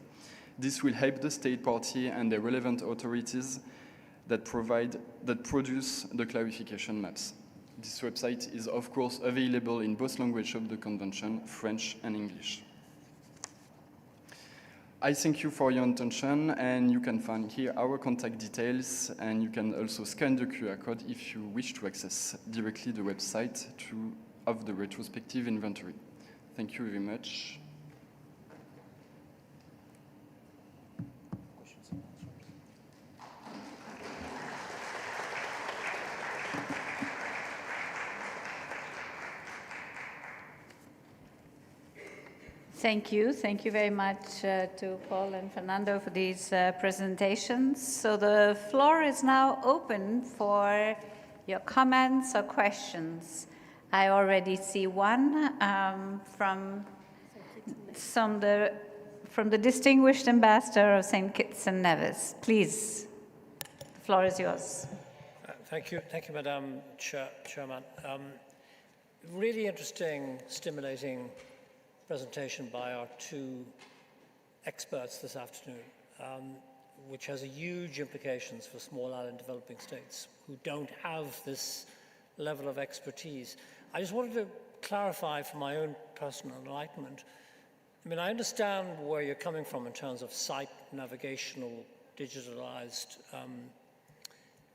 This will help the state party and the relevant authorities that produce the clarification maps. This website is, of course, available in both languages of the Convention, French and English. I thank you for your attention, and you can find here our contact details, and you can also scan the QR code if you wish to access directly the website of the retrospective inventory. Thank you very much. Thank you. Thank you very much to Paul and Fernando for these presentations. So the floor is now open for your comments or questions. I already see one from the distinguished ambassador of St. Kitts and Nevis. Please, the floor is yours. Thank you, Madam Chairman. Really interesting, stimulating presentation by our two experts this afternoon, which has a huge implications for small island developing states who don't have this level of expertise. I just wanted to clarify for my own personal enlightenment. I mean, I understand where you're coming from in terms of site navigational, digitalized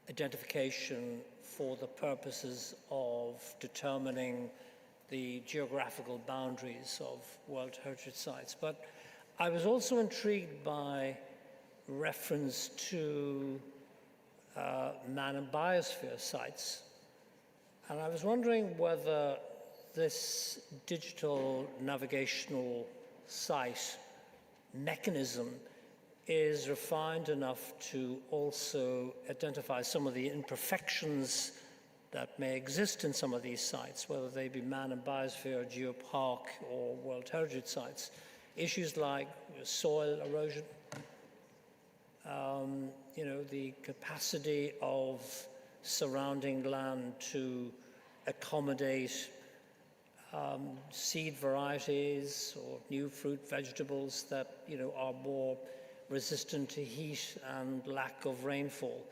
identification for the purposes of determining the geographical boundaries of World Heritage Sites. But I was also intrigued by reference to man and biosphere sites. And I was wondering whether this digital navigational site mechanism is refined enough to also identify some of the imperfections that may exist in some of these sites, whether they be man and biosphere, geopark, or World Heritage Sites. Issues like soil erosion, the capacity of surrounding land to accommodate seed varieties or new fruit vegetables that are more resistant to heat and lack of rainfall.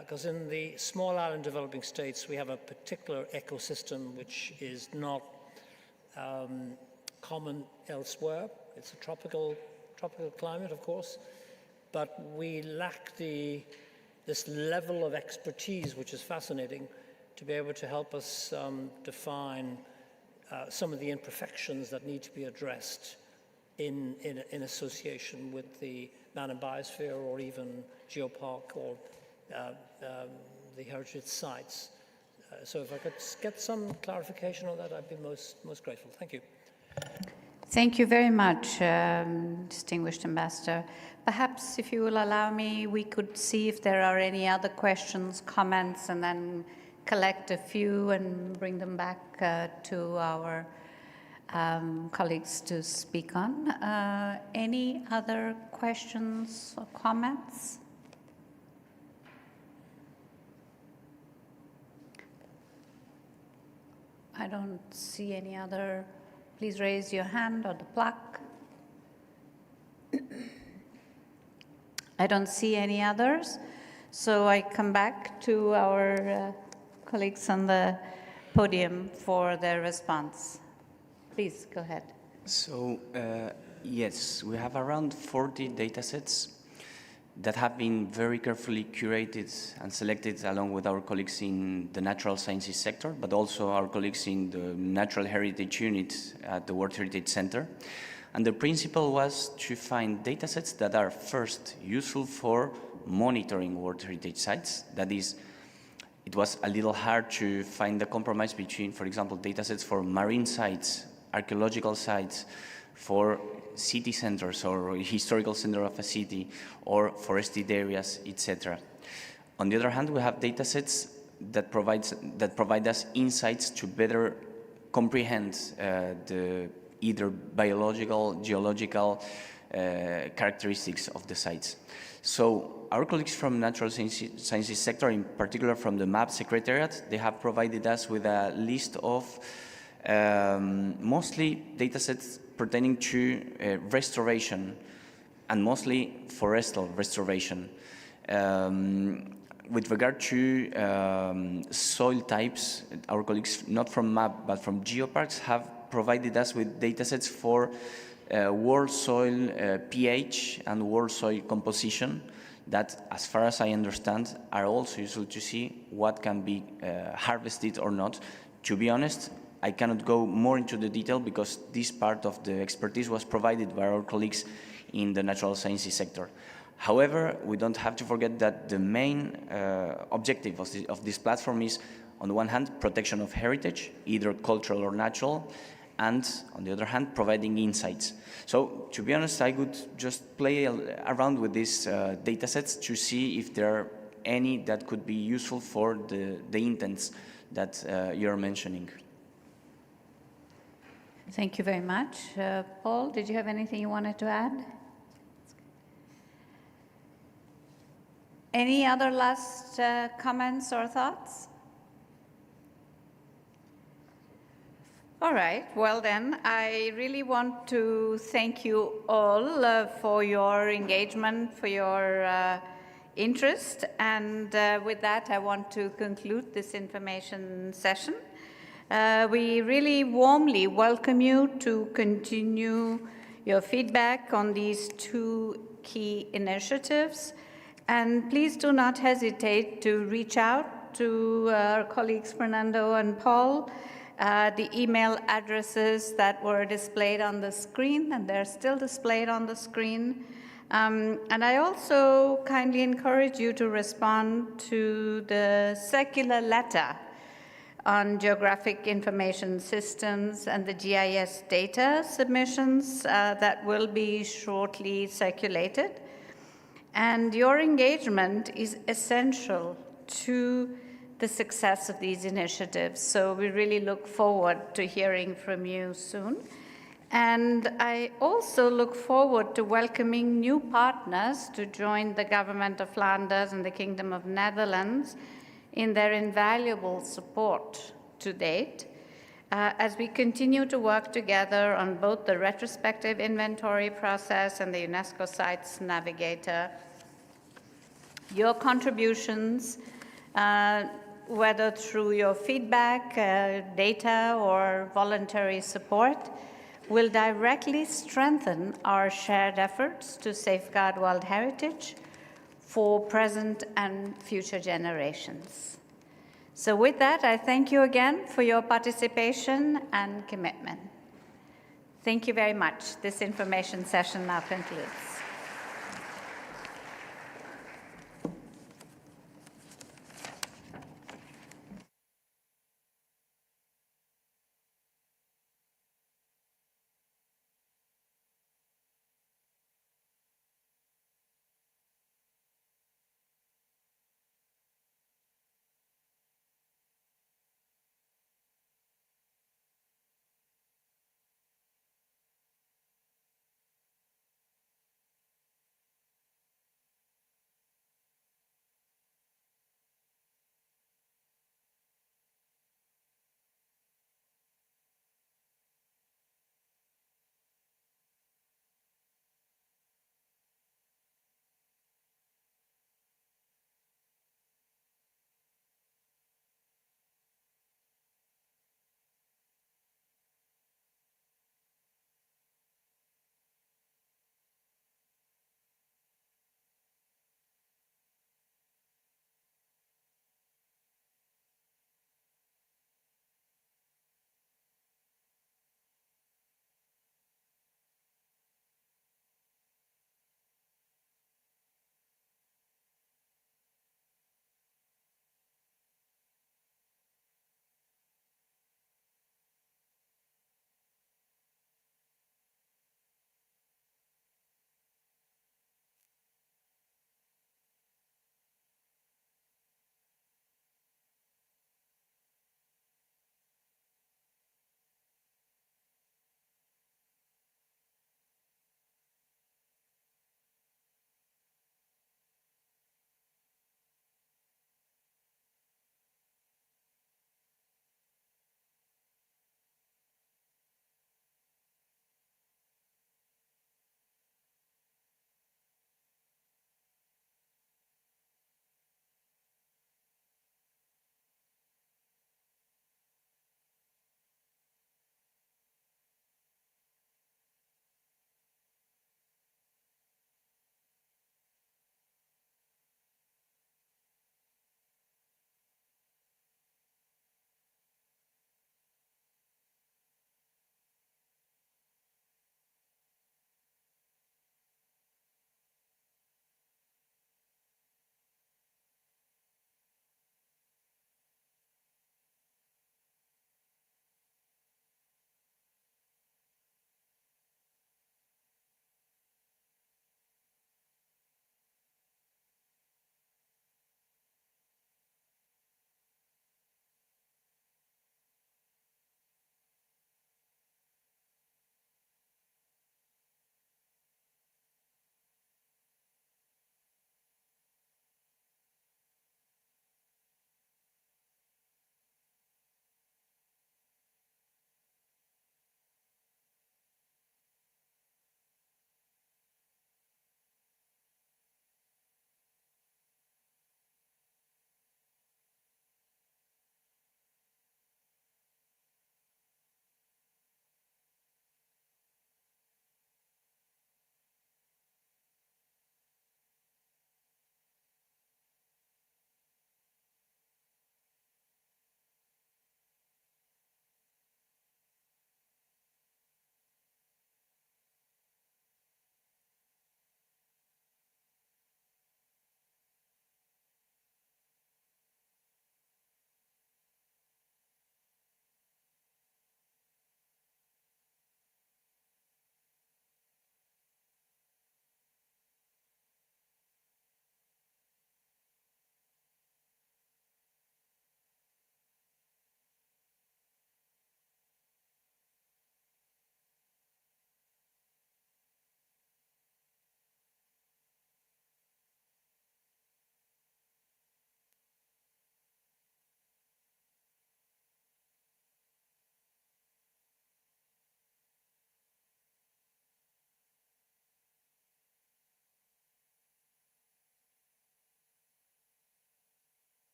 Because in the small island developing states, we have a particular ecosystem which is not common elsewhere. It's a tropical climate, of course, but we lack the this level of expertise, which is fascinating, to be able to help us define some of the imperfections that need to be addressed in association with the man and biosphere, or even geopark, or the heritage sites. So if I could get some clarification on that, I'd be most grateful. Thank you. Thank you very much, distinguished ambassador. Perhaps, if you will allow me, we could see if there are any other questions, comments, and then collect a few and bring them back to our colleagues to speak on. Any other questions or comments? I don't see any other. Please raise your hand or the plaque. I don't see any others. So I come back to our colleagues on the podium for their response. Please go ahead. So, yes, we have around 40 data sets that have been very carefully curated and selected along with our colleagues in the natural sciences sector, but also our colleagues in the Natural Heritage Unit at the World Heritage Center. And the principle was to find data sets that are first useful for monitoring World Heritage sites. That is, it was a little hard to find the compromise between, for example, data sets for marine sites, archaeological sites, for city centers or historical center of a city, or forested areas, etc. On the other hand, we have data sets that provide us insights to better comprehend the either biological, geological characteristics of the sites. So our colleagues from natural sciences sector, in particular from the MAP Secretariat, they have provided us with a list of mostly data sets pertaining to restoration, and mostly forestal restoration. With regard to soil types, our colleagues, not from MAP, but from geoparks, have provided us with data sets for world soil pH and world soil composition that, as far as I understand, are also useful to see what can be harvested or not. To be honest, I cannot go more into the detail because this part of the expertise was provided by our colleagues in the natural sciences sector. However, we don't have to forget that the main objective of this platform is, on the one hand, protection of heritage, either cultural or natural, and on the other hand, providing insights. So, to be honest, I would just play around with these data sets to see if there are any that could be useful for the intents that you're mentioning. Thank you very much. Paul, did you have anything you wanted to add? Any other last comments or thoughts? All right, well then, I really want to thank you all for your engagement, for your interest, and with that I want to conclude this information session. We really warmly welcome you to continue your feedback on these two key initiatives, and please do not hesitate to reach out to our colleagues Fernando and Paul. The email addresses that were displayed on the screen, and they're still displayed on the screen. And I also kindly encourage you to respond to the circular letter on geographic information systems and the GIS data submissions that will be shortly circulated. And your engagement is essential to the success of these initiatives. So we really look forward to hearing from you soon. And I also look forward to welcoming new partners to join the Government of Flanders and the Kingdom of Netherlands in their invaluable support to date, as we continue to work together on both the retrospective inventory process and the UNESCO Sites Navigator. Your contributions, whether through your feedback, data, or voluntary support, will directly strengthen our shared efforts to safeguard world heritage for present and future generations. So with that, I thank you again for your participation and commitment. Thank you very much. This information session now concludes.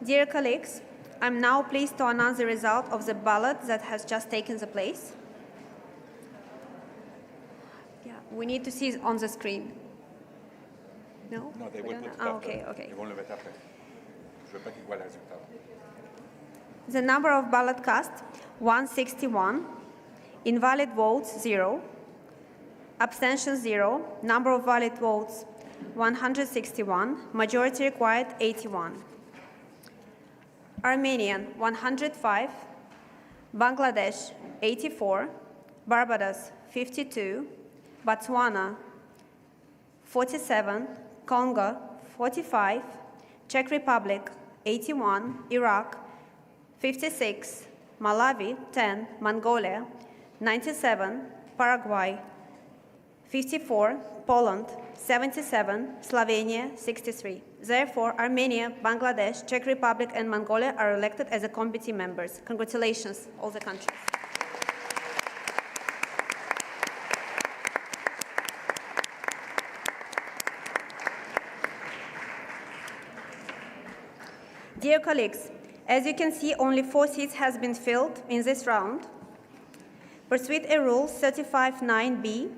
Dear colleagues, I'm now pleased to announce the result of the ballot that has just taken the place. Yeah, we need to see it on the screen. No? Non, they We will don't put it know? after. Okay, okay. Ils vont le mettre après. Je veux pas qu'ils voient le résultat. The number of ballot cast, 161. Invalid votes, 0. Abstentions, 0. Number of valid votes, 161. Majority required, 81. Armenian, 105. Bangladesh, 84. Barbados, 52. Botswana, 47. Congo, 45. Czech Republic, 81. Iraq, 56. Malawi, 10. Mongolia, 97. Paraguay, 54. Poland, 77. Slovenia, 63. Therefore, Armenia, Bangladesh, Czech Republic, and Mongolia are elected as a committee members. Congratulations, all the countries. Dear colleagues, as you can see, only 4 seats has been filled in this round. Pursuant to Rule 35(9)(b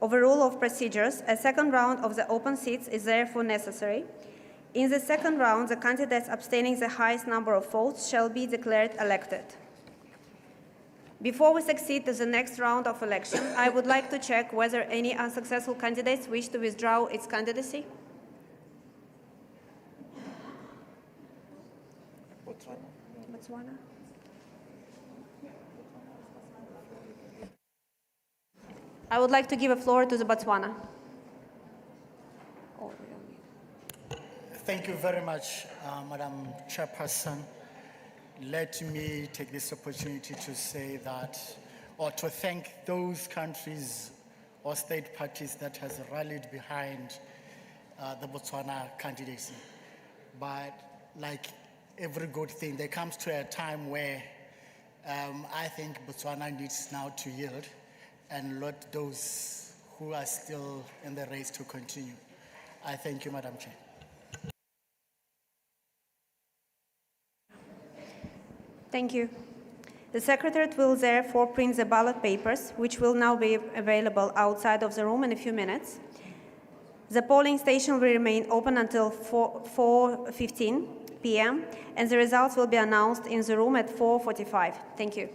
of the Rule of Procedures, a second round of the open seats is therefore necessary. In the second round, the candidates obtaining the highest number of votes shall be declared elected. Before we succeed to the next round of election, I would like to check whether any unsuccessful candidates wish to withdraw its candidacy. Botswana. I would like to give a floor to the Botswana. Thank you very much, Madam Chairperson. Let me take this opportunity to say that, or to thank those countries or state parties that has rallied behind the Botswana candidacy. But like every good thing, there comes to a time where I think Botswana needs now to yield and let those who are still in the race to continue. I thank you, Madam Chair. Thank you. The Secretariat will therefore print the ballot papers, which will now be available outside of the room in a few minutes. The polling station will remain open until 4:15 p.m., and the results will be announced in the room at 4:45. Thank you.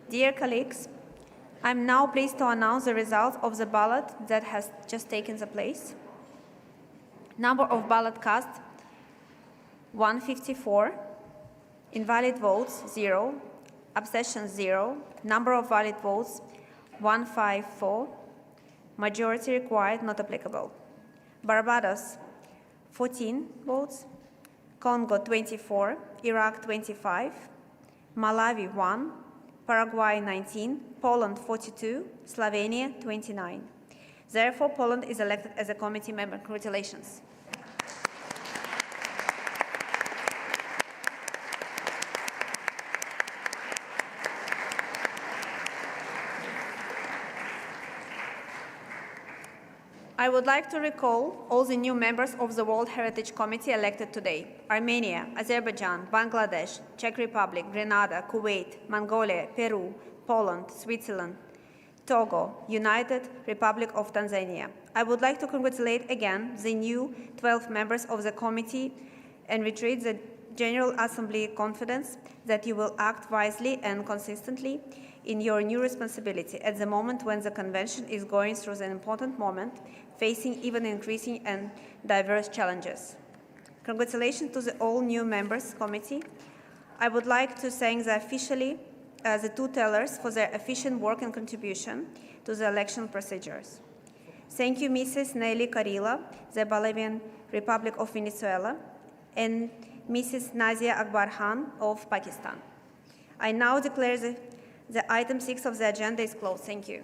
Dear colleagues, I'm now pleased to announce the result of the ballot that has just taken place. Number of ballot cast, 154. Invalid votes, 0. Abstentions, 0. Number of valid votes, 154. Majority required, not applicable. Barbados, 14 votes. Congo, 24. Iraq, 25. Malawi, 1. Paraguay, 19. Poland, 42. Slovenia, 29. Therefore, Poland is elected as a committee member. Congratulations. I would like to recall all the new members of the World Heritage Committee elected today: Armenia, Azerbaijan, Bangladesh, Czech Republic, Grenada, Kuwait, Mongolia, Peru, Poland, Switzerland, Togo, United Republic of Tanzania. I would like to congratulate again the new 12 members of the committee and reiterate the General Assembly confidence that you will act wisely and consistently in your new responsibility at the moment when the Convention is going through an important moment, facing even increasing and diverse challenges. Congratulations to the all new members committee. I would like to thank the two tellers for their efficient work and contribution to the election procedures. Thank you, Mrs. Nelly Carilla, the Bolivian Republic of Venezuela, and Mrs. Nazia Akbar Khan of Pakistan. I now declare the item 6 of the agenda is closed. Thank you.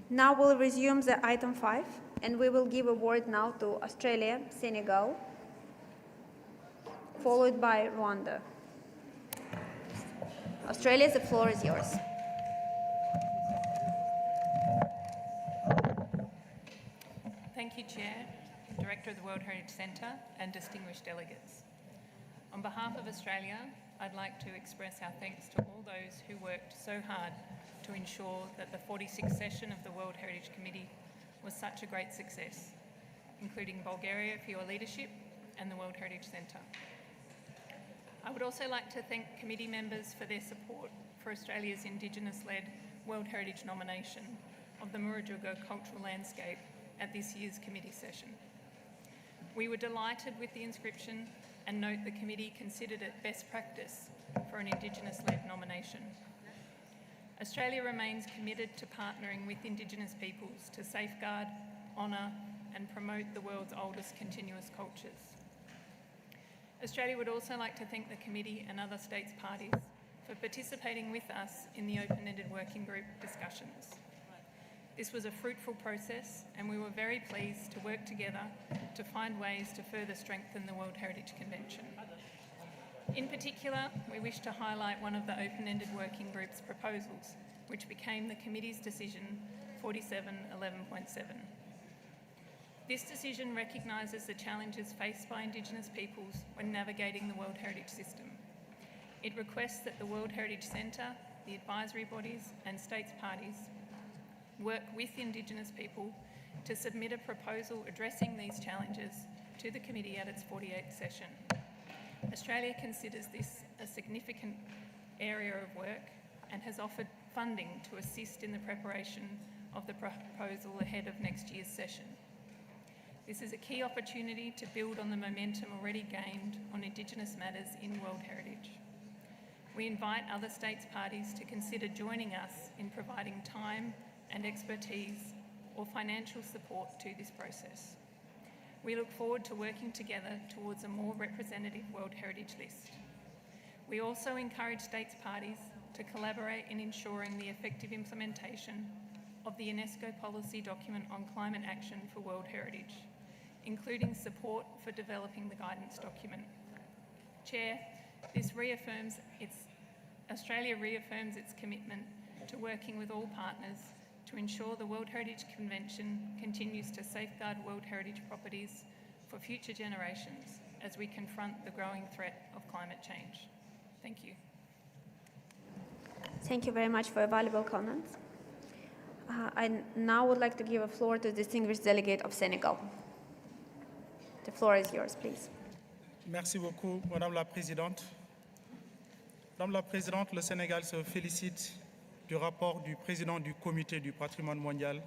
Now we'll resume the item 5, and we will give a word now to Australia, Senegal, followed by Rwanda. Australia, the floor is yours. Thank you, Chair, Director of the World Heritage Centre, and distinguished delegates. On behalf of Australia, I'd like to express our thanks to all those who worked so hard to ensure that the 46th session of the World Heritage Committee was such a great success, including Bulgaria for your leadership and the World Heritage Centre. I would also like to thank committee members for their support for Australia's Indigenous-led World Heritage nomination of the Murujuga cultural landscape at this year's committee session. We were delighted with the inscription and note the committee considered it best practice for an Indigenous-led nomination. Australia remains committed to partnering with Indigenous peoples to safeguard, honour and promote the world's oldest continuous cultures. Australia would also like to thank the committee and other states parties for participating with us in the open-ended working group discussions. This was a fruitful process and we were very pleased to work together to find ways to further strengthen the World Heritage Convention. In particular, we wish to highlight one of the open-ended working group's proposals, which became the committee's decision 4711.7. This decision recognises the challenges faced by Indigenous peoples when navigating the World Heritage system. It requests that the World Heritage Centre, the advisory bodies and states parties work with Indigenous people to submit a proposal addressing these challenges to the committee at its 48th session. Australia considers this a significant area of work and has offered funding to assist in the preparation of the proposal ahead of next year's session. This is a key opportunity to build on the momentum already gained on Indigenous matters in World Heritage. We invite other states parties to consider joining us in providing time and expertise or financial support to this process. We look forward to working together towards a more representative World Heritage list. We also encourage states parties to collaborate in ensuring the effective implementation of the UNESCO policy document on climate action for World Heritage, including support for developing the guidance document. Chair, Australia reaffirms its commitment to working with all partners to ensure the World Heritage Convention continues to safeguard World Heritage properties for future generations as we confront the growing threat of climate change. Thank you. Thank you very much for your valuable comments. I now would like to give the floor to the distinguished delegate of Senegal. The floor is yours, please. Merci beaucoup, Madame la Présidente. Madame la Présidente, le Sénégal se félicite du rapport du président du Comité du patrimoine mondial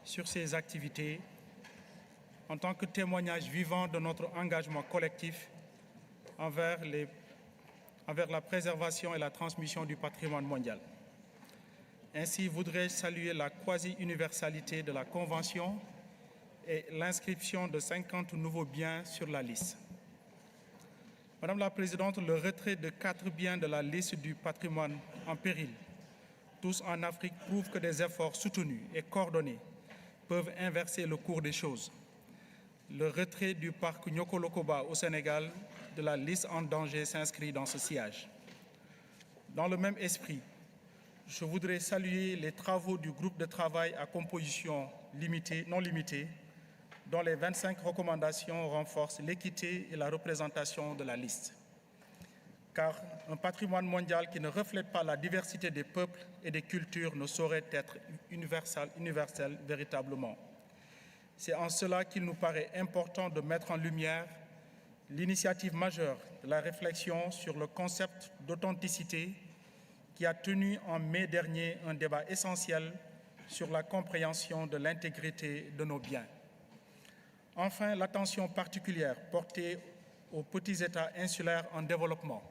sur ses activités en tant que témoignage vivant de notre engagement collectif envers la préservation et la transmission du patrimoine mondial. Ainsi, voudrais-je saluer la quasi-universalité de la Convention et l'inscription de 50 nouveaux biens sur la liste. Madame la Présidente, le retrait de 4 biens de la liste du patrimoine en péril, tous en Afrique, prouve que des efforts soutenus et coordonnés peuvent inverser le cours des choses. Le retrait du parc Nyokolokoba au Sénégal de la liste en danger s'inscrit dans ce sillage. Dans le même esprit, je voudrais saluer les travaux du groupe de travail à composition non limitée, dont les 25 recommandations renforcent l'équité et la représentation de la liste. Car un patrimoine mondial qui ne reflète pas la diversité des peuples et des cultures ne saurait être universel véritablement. C'est en cela qu'il nous paraît important de mettre en lumière l'initiative majeure de la réflexion sur le concept d'authenticité qui a tenu en mai dernier un débat essentiel sur la compréhension de l'intégrité de nos biens. Enfin, l'attention particulière portée aux petits États insulaires en développement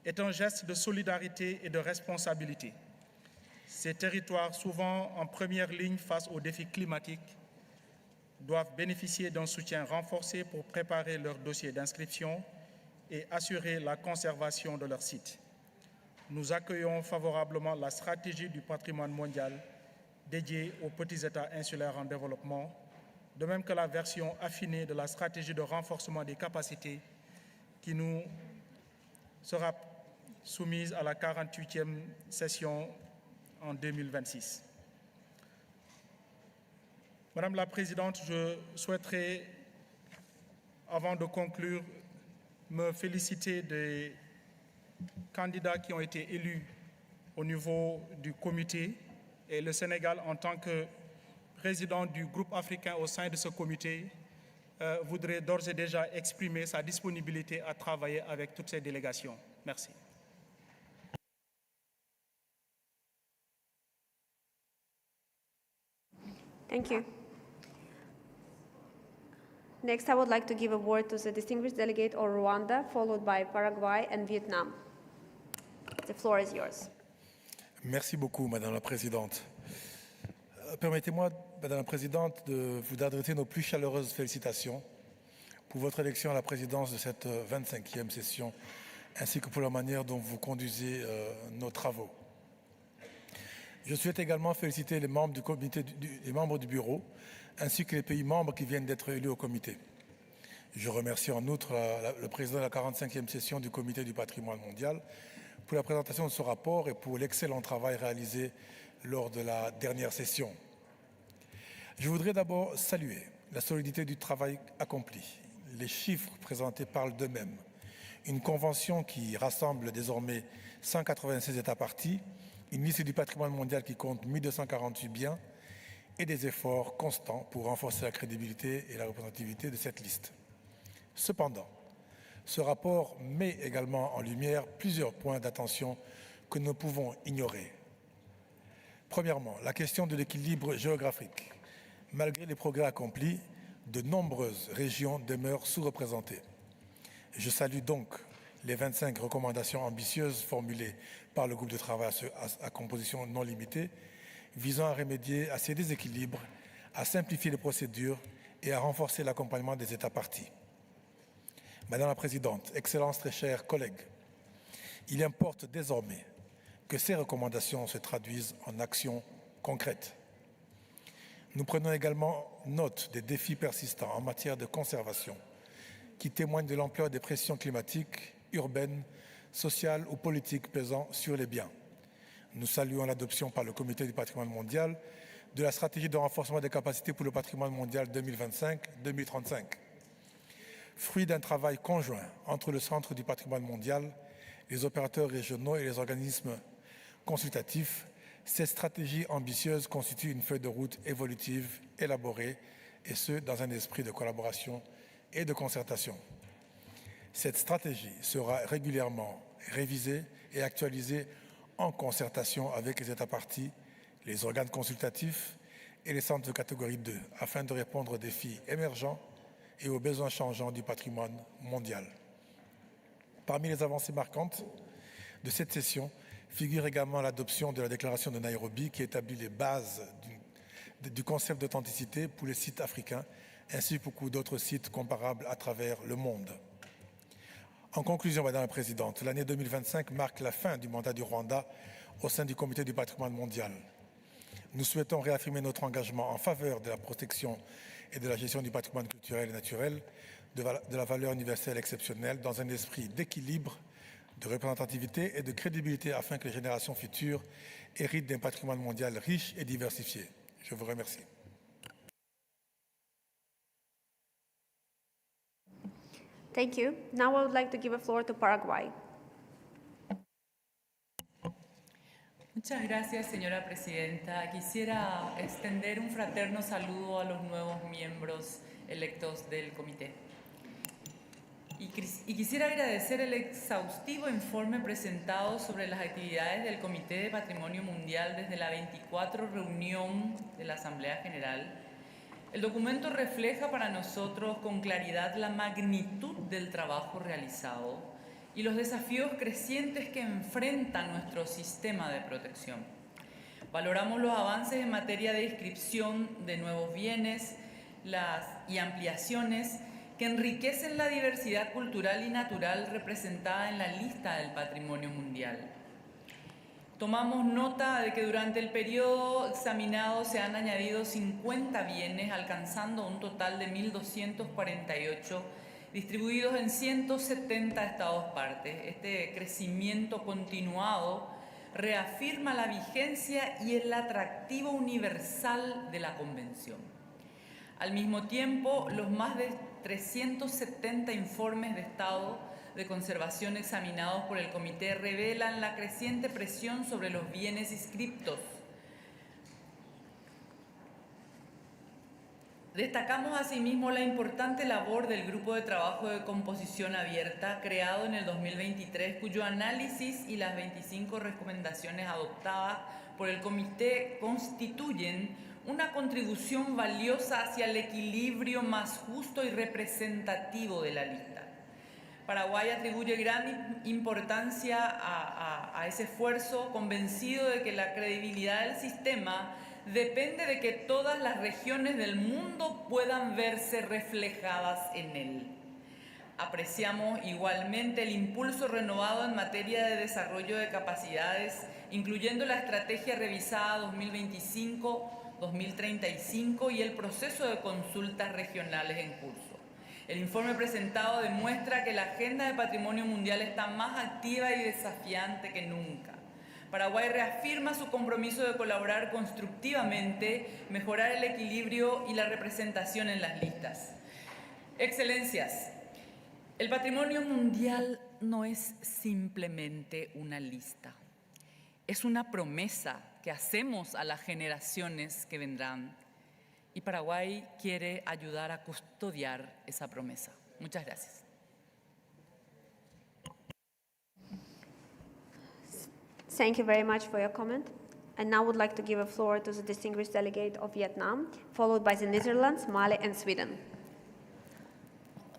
est un geste de solidarité et de responsabilité. Ces territoires, souvent en première ligne face aux défis climatiques, doivent bénéficier d'un soutien renforcé pour préparer leur dossier d'inscription et assurer la conservation de leur site. Nous accueillons favorablement la stratégie du patrimoine mondial dédiée aux petits États insulaires en développement, de même que la version affinée de la stratégie de renforcement des capacités qui nous sera soumise à la 48e session en 2026. Madame la Présidente, je souhaiterais, avant de conclure, me féliciter des candidats qui ont été élus au niveau du comité et le Sénégal, en tant que président du groupe africain au sein de ce comité, voudrait d'ores et déjà exprimer sa disponibilité à travailler avec toutes ces délégations. Merci. Thank you. Next, I would like to give a word to the distinguished delegate of Rwanda, followed by Paraguay and Vietnam. The floor is yours. Merci beaucoup, Madame la Présidente. Permettez-moi, Madame la Présidente, de vous adresser nos plus chaleureuses félicitations pour votre élection à la présidence de cette 25e session, ainsi que pour la manière dont vous conduisez nos travaux. Je souhaite également féliciter les membres du comité, les membres du bureau, ainsi que les pays membres qui viennent d'être élus au comité. Je remercie en outre le président de la 45e session du comité du patrimoine mondial pour la présentation de ce rapport et pour l'excellent travail réalisé lors de la dernière session. Je voudrais d'abord saluer la solidité du travail accompli. Les chiffres présentés parlent d'eux-mêmes. Une convention qui rassemble désormais 196 États parties, une liste du patrimoine mondial qui compte 1248 biens et des efforts constants pour renforcer la crédibilité et la représentativité de cette liste. Cependant, ce rapport met également en lumière plusieurs points d'attention que nous pouvons ignorer. Premièrement, la question de l'équilibre géographique. Malgré les progrès accomplis, de nombreuses régions demeurent sous-représentées. Je salue donc les 25 recommandations ambitieuses formulées par le groupe de travail à composition non limitée, visant à remédier à ces déséquilibres, à simplifier les procédures et à renforcer l'accompagnement des États parties. Madame la Présidente, Excellences, très chers collègues, il importe désormais que ces recommandations se traduisent en actions concrètes. Nous prenons également note des défis persistants en matière de conservation, qui témoignent de l'ampleur des pressions climatiques, urbaines, sociales ou politiques pesant sur les biens. Nous saluons l'adoption par le Comité du patrimoine mondial de la stratégie de renforcement des capacités pour le patrimoine mondial 2025-2035. Fruit d'un travail conjoint entre le Centre du patrimoine mondial, les opérateurs régionaux et les organismes consultatifs, cette stratégie ambitieuse constitue une feuille de route évolutive élaborée, et ce, dans un esprit de collaboration et de concertation. Cette stratégie sera régulièrement révisée et actualisée en concertation avec les États parties, les organes consultatifs et les centres de catégorie 2, afin de répondre aux défis émergents et aux besoins changeants du patrimoine mondial. Parmi les avancées marquantes de cette session figure également l'adoption de la déclaration de Nairobi qui établit les bases du concept d'authenticité pour les sites africains ainsi que beaucoup d'autres sites comparables à travers le monde. En conclusion, Madame la Présidente, l'année 2025 marque la fin du mandat du Rwanda au sein du Comité du patrimoine mondial. Nous souhaitons réaffirmer notre engagement en faveur de la protection et de la gestion du patrimoine culturel et naturel, de la valeur universelle exceptionnelle, dans un esprit d'équilibre, de représentativité et de crédibilité afin que les générations futures héritent d'un patrimoine mondial riche et diversifié. Je vous remercie. Thank you. Now I would like to give the floor to Paraguay. Muchas gracias, señora presidenta. Quisiera extender un fraterno saludo a los nuevos miembros electos del comité. Y quisiera agradecer el exhaustivo informe presentado sobre las actividades del Comité de Patrimonio Mundial desde la 24 reunión de la Asamblea General. El documento refleja para nosotros con claridad la magnitud del trabajo realizado y los desafíos crecientes que enfrenta nuestro sistema de protección. Valoramos los avances en materia de inscripción de nuevos bienes y ampliaciones que enriquecen la diversidad cultural y natural representada en la lista del patrimonio mundial. Tomamos nota de que durante el periodo examinado se han añadido 50 bienes, alcanzando un total de 1.248, distribuidos en 170 estados partes. Este crecimiento continuado reafirma la vigencia y el atractivo universal de la Convención. Al mismo tiempo, los más de 370 informes de estado de conservación examinados por el Comité revelan la creciente presión sobre los bienes inscriptos. Destacamos asimismo la importante labor del Grupo de Trabajo de Composición Abierta, creado en el 2023, cuyo análisis y las 25 recomendaciones adoptadas por el Comité constituyen una contribución valiosa hacia el equilibrio más justo y representativo de la lista. Paraguay atribuye gran importancia a ese esfuerzo, convencido de que la credibilidad del sistema depende de que todas las regiones del mundo puedan verse reflejadas en él. Apreciamos igualmente el impulso renovado en materia de desarrollo de capacidades, incluyendo la estrategia revisada 2025-2035 y el proceso de consultas regionales en curso. El informe presentado demuestra que la agenda de patrimonio mundial está más activa y desafiante que nunca. Paraguay reafirma su compromiso de colaborar constructivamente, mejorar el equilibrio y la representación en las listas. Excelencias, el patrimonio mundial no es simplemente una lista. Es una promesa que hacemos a las generaciones que vendrán. Y Paraguay quiere ayudar a custodiar esa promesa. Muchas gracias. Thank you very much for your comment. And now I would like to give the floor to the distinguished delegate of Vietnam, followed by the Netherlands, Mali and Sweden.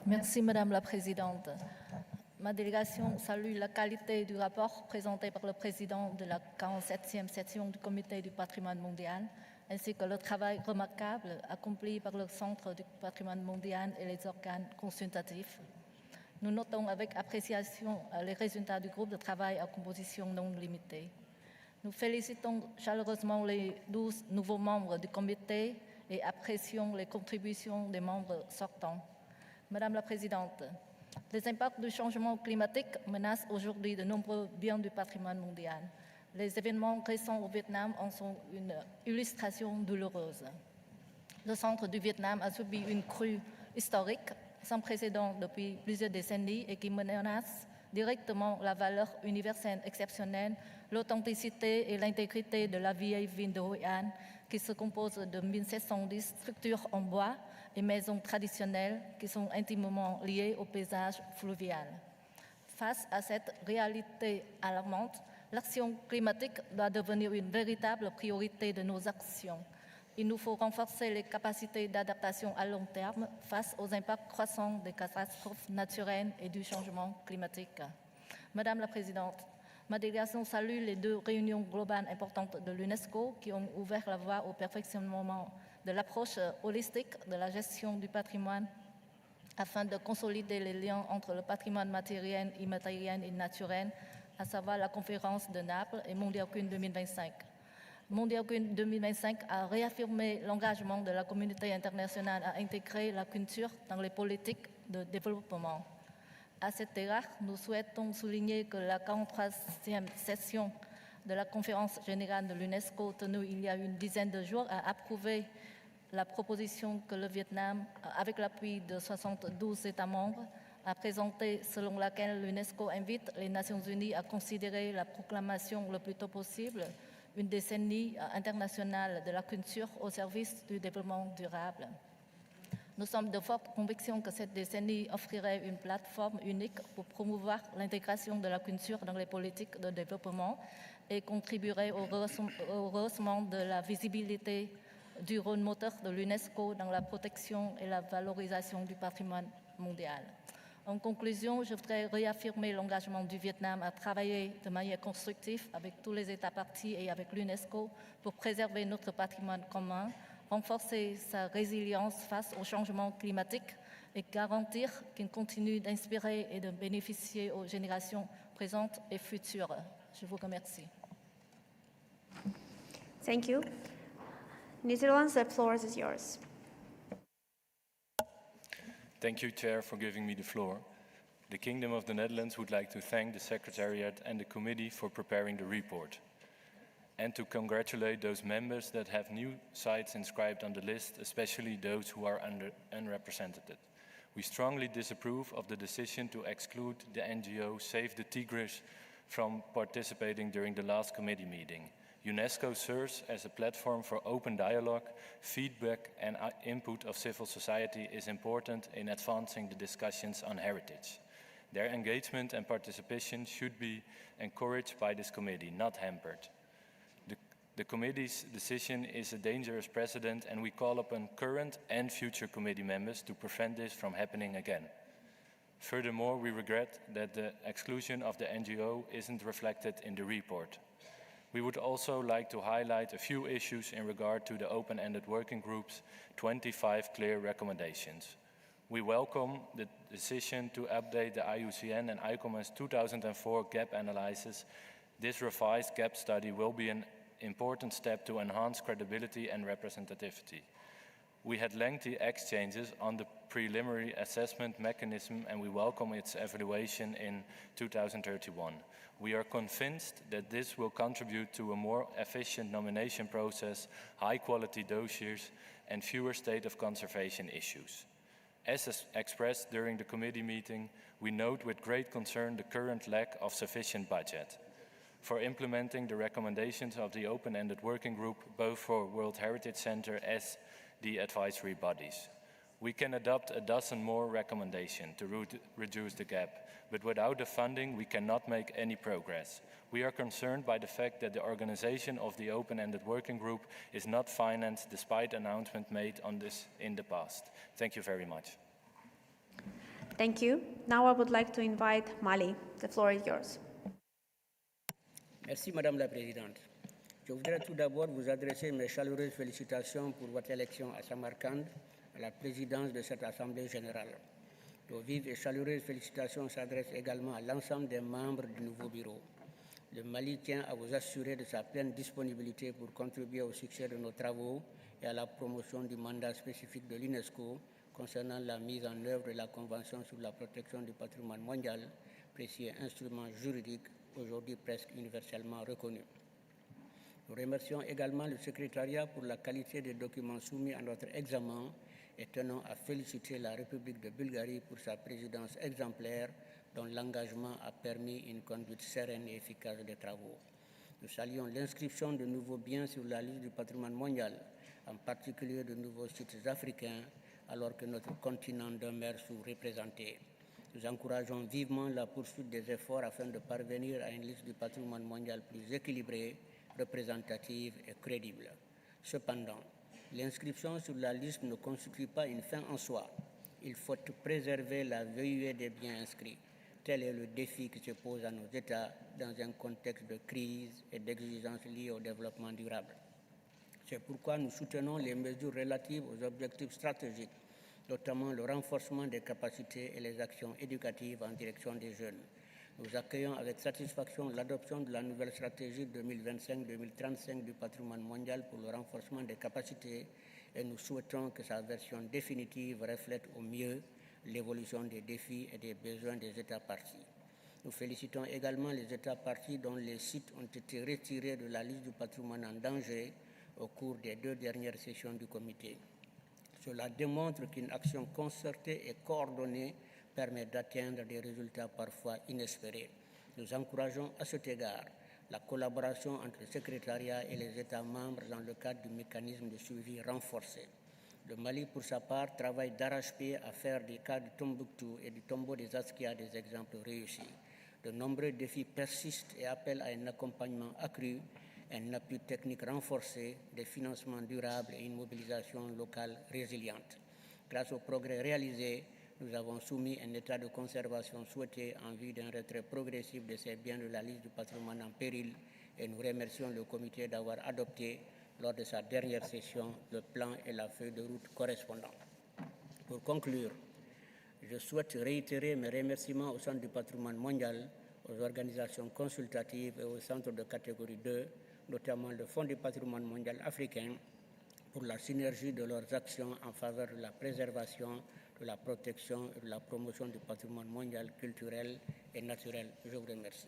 Merci Madame la Présidente. Ma délégation salue la qualité du rapport présenté par le président de la 47e session du Comité du patrimoine mondial, ainsi que le travail remarquable accompli par le Centre du patrimoine mondial et les organes consultatifs. Nous notons avec appréciation les résultats du groupe de travail à composition non limitée. Nous félicitons chaleureusement les 12 nouveaux membres du comité et apprécions les contributions des membres sortants. Madame la Présidente, les impacts du changement climatique menacent aujourd'hui de nombreux biens du patrimoine mondial. Les événements récents au Vietnam en sont une illustration douloureuse. Le centre du Vietnam a subi une crue historique sans précédent depuis plusieurs décennies et qui menace directement la valeur universelle exceptionnelle, l'authenticité et l'intégrité de la vieille ville de Hoi An, qui se compose de 1710 structures en bois et maisons traditionnelles qui sont intimement liées au paysage fluvial. Face à cette réalité alarmante, l'action climatique doit devenir une véritable priorité de nos actions. Il nous faut renforcer les capacités d'adaptation à long terme face aux impacts croissants des catastrophes naturelles et du changement climatique. Madame la Présidente, ma délégation salue les 2 réunions globales importantes de l'UNESCO qui ont ouvert la voie au perfectionnement de l'approche holistique de la gestion du patrimoine afin de consolider les liens entre le patrimoine matériel, immatériel et naturel, à savoir la conférence de Naples et Mondialcune 2025. Mondialcune 2025 a réaffirmé l'engagement de la communauté internationale à intégrer la culture dans les politiques de développement. À cet égard, nous souhaitons souligner que la 43e session de la conférence générale de l'UNESCO tenue il y a une dizaine de jours a approuvé la proposition que le Vietnam, avec l'appui de 72 États membres, a présentée selon laquelle l'UNESCO invite les Nations Unies à considérer la proclamation le plus tôt possible une décennie internationale de la culture au service du développement durable. Nous sommes de forte conviction que cette décennie offrirait une plateforme unique pour promouvoir l'intégration de la culture dans les politiques de développement et contribuerait au rehaussement de la visibilité du rôle moteur de l'UNESCO dans la protection et la valorisation du patrimoine mondial. En conclusion, je voudrais réaffirmer l'engagement du Vietnam à travailler de manière constructive avec tous les États parties et avec l'UNESCO pour préserver notre patrimoine commun, renforcer sa résilience face au changement climatique et garantir qu'il continue d'inspirer et de bénéficier aux générations présentes et futures. Je vous remercie. Thank you. Netherlands, the floor is yours. Thank you, Chair, for giving me the floor. The Kingdom of the Netherlands would like to thank the Secretariat and the Committee for preparing the report, and to congratulate those members that have new sites inscribed on the list, especially those who are unrepresented. We strongly disapprove of the decision to exclude the NGO Save the Tigris from participating during the last committee meeting. UNESCO serves as a platform for open dialogue, feedback and input of civil society is important in advancing the discussions on heritage. Their engagement and participation should be encouraged by this committee, not hampered. The committee's decision is a dangerous precedent, and we call upon current and future committee members to prevent this from happening again. Furthermore, we regret that the exclusion of the NGO isn't reflected in the report. We would also like to highlight a few issues in regard to the open-ended working group's 25 clear recommendations. We welcome the decision to update the IUCN and ICOMOS 2004 gap analysis. This revised gap study will be an important step to enhance credibility and representativity. We had lengthy exchanges on the preliminary assessment mechanism, and we welcome its evaluation in 2031. We are convinced that this will contribute to a more efficient nomination process, high-quality dossiers, and fewer state of conservation issues. As expressed during the committee meeting, we note with great concern the current lack of sufficient budget for implementing the recommendations of the open-ended working group, both for World Heritage Center as the advisory bodies. We can adopt a dozen more recommendations to reduce the gap, but without the funding, we cannot make any progress. We are concerned by the fact that the organization of the open-ended working group is not financed despite announcements made on this in the past. Thank you very much. Thank you. Now I would like to invite Mali. The floor is yours. Merci Madame la Présidente. Je voudrais tout d'abord vous adresser mes chaleureuses félicitations pour votre élection à Samarcande, à la présidence de cette Assemblée générale. Nos vives et chaleureuses félicitations s'adressent également à l'ensemble des membres du nouveau bureau. Le Mali tient à vous assurer de sa pleine disponibilité pour contribuer au succès de nos travaux et à la promotion du mandat spécifique de l'UNESCO concernant la mise en œuvre de la Convention sur la protection du patrimoine mondial, précieux instrument juridique aujourd'hui presque universellement reconnu. Nous remercions également le secrétariat pour la qualité des documents soumis à notre examen et tenons à féliciter la République de Bulgarie pour sa présidence exemplaire dont l'engagement a permis une conduite sereine et efficace des travaux. Nous saluons l'inscription de nouveaux biens sur la liste du patrimoine mondial, en particulier de nouveaux sites africains, alors que notre continent demeure sous-représenté. Nous encourageons vivement la poursuite des efforts afin de parvenir à une liste du patrimoine mondial plus équilibrée, représentative et crédible. Cependant, l'inscription sur la liste ne constitue pas une fin en soi. Il faut préserver la VUE des biens inscrits. Tel est le défi qui se pose à nos États dans un contexte de crise et d'exigences liées au développement durable. C'est pourquoi nous soutenons les mesures relatives aux objectifs stratégiques, notamment le renforcement des capacités et les actions éducatives en direction des jeunes. Nous accueillons avec satisfaction l'adoption de la nouvelle stratégie 2025-2035 du patrimoine mondial pour le renforcement des capacités et nous souhaitons que sa version définitive reflète au mieux l'évolution des défis et des besoins des États parties. Nous félicitons également les États parties dont les sites ont été retirés de la liste du patrimoine en danger au cours des 2 dernières sessions du comité. Cela démontre qu'une action concertée et coordonnée permet d'atteindre des résultats parfois inespérés. Nous encourageons à cet égard la collaboration entre le secrétariat et les États membres dans le cadre du mécanisme de suivi renforcé. Le Mali, pour sa part, travaille d'arrache-pied à faire des cas de Tombouctou et du tombeau des Askia des exemples réussis. De nombreux défis persistent et appellent à un accompagnement accru, un appui technique renforcé, des financements durables et une mobilisation locale résiliente. Grâce aux progrès réalisés, nous avons soumis un état de conservation souhaité en vue d'un retrait progressif de ces biens de la liste du patrimoine en péril et nous remercions le comité d'avoir adopté lors de sa dernière session le plan et la feuille de route correspondants. Pour conclure, je souhaite réitérer mes remerciements au Centre du patrimoine mondial, aux organisations consultatives et aux centres de catégorie 2, notamment le Fonds du patrimoine mondial africain, pour la synergie de leurs actions en faveur de la préservation, de la protection et de la promotion du patrimoine mondial culturel et naturel. Je vous remercie.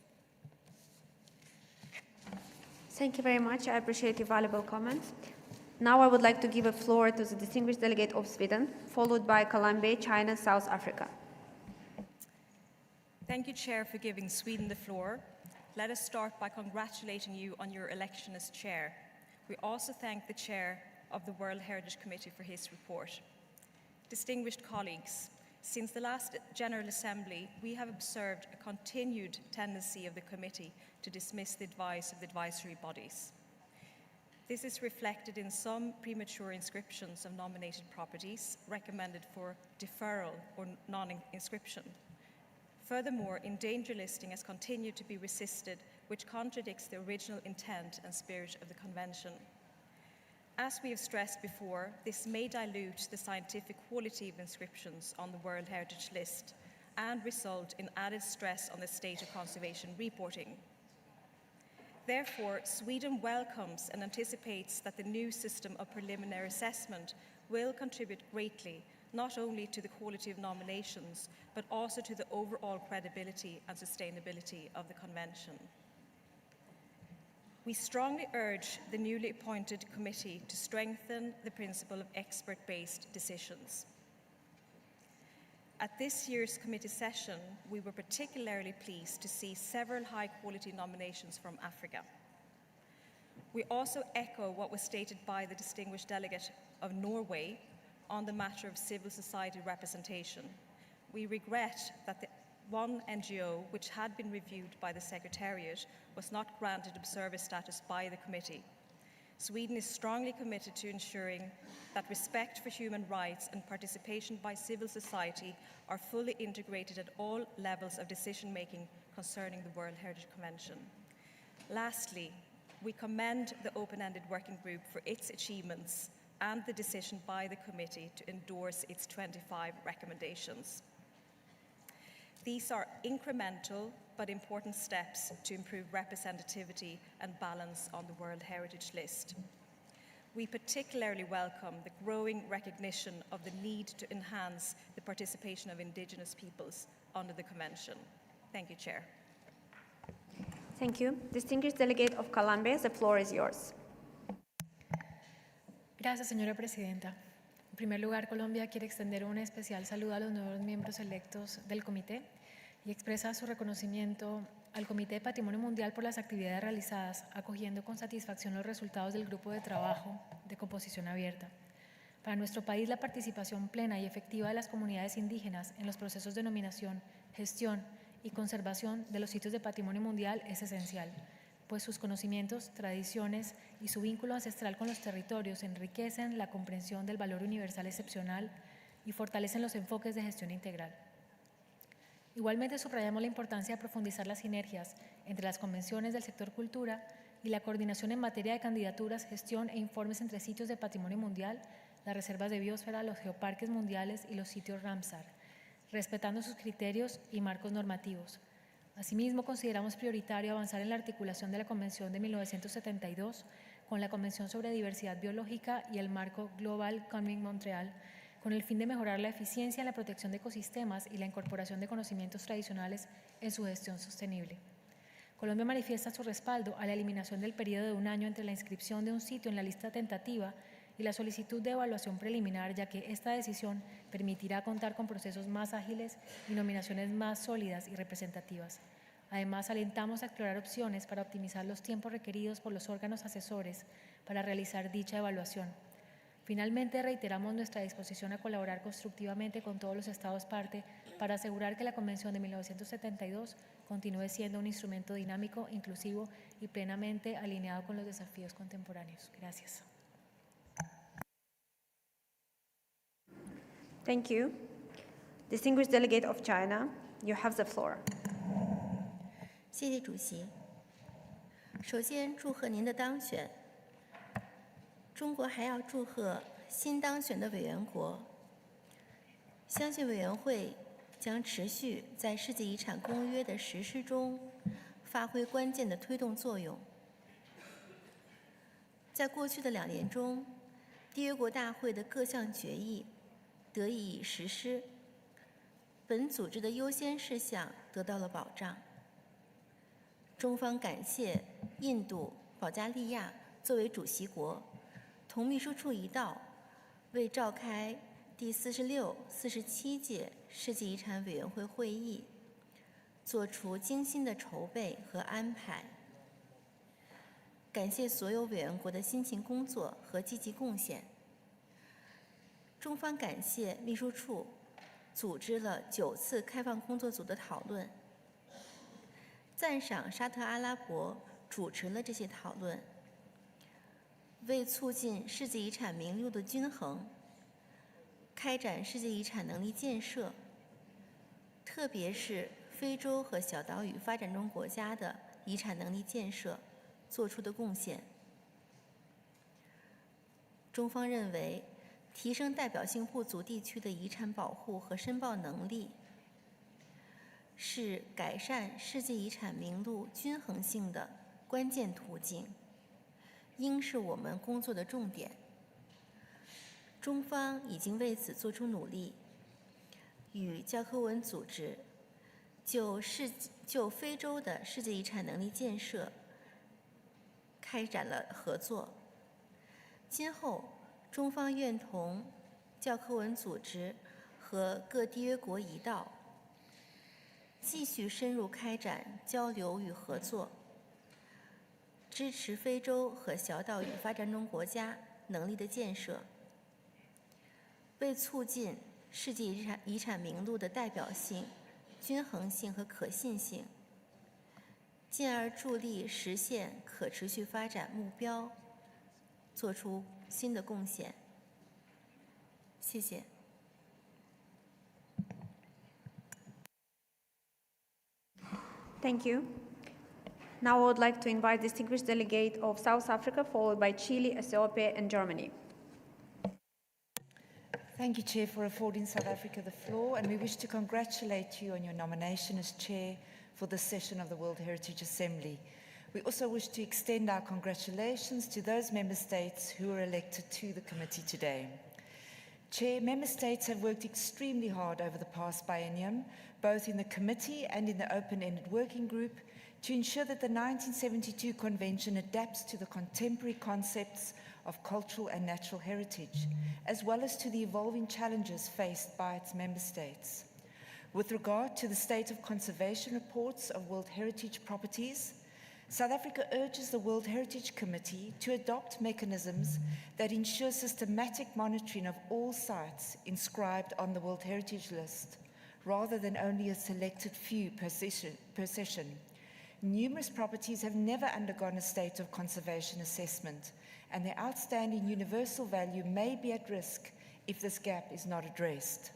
Thank you very much. I appreciate your valuable comments. Now I would like to give a floor to the distinguished delegate of Sweden, followed by Colombia, China, South Africa. Thank you, Chair, for giving Sweden the floor. Let us start by congratulating you on your election as Chair. We also thank the Chair of the World Heritage Committee for his report. Distinguished colleagues, since the last General Assembly, we have observed a continued tendency of the committee to dismiss the advice of the advisory bodies. This is reflected in some premature inscriptions of nominated properties recommended for deferral or non-inscription. Furthermore, endanger listing has continued to be resisted, which contradicts the original intent and spirit of the Convention. As we have stressed before, this may dilute the scientific quality of inscriptions on the World Heritage List and result in added stress on the state of conservation reporting. Therefore, Sweden welcomes and anticipates that the new system of preliminary assessment will contribute greatly not only to the quality of nominations, but also to the overall credibility and sustainability of the Convention. We strongly urge the newly appointed committee to strengthen the principle of expert-based decisions. At this year's committee session, we were particularly pleased to see several high-quality nominations from Africa. We also echo what was stated by the distinguished delegate of Norway on the matter of civil society representation. We regret that the one NGO, which had been reviewed by the Secretariat, was not granted observer status by the committee. Sweden is strongly committed to ensuring that respect for human rights and participation by civil society are fully integrated at all levels of decision-making concerning the World Heritage Convention. Lastly, we commend the open-ended working group for its achievements and the decision by the committee to endorse its 25 recommendations. These are incremental but important steps to improve representativity and balance on the World Heritage List. We particularly welcome the growing recognition of the need to enhance the participation of Indigenous peoples under the Convention. Thank you, Chair. Thank you. Distinguished Delegate of Colombia, the floor is yours. Gracias, señora presidenta. En primer lugar, Colombia quiere extender un especial saludo a los nuevos miembros electos del comité y expresa su reconocimiento al Comité de Patrimonio Mundial por las actividades realizadas, acogiendo con satisfacción los resultados del grupo de trabajo de composición abierta. Para nuestro país, la participación plena y efectiva de las comunidades indígenas en los procesos de nominación, gestión y conservación de los sitios de patrimonio mundial es esencial, pues sus conocimientos, tradiciones y su vínculo ancestral con los territorios enriquecen la comprensión del valor universal excepcional y fortalecen los enfoques de gestión integral. Igualmente subrayamos la importancia de profundizar las sinergias entre las convenciones del sector cultura y la coordinación en materia de candidaturas, gestión e informes entre sitios de patrimonio mundial, las reservas de biosfera, los geoparques mundiales y los sitios Ramsar, respetando sus criterios y marcos normativos. Asimismo, consideramos prioritario avanzar en la articulación de la Convención de 1972 con la Convención sobre Diversidad Biológica y el marco Global Common Montreal, con el fin de mejorar la eficiencia en la protección de ecosistemas y la incorporación de conocimientos tradicionales en su gestión sostenible. Colombia manifiesta su respaldo a la eliminación del periodo de un año entre la inscripción de un sitio en la lista tentativa y la solicitud de evaluación preliminar, ya que esta decisión permitirá contar con procesos más ágiles y nominaciones más sólidas y representativas. Además, alentamos a explorar opciones para optimizar los tiempos requeridos por los órganos asesores para realizar dicha evaluación. Finalmente, reiteramos nuestra disposición a colaborar constructivamente con todos los Estados parte para asegurar que la Convención de 1972 continúe siendo un instrumento dinámico, inclusivo y plenamente alineado con los desafíos contemporáneos. Gracias. Thank you. Distinguished Delegate of China, you have the floor. 谢谢主席。首先，祝贺您的当选。中国还要祝贺新当选的委员国。相信委员会将持续在世界遗产公约的实施中发挥关键的推动作用。在过去的2年中，缔约国大会的各项决议得以实施，本组织的优先事项得到了保障。中方感谢印度、保加利亚作为主席国，同秘书处一道，为召开第46、47届世界遗产委员会会议做出精心的筹备和安排。感谢所有委员国的辛勤工作和积极贡献。中方感谢秘书处组织了9次开放工作组的讨论，赞赏沙特阿拉伯主持了这些讨论，为促进世界遗产名录的均衡，开展世界遗产能力建设，特别是非洲和小岛屿发展中国家的遗产能力建设做出的贡献。中方认为，提升代表性不足地区的遗产保护和申报能力，是改善世界遗产名录均衡性的关键途径，应是我们工作的重点。中方已经为此做出努力，与教科文组织就非洲的世界遗产能力建设开展了合作。今后，中方愿同教科文组织和各缔约国一道，继续深入开展交流与合作，支持非洲和小岛屿发展中国家能力的建设，为促进世界遗产名录的代表性、均衡性和可信性，进而助力实现可持续发展目标，做出新的贡献。谢谢。Thank you. Now I would like to invite distinguished delegate of South Africa, followed by Chile, Ethiopia, and Germany. Thank you, Chair, for affording South Africa the floor, and we wish to congratulate you on your nomination as Chair for this session of the World Heritage Assembly. We also wish to extend our congratulations to those member states who were elected to the committee today. Chair, member states have worked extremely hard over the past biennium, both in the committee and in the open-ended working group, to ensure that the 1972 Convention adapts to the contemporary concepts of cultural and natural heritage, as well as to the evolving challenges faced by its member states. With regard to the state of conservation reports of World Heritage properties, South Africa urges the World Heritage Committee to adopt mechanisms that ensure systematic monitoring of all sites inscribed on the World Heritage List, rather than only a selected few per session. Numerous properties have never undergone a state of conservation assessment, and their outstanding universal value may be at risk if this gap is not addressed.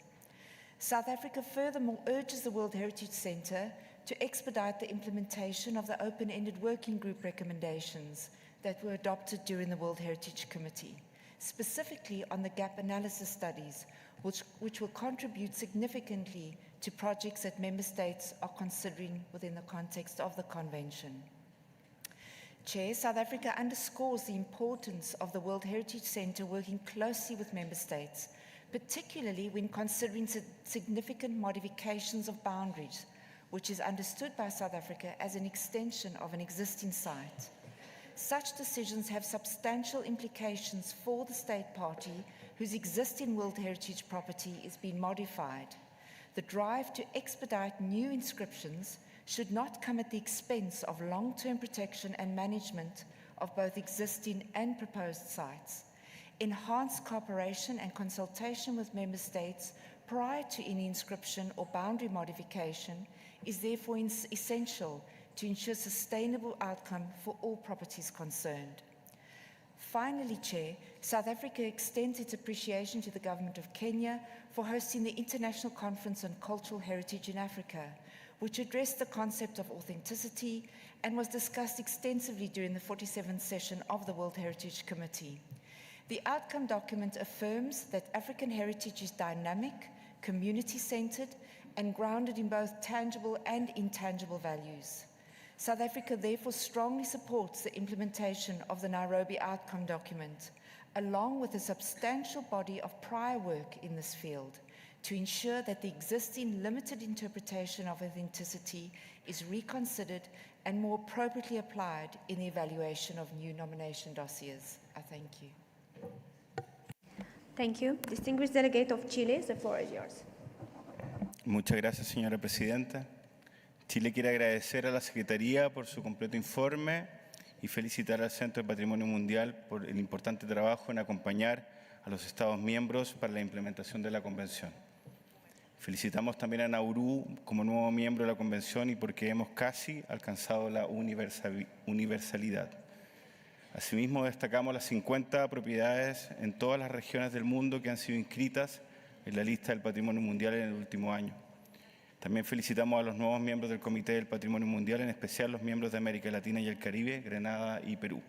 South Africa furthermore urges the World Heritage Centre to expedite the implementation of the open-ended working group recommendations that were adopted during the World Heritage Committee, specifically on the gap analysis studies, which will contribute significantly to projects that member states are considering within the context of the Convention. Chair, South Africa underscores the importance of the World Heritage Centre working closely with member states, particularly when considering significant modifications of boundaries, which is understood by South Africa as an extension of an existing site. Such decisions have substantial implications for the state party whose existing World Heritage property is being modified. The drive to expedite new inscriptions should not come at the expense of long-term protection and management of both existing and proposed sites. Enhanced cooperation and consultation with member states prior to any inscription or boundary modification is therefore essential to ensure sustainable outcome for all properties concerned. Finally, Chair, South Africa extends its appreciation to the Government of Kenya for hosting the International Conference on Cultural Heritage in Africa, which addressed the concept of authenticity and was discussed extensively during the 47th session of the World Heritage Committee. The outcome document affirms that African heritage is dynamic, community-centered, and grounded in both tangible and intangible values. South Africa therefore strongly supports the implementation of the Nairobi outcome document, along with a substantial body of prior work in this field, to ensure that the existing limited interpretation of authenticity is reconsidered and more appropriately applied in the evaluation of new nomination dossiers. I thank you. Thank you. Distinguished Delegate of Chile, the floor is yours. Muchas gracias, señora presidenta. Chile quiere agradecer a la Secretaría por su completo informe y felicitar al Centro de Patrimonio Mundial por el importante trabajo en acompañar a los Estados miembros para la implementación de la Convención. Felicitamos también a Nauru como nuevo miembro de la Convención y porque hemos casi alcanzado la universalidad. Asimismo, destacamos las 50 propiedades en todas las regiones del mundo que han sido inscritas en la lista del Patrimonio Mundial en el último año. También felicitamos a los nuevos miembros del Comité del Patrimonio Mundial, en especial los miembros de América Latina y el Caribe, Grenada y Perú.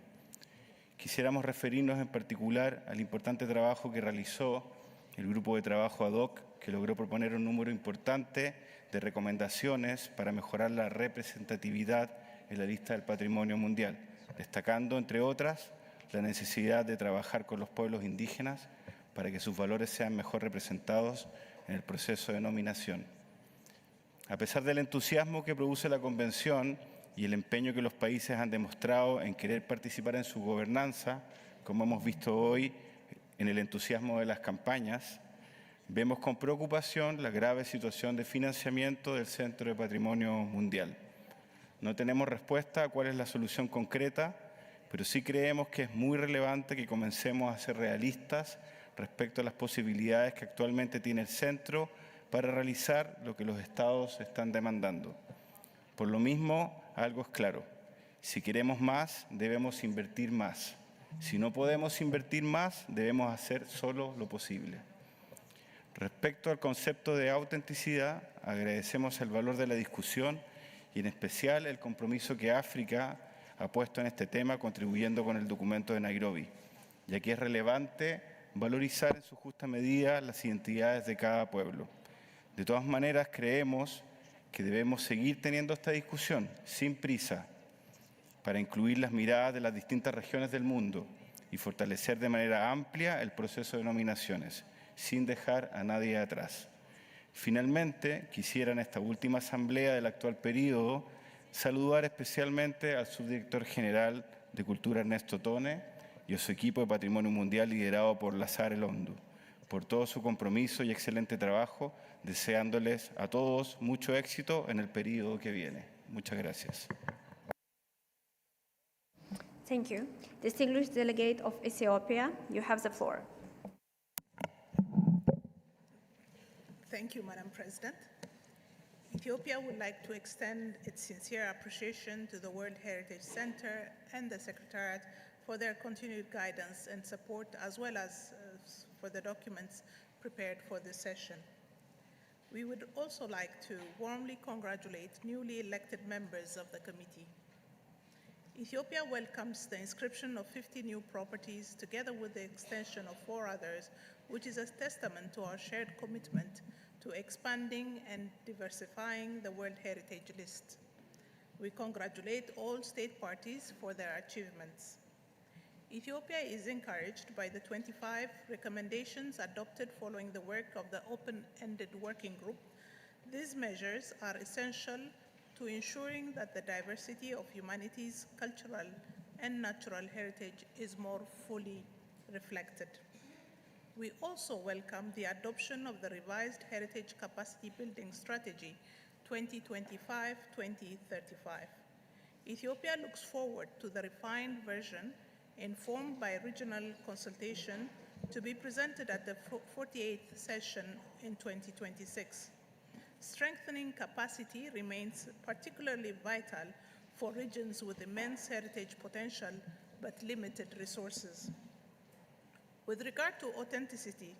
Quisiéramos referirnos en particular al importante trabajo que realizó el grupo de trabajo ad hoc, que logró proponer un número importante de recomendaciones para mejorar la representatividad en la lista del Patrimonio Mundial, destacando, entre otras, la necesidad de trabajar con los pueblos indígenas para que sus valores sean mejor representados en el proceso de nominación. A pesar del entusiasmo que produce la Convención y el empeño que los países han demostrado en querer participar en su gobernanza, como hemos visto hoy en el entusiasmo de las campañas, vemos con preocupación la grave situación de financiamiento del Centro de Patrimonio Mundial. No tenemos respuesta a cuál es la solución concreta, pero sí creemos que es muy relevante que comencemos a ser realistas respecto a las posibilidades que actualmente tiene el centro para realizar lo que los estados están demandando. Por lo mismo, algo es claro: si queremos más, debemos invertir más. Si no podemos invertir más, debemos hacer solo lo posible. Respecto al concepto de autenticidad, agradecemos el valor de la discusión y en especial el compromiso que África ha puesto en este tema, contribuyendo con el documento de Nairobi, ya que es relevante valorizar en su justa medida las identidades de cada pueblo. De todas maneras, creemos que debemos seguir teniendo esta discusión sin prisa para incluir las miradas de las distintas regiones del mundo y fortalecer de manera amplia el proceso de nominaciones, sin dejar a nadie atrás. Finalmente, quisiera en esta última asamblea del actual periodo saludar especialmente al subdirector general de Cultura Ernesto Tone y a su equipo de Patrimonio Mundial liderado por Lazar Elondo, por todo su compromiso y excelente trabajo, deseándoles a todos mucho éxito en el periodo que viene. Muchas gracias. Thank you. Distinguished delegate of Ethiopia, you have the floor. Thank you, Madam President. Ethiopia would like to extend its sincere appreciation to the World Heritage Center and the Secretariat for their continued guidance and support, as well as for the documents prepared for this session. We would also like to warmly congratulate newly elected members of the committee. Ethiopia welcomes the inscription of 50 new properties together with the extension of 4 others, which is a testament to our shared commitment to expanding and diversifying the World Heritage List. We congratulate all state parties for their achievements. Ethiopia is encouraged by the 25 recommendations adopted following the work of the open-ended working group. These measures are essential to ensuring that the diversity of humanities, cultural, and natural heritage is more fully reflected. We also welcome the adoption of the revised Heritage Capacity Building Strategy 2025-2035. Ethiopia looks forward to the refined version informed by regional consultation to be presented at the 48th session in 2026. Strengthening capacity remains particularly vital for regions with immense heritage potential but limited resources. With regard to authenticity,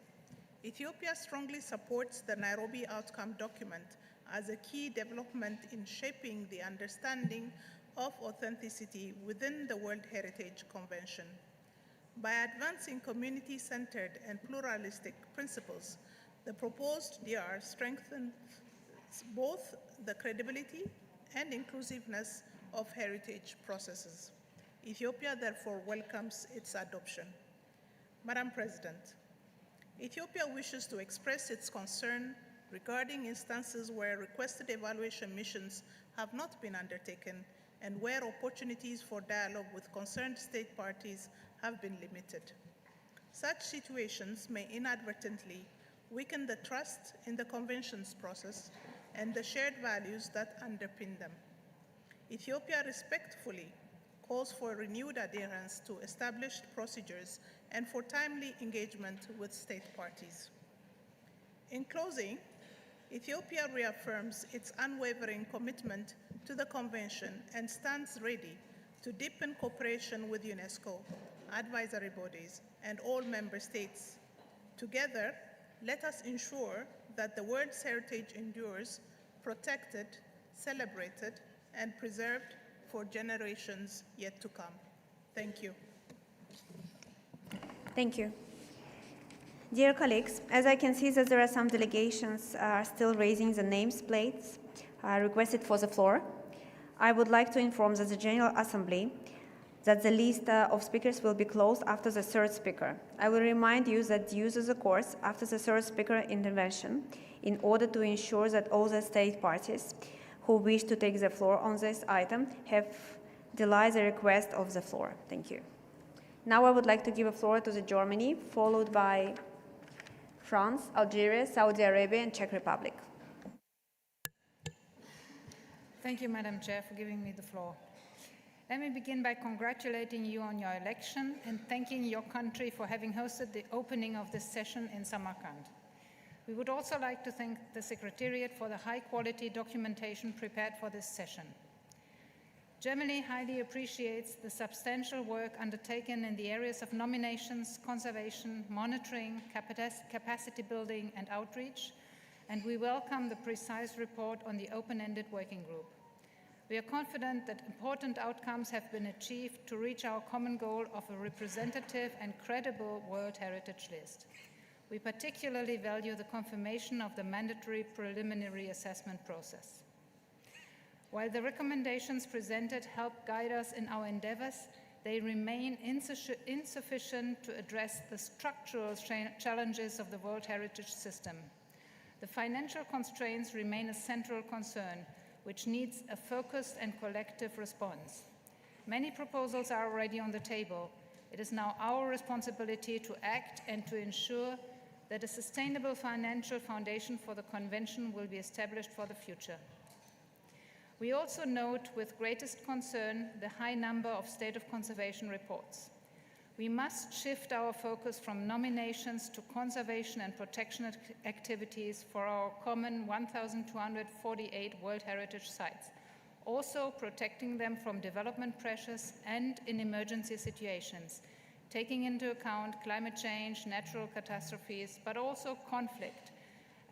Ethiopia strongly supports the Nairobi Outcome Document as a key development in shaping the understanding of authenticity within the World Heritage Convention. By advancing community-centered and pluralistic principles, the proposed DR strengthens both the credibility and inclusiveness of heritage processes. Ethiopia therefore welcomes its adoption. Madam President, Ethiopia wishes to express its concern regarding instances where requested evaluation missions have not been undertaken and where opportunities for dialogue with concerned state parties have been limited. Such situations may inadvertently weaken the trust in the Convention's process and the shared values that underpin them. Ethiopia respectfully calls for renewed adherence to established procedures and for timely engagement with state parties. In closing, Ethiopia reaffirms its unwavering commitment to the Convention and stands ready to deepen cooperation with UNESCO, advisory bodies, and all member states. Together, let us ensure that the world's heritage endures, protected, celebrated, and preserved for generations yet to come. Thank you. Thank you. Dear colleagues, as I can see that there are some delegations still raising the names plates requested for the floor, I would like to inform the General Assembly that the list of speakers will be closed after the third speaker. I will remind you that use of the course after the third speaker intervention in order to ensure that all the state parties who wish to take the floor on this item have denied the request of the floor. Thank you. Now I would like to give a floor to the Germany, followed by France, Algeria, Saudi Arabia, and Czech Republic. Thank you, Madam Chair, for giving me the floor. Let me begin by congratulating you on your election and thanking your country for having hosted the opening of this session in Samarkand. We would also like to thank the Secretariat for the high-quality documentation prepared for this session. Germany highly appreciates the substantial work undertaken in the areas of nominations, conservation, monitoring, capacity building, and outreach, and we welcome the precise report on the open-ended working group. We are confident that important outcomes have been achieved to reach our common goal of a representative and credible World Heritage List. We particularly value the confirmation of the mandatory preliminary assessment process. While the recommendations presented help guide us in our endeavors, they remain insufficient to address the structural challenges of the World Heritage System. The financial constraints remain a central concern, which needs a focused and collective response. Many proposals are already on the table. It is now our responsibility to act and to ensure that a sustainable financial foundation for the Convention will be established for the future. We also note with greatest concern the high number of state of conservation reports. We must shift our focus from nominations to conservation and protection activities for our common 1,248 World Heritage sites, also protecting them from development pressures and in emergency situations, taking into account climate change, natural catastrophes, but also conflict,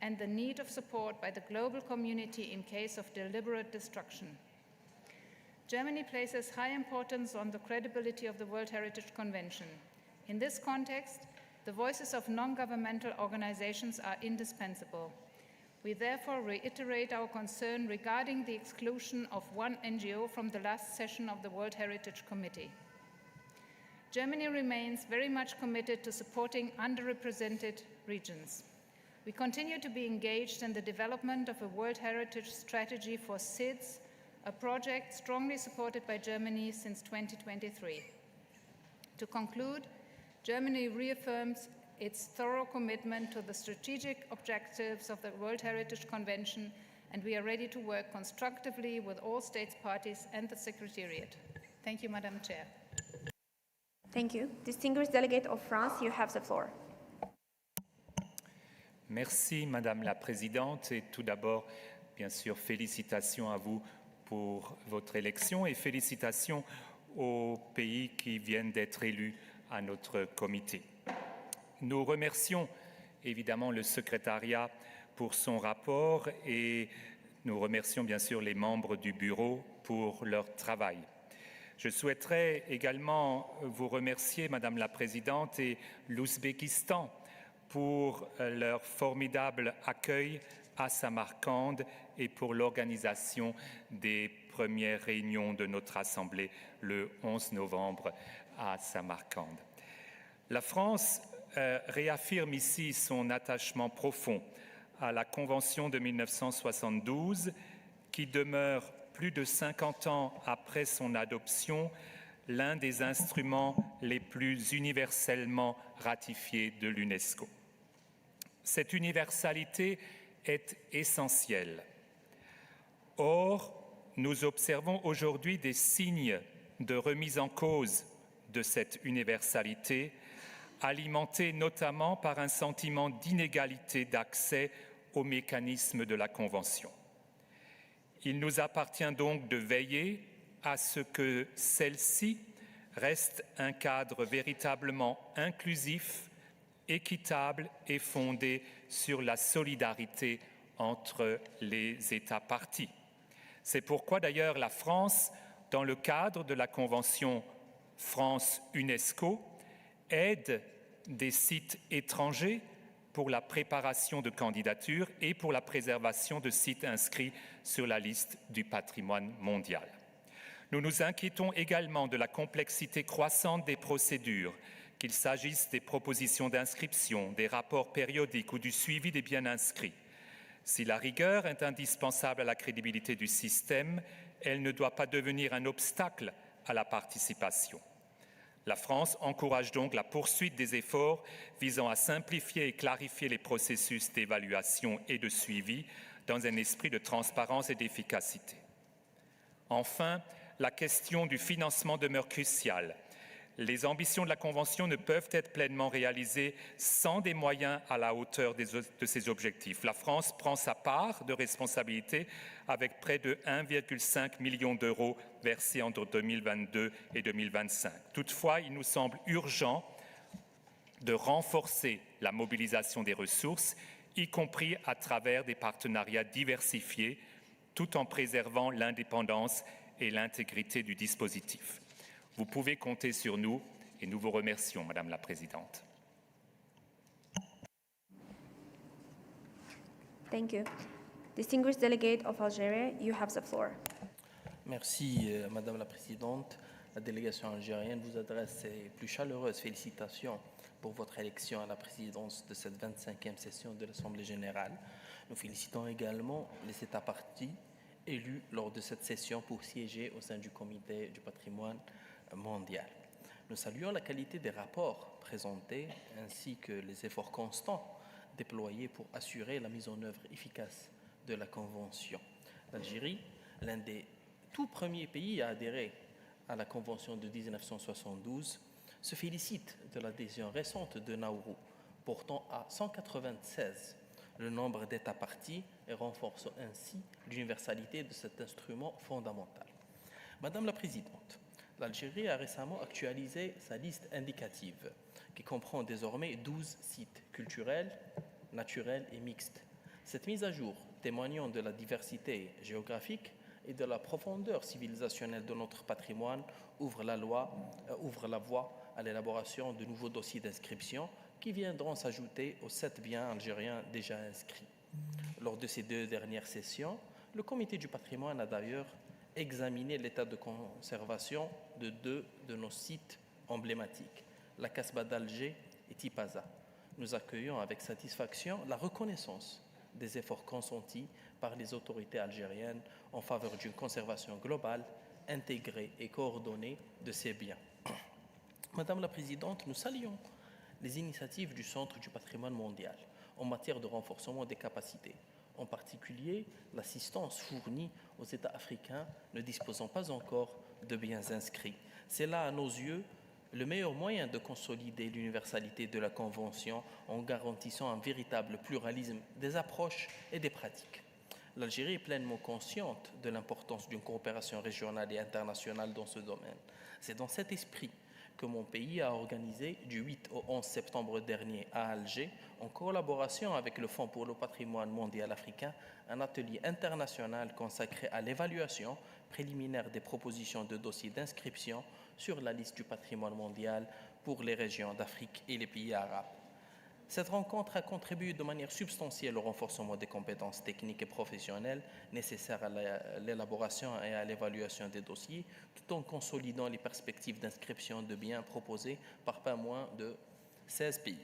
and the need of support by the global community in case of deliberate destruction. Germany places high importance on the credibility of the World Heritage Convention. In this context, the voices of non-governmental organizations are indispensable. We therefore reiterate our concern regarding the exclusion of one NGO from the last session of the World Heritage Committee. Germany remains very much committed to supporting underrepresented regions. We continue to be engaged in the development of a World Heritage Strategy for SIDS, a project strongly supported by Germany since 2023. To conclude, Germany reaffirms its thorough commitment to the strategic objectives of the World Heritage Convention, and we are ready to work constructively with all states parties and the Secretariat. Thank you, Madam Chair. Thank you. Distinguished Delegate of France, you have the floor. Merci, Madame la Présidente. Et tout d'abord, bien sûr, félicitations à vous pour votre élection et félicitations aux pays qui viennent d'être élus à notre comité. Nous remercions évidemment le secrétariat pour son rapport et nous remercions bien sûr les membres du bureau pour leur travail. Je souhaiterais également vous remercier, Madame la Présidente, et l'Ouzbékistan pour leur formidable accueil à Samarcande et pour l'organisation des premières réunions de notre Assemblée le 11 novembre à Samarcande. La France réaffirme ici son attachement profond à la Convention de 1972 qui demeure plus de 50 ans après son adoption l'un des instruments les plus universellement ratifiés de l'UNESCO. Cette universalité est essentielle. Or, nous observons aujourd'hui des signes de remise en cause de cette universalité, alimentés notamment par un sentiment d'inégalité d'accès aux mécanismes de la Convention. Il nous appartient donc de veiller à ce que celle-ci reste un cadre véritablement inclusif, équitable et fondé sur la solidarité entre les États parties. C'est pourquoi d'ailleurs la France, dans le cadre de la Convention France-UNESCO, aide des sites étrangers pour la préparation de candidatures et pour la préservation de sites inscrits sur la liste du patrimoine mondial. Nous nous inquiétons également de la complexité croissante des procédures, qu'il s'agisse des propositions d'inscription, des rapports périodiques ou du suivi des biens inscrits. Si la rigueur est indispensable à la crédibilité du système, elle ne doit pas devenir un obstacle à la participation. La France encourage donc la poursuite des efforts visant à simplifier et clarifier les processus d'évaluation et de suivi dans un esprit de transparence et d'efficacité. Enfin, la question du financement demeure cruciale. Les ambitions de la Convention ne peuvent être pleinement réalisées sans des moyens à la hauteur de ces objectifs. La France prend sa part de responsabilité avec près de 1,5 million d'euros versés entre 2022 et 2025. Toutefois, il nous semble urgent de renforcer la mobilisation des ressources, y compris à travers des partenariats diversifiés, tout en préservant l'indépendance et l'intégrité du dispositif. Vous pouvez compter sur nous et nous vous remercions, Madame la Présidente. Thank you. Distinguished Delegate of Algeria, you have the floor. Merci, Madame la Présidente. La délégation algérienne vous adresse ses plus chaleureuses félicitations pour votre élection à la présidence de cette 25e session de l'Assemblée générale. Nous félicitons également les États partis élus lors de cette session pour siéger au sein du Comité du patrimoine mondial. Nous saluons la qualité des rapports présentés ainsi que les efforts constants déployés pour assurer la mise en œuvre efficace de la Convention. L'Algérie, l'un des tout premiers pays à adhérer à la Convention de 1972, se félicite de l'adhésion récente de Nauru, portant à 196 le nombre d'États partis et renforçant ainsi l'universalité de cet instrument fondamental. Madame la Présidente, l'Algérie a récemment actualisé sa liste indicative, qui comprend désormais 12 sites culturels, naturels et mixtes. Cette mise à jour, témoignant de la diversité géographique et de la profondeur civilisationnelle de notre patrimoine, ouvre la voie à l'élaboration de nouveaux dossiers d'inscription qui viendront s'ajouter aux 7 biens algériens déjà inscrits. Lors de ces 2 dernières sessions, le Comité du patrimoine a d'ailleurs examiné l'état de conservation de 2 de nos sites emblématiques, la Casbah d'Alger et Tipaza. Nous accueillons avec satisfaction la reconnaissance des efforts consentis par les autorités algériennes en faveur d'une conservation globale, intégrée et coordonnée de ces biens. Madame la Présidente, nous saluons les initiatives du Centre du patrimoine mondial en matière de renforcement des capacités, en particulier l'assistance fournie aux États africains ne disposant pas encore de biens inscrits. C'est là, à nos yeux, le meilleur moyen de consolider l'universalité de la Convention en garantissant un véritable pluralisme des approches et des pratiques. L'Algérie est pleinement consciente de l'importance d'une coopération régionale et internationale dans ce domaine. C'est dans cet esprit que mon pays a organisé du 8 au 11 septembre dernier à Alger, en collaboration avec le Fonds pour le patrimoine mondial africain, un atelier international consacré à l'évaluation préliminaire des propositions de dossiers d'inscription sur la liste du patrimoine mondial pour les régions d'Afrique et les pays arabes. Cette rencontre a contribué de manière substantielle au renforcement des compétences techniques et professionnelles nécessaires à l'élaboration et à l'évaluation des dossiers, tout en consolidant les perspectives d'inscription de biens proposés par pas moins de 16 pays.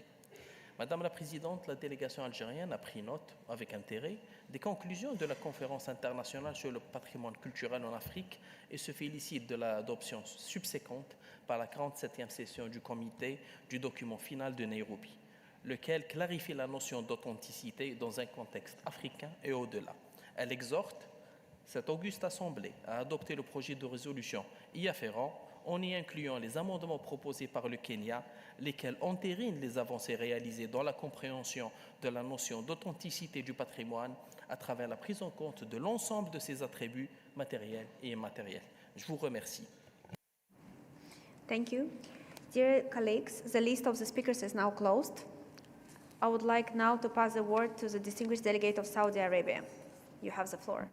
Madame la Présidente, la délégation algérienne a pris note, avec intérêt, des conclusions de la conférence internationale sur le patrimoine culturel en Afrique et se félicite de l'adoption subséquente par la 47e session du comité du document final de Nairobi, lequel clarifie la notion d'authenticité dans un contexte africain et au-delà. Elle exhorte cette auguste assemblée à adopter le projet de résolution y afférent en y incluant les amendements proposés par le Kenya, lesquels entérinent les avancées réalisées dans la compréhension de la notion d'authenticité du patrimoine à travers la prise en compte de l'ensemble de ses attributs matériels et immatériels. Je vous remercie. Thank you. Dear colleagues, the list of the speakers is now closed. I would like now to pass the word to the distinguished delegate of Saudi Arabia. You have the floor.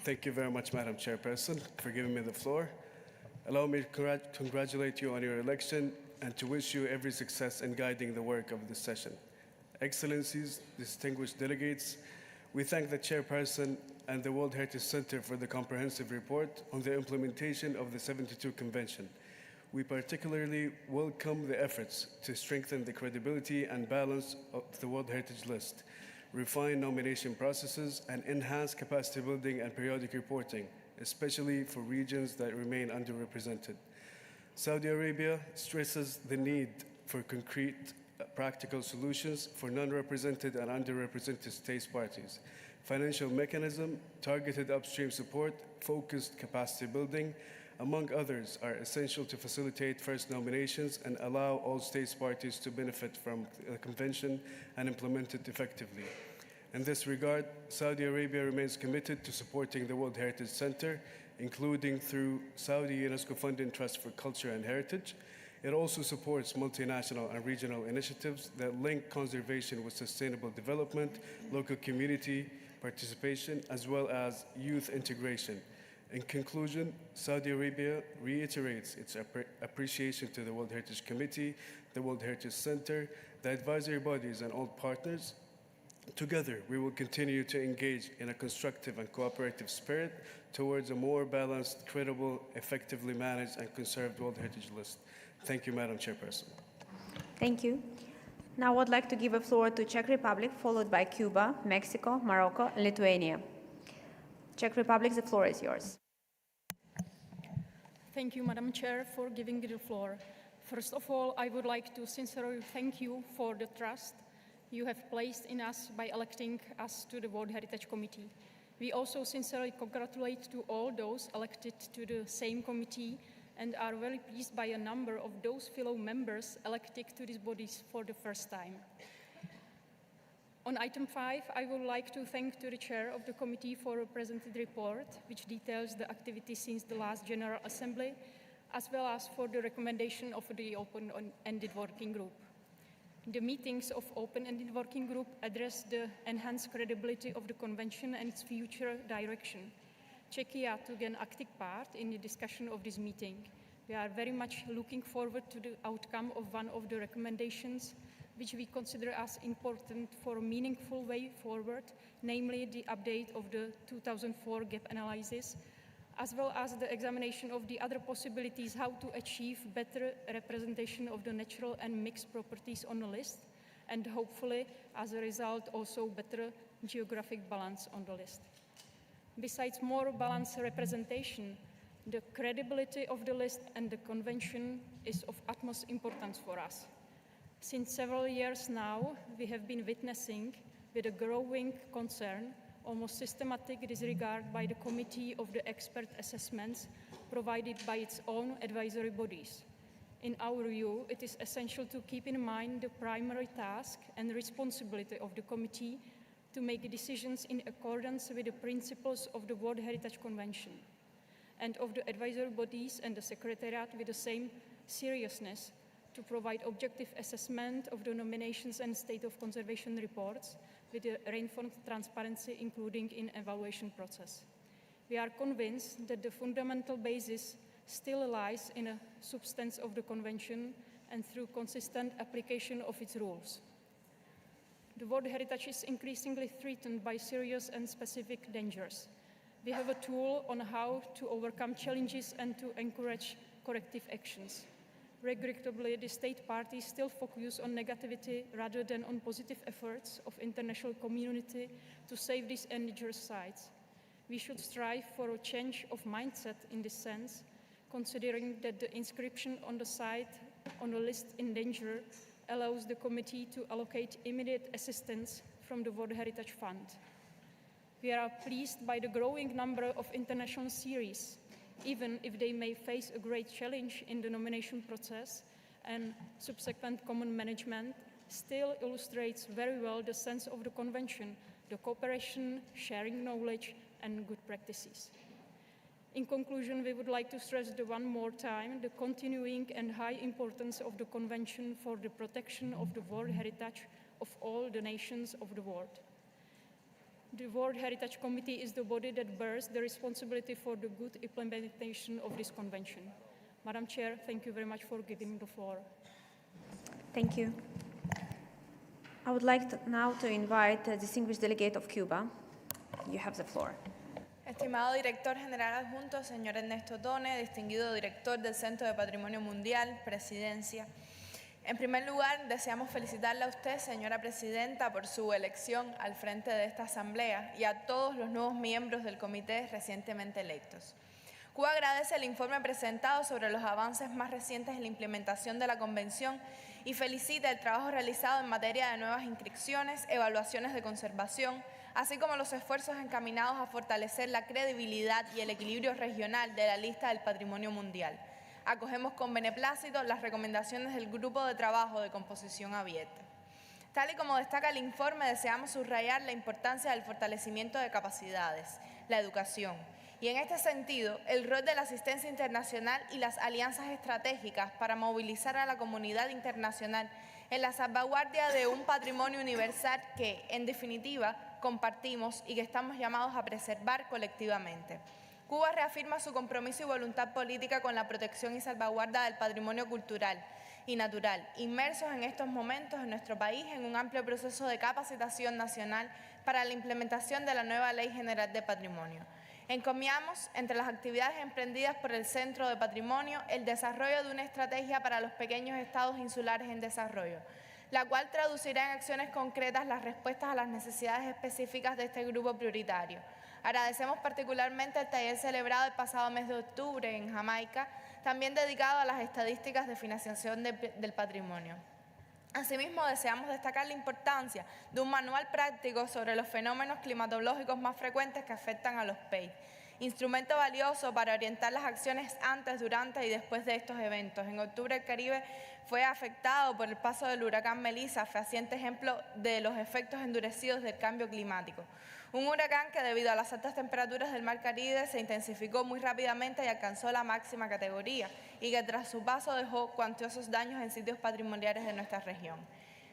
Thank you very much, Madam Chairperson, for giving me the floor. Allow me to congratulate you on your election and to wish you every success in guiding the work of this session. Excellencies, distinguished delegates, we thank the Chairperson and the World Heritage Center for the comprehensive report on the implementation of the 72 Convention. We particularly welcome the efforts to strengthen the credibility and balance of the World Heritage List, refine nomination processes, and enhance capacity building and periodic reporting, especially for regions that remain underrepresented. Saudi Arabia stresses the need for concrete, practical solutions for non-represented and underrepresented state parties. Financial mechanism, targeted upstream support, focused capacity building, among others, are essential to facilitate first nominations and allow all states parties to benefit from the convention and implement it effectively. In this regard, Saudi Arabia remains committed to supporting the World Heritage Center, including through Saudi UNESCO Funding Trust for Culture and Heritage. It also supports multinational and regional initiatives that link conservation with sustainable development, local community participation, as well as youth integration. In conclusion, Saudi Arabia reiterates its appreciation to the World Heritage Committee, the World Heritage Center, the advisory bodies, and all partners Together, we will continue to engage in a constructive and cooperative spirit towards a more balanced, credible, effectively managed, and conserved World Heritage List. Thank you, Madam Chairperson. Thank you. Now I would like to give the floor to Czech Republic, followed by Cuba, Mexico, Morocco, and Lithuania. Czech Republic, the floor is yours. Thank you, Madam Chair, for giving me the floor. First of all, I would like to sincerely thank you for the trust you have placed in us by electing us to the World Heritage Committee. We also sincerely congratulate to all those elected to the same committee and are very pleased by a number of those fellow members elected to these bodies for the first time. On item 5, I would like to thank the chair of the committee for a presented report, which details the activities since the last General Assembly, as well as for the recommendation of the open-ended working group. The meetings of open-ended working group address the enhanced credibility of the convention and its future direction. Czechia took an active part in the discussion of this meeting. We are very much looking forward to the outcome of one of the recommendations, which we consider as important for a meaningful way forward, namely the update of the 2004 gap analysis, as well as the examination of the other possibilities how to achieve better representation of the natural and mixed properties on the list, and hopefully, as a result, also better geographic balance on the list. Besides more balanced representation, the credibility of the list and the convention is of utmost importance for us. Since several years now, we have been witnessing, with a growing concern, almost systematic disregard by the committee of the expert assessments provided by its own advisory bodies. In our view, it is essential to keep in mind the primary task and responsibility of the committee to make decisions in accordance with the principles of the World Heritage Convention, and of the advisory bodies and the Secretariat with the same seriousness to provide objective assessment of the nominations and state of conservation reports with a reinforced transparency, including in evaluation process. We are convinced that the fundamental basis still lies in the substance of the Convention and through consistent application of its rules. The World Heritage is increasingly threatened by serious and specific dangers. We have a tool on how to overcome challenges and to encourage corrective actions. Regrettably, the state parties still focus on negativity rather than on positive efforts of international community to save these endangered sites. We should strive for a change of mindset in this sense, considering that the inscription on the site on the list in danger allows the committee to allocate immediate assistance from the World Heritage Fund. We are pleased by the growing number of international series, even if they may face a great challenge in the nomination process, and subsequent common management still illustrates very well the sense of the Convention, the cooperation, sharing knowledge, and good practices. In conclusion, we would like to stress one more time the continuing and high importance of the Convention for the protection of the world heritage of all the nations of the world. The World Heritage Committee is the body that bears the responsibility for the good implementation of this convention. Madam Chair, thank you very much for giving me the floor. Thank you. I would like now to invite the distinguished delegate of Cuba. You have the floor. Estimado Director General Adjunto, señor Ernesto Tone, distinguido Director del Centro de Patrimonio Mundial, Presidencia. En primer lugar, deseamos felicitarla a usted, señora Presidenta, por su elección al frente de esta Asamblea y a todos los nuevos miembros del Comité recientemente electos. Cuba agradece el informe presentado sobre los avances más recientes en la implementación de la Convención y felicita el trabajo realizado en materia de nuevas inscripciones, evaluaciones de conservación, así como los esfuerzos encaminados a fortalecer la credibilidad y el equilibrio regional de la lista del patrimonio mundial. Acogemos con beneplácito las recomendaciones del Grupo de Trabajo de Composición Abierta. Tal y como destaca el informe, deseamos subrayar la importancia del fortalecimiento de capacidades, la educación, y en este sentido, el rol de la asistencia internacional y las alianzas estratégicas para movilizar a la comunidad internacional en la salvaguardia de un patrimonio universal que, en definitiva, compartimos y que estamos llamados a preservar colectivamente. Cuba reafirma su compromiso y voluntad política con la protección y salvaguarda del patrimonio cultural y natural, inmersos en estos momentos en nuestro país en un amplio proceso de capacitación nacional para la implementación de la nueva Ley General de Patrimonio. Encomiamos, entre las actividades emprendidas por el Centro de Patrimonio, el desarrollo de una estrategia para los pequeños estados insulares en desarrollo, la cual traducirá en acciones concretas las respuestas a las necesidades específicas de este grupo prioritario. Agradecemos particularmente el taller celebrado el pasado mes de octubre en Jamaica, también dedicado a las estadísticas de financiación del patrimonio. Asimismo, deseamos destacar la importancia de un manual práctico sobre los fenómenos climatológicos más frecuentes que afectan a los PEI, instrumento valioso para orientar las acciones antes, durante y después de estos eventos. En octubre el Caribe fue afectado por el paso del huracán Melissa, fehaciente ejemplo de los efectos endurecidos del cambio climático. Un huracán que debido a las altas temperaturas del mar Caribe se intensificó muy rápidamente y alcanzó la máxima categoría y que tras su paso dejó cuantiosos daños en sitios patrimoniales de nuestra región.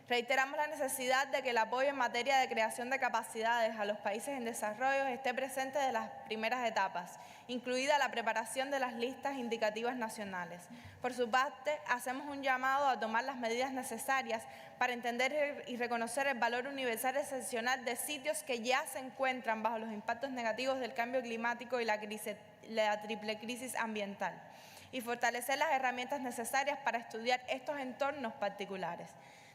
Reiteramos la necesidad de que el apoyo en materia de creación de capacidades a los países en desarrollo esté presente desde las primeras etapas, incluida la preparación de las listas indicativas nacionales. Por su parte, hacemos un llamado a tomar las medidas necesarias para entender y reconocer el valor universal excepcional de sitios que ya se encuentran bajo los impactos negativos del cambio climático y la triple crisis ambiental, y fortalecer las herramientas necesarias para estudiar estos entornos particulares.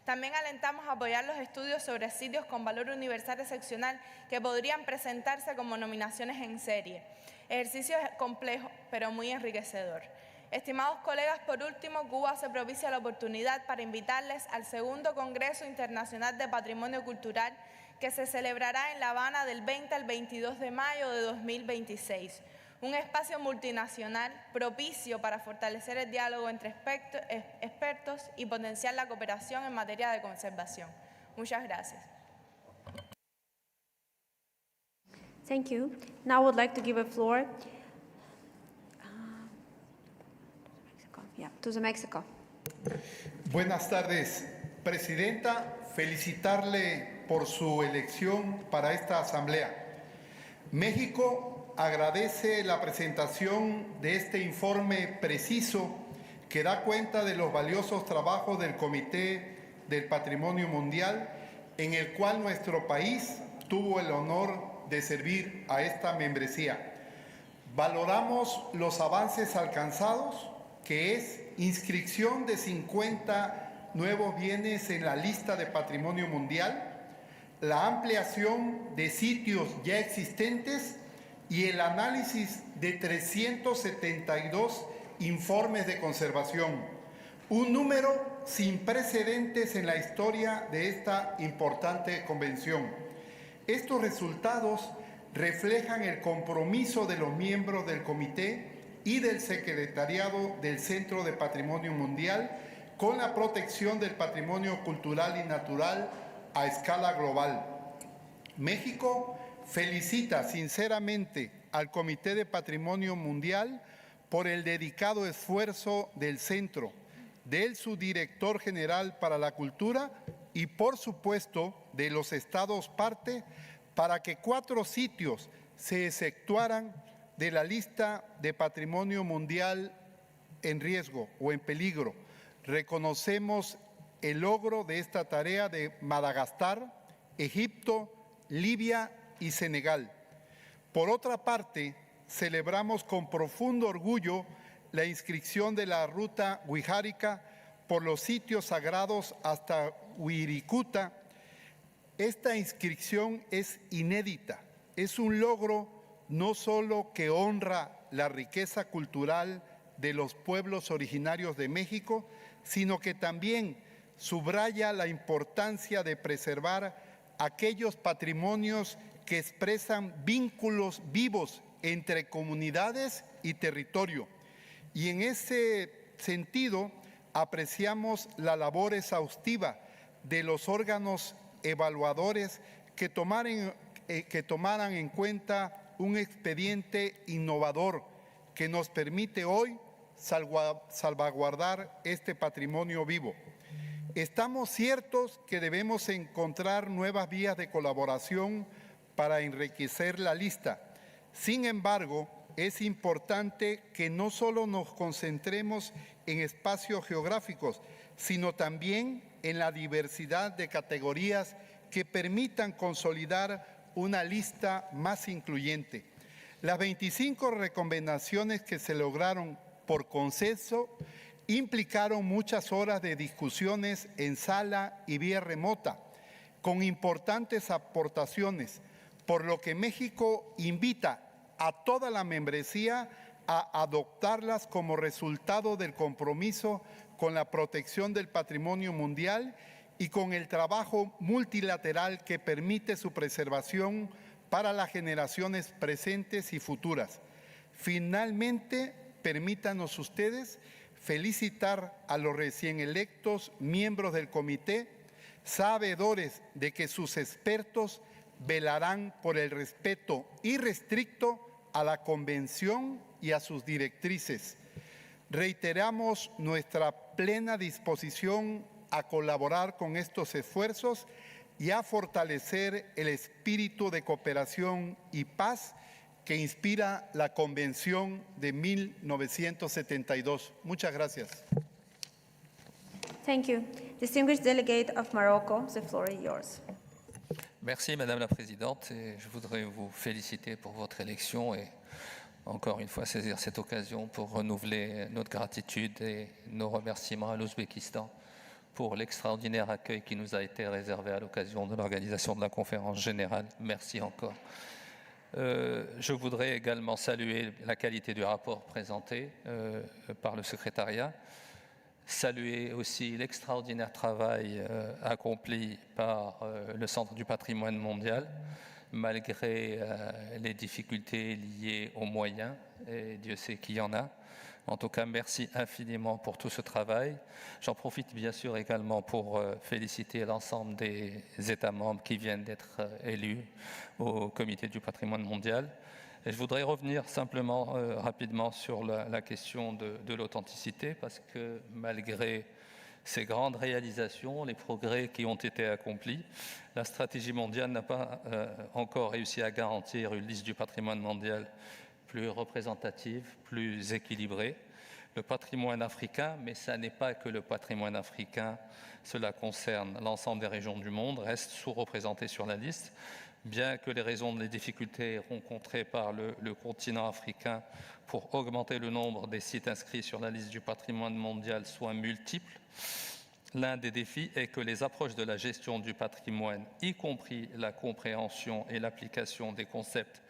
También alentamos a apoyar los estudios sobre sitios con valor universal excepcional que podrían presentarse como nominaciones en serie. Ejercicio complejo, pero muy enriquecedor. Estimados colegas, por último, Cuba se propicia la oportunidad para invitarles al segundo Congreso Internacional de Patrimonio Cultural que se celebrará en La Habana del 20 al 22 de mayo de 2026. Un espacio multinacional propicio para fortalecer el diálogo entre expertos y potenciar la cooperación en materia de conservación. Muchas gracias. Thank you. Now I would like to give a floor to Mexico. Buenas tardes, Presidenta. Felicitarle por su elección para esta asamblea. México agradece la presentación de este informe preciso que da cuenta de los valiosos trabajos del Comité del Patrimonio Mundial, en el cual nuestro país tuvo el honor de servir a esta membresía. Valoramos los avances alcanzados, que es inscripción de 50 nuevos bienes en la lista de Patrimonio Mundial, la ampliación de sitios ya existentes y el análisis de 372 informes de conservación, un número sin precedentes en la historia de esta importante convención. Estos resultados reflejan el compromiso de los miembros del comité y del secretariado del Centro de Patrimonio Mundial con la protección del patrimonio cultural y natural a escala global. México felicita sinceramente al Comité de Patrimonio Mundial por el dedicado esfuerzo del centro, del subdirector general para la cultura y, por supuesto, de los estados parte para que 4 sitios se exceptuaran de la lista de Patrimonio Mundial en riesgo o en peligro. Reconocemos el logro de esta tarea de Madagascar, Egipto, Libia y Senegal. Por otra parte, celebramos con profundo orgullo la inscripción de la ruta Huijárica por los sitios sagrados hasta Huiricuta. Esta inscripción es inédita, es un logro no solo que honra la riqueza cultural de los pueblos originarios de México, sino que también subraya la importancia de preservar aquellos patrimonios que expresan vínculos vivos entre comunidades y territorio. Y en ese sentido, apreciamos la labor exhaustiva de los órganos evaluadores que tomaran en cuenta un expediente innovador que nos permite hoy salvaguardar este patrimonio vivo. Estamos ciertos que debemos encontrar nuevas vías de colaboración para enriquecer la lista. Sin embargo, es importante que no solo nos concentremos en espacios geográficos, sino también en la diversidad de categorías que permitan consolidar una lista más incluyente. Las 25 recomendaciones que se lograron por consenso implicaron muchas horas de discusiones en sala y vía remota, con importantes aportaciones, por lo que México invita a toda la membresía a adoptarlas como resultado del compromiso con la protección del patrimonio mundial y con el trabajo multilateral que permite su preservación para las generaciones presentes y futuras. Finalmente, permítanos ustedes felicitar a los recién electos miembros del comité, sabedores de que sus expertos velarán por el respeto irrestricto a la Convención y a sus directrices. Reiteramos nuestra plena disposición a colaborar con estos esfuerzos y a fortalecer el espíritu de cooperación y paz que inspira la Convención de 1972. Muchas gracias. Thank you. Distinguished delegate of Morocco, the floor is yours. Merci Madame la Présidente et je voudrais vous féliciter pour votre élection et encore une fois saisir cette occasion pour renouveler notre gratitude et nos remerciements à l'Ouzbékistan pour l'extraordinaire accueil qui nous a été réservé à l'occasion de l'organisation de la conférence générale. Merci encore. Je voudrais également saluer la qualité du rapport présenté par le secrétariat, saluer aussi l'extraordinaire travail accompli par le Centre du patrimoine mondial, malgré les difficultés liées aux moyens, et Dieu sait qu'il y en a. En tout cas, merci infiniment pour tout ce travail. J'en profite bien sûr également pour féliciter l'ensemble des États membres qui viennent d'être élus au Comité du patrimoine mondial. Et je voudrais revenir simplement rapidement sur la question de l'authenticité, parce que malgré ces grandes réalisations, les progrès qui ont été accomplis, la stratégie mondiale n'a pas encore réussi à garantir une liste du patrimoine mondial plus représentative, plus équilibrée. Le patrimoine africain, mais ça n'est pas que le patrimoine africain, cela concerne l'ensemble des régions du monde, reste sous-représenté sur la liste, bien que les raisons des difficultés rencontrées par le continent africain pour augmenter le nombre des sites inscrits sur la liste du patrimoine mondial soient multiples. L'un des défis est que les approches de la gestion du patrimoine, y compris la compréhension et l'application des concepts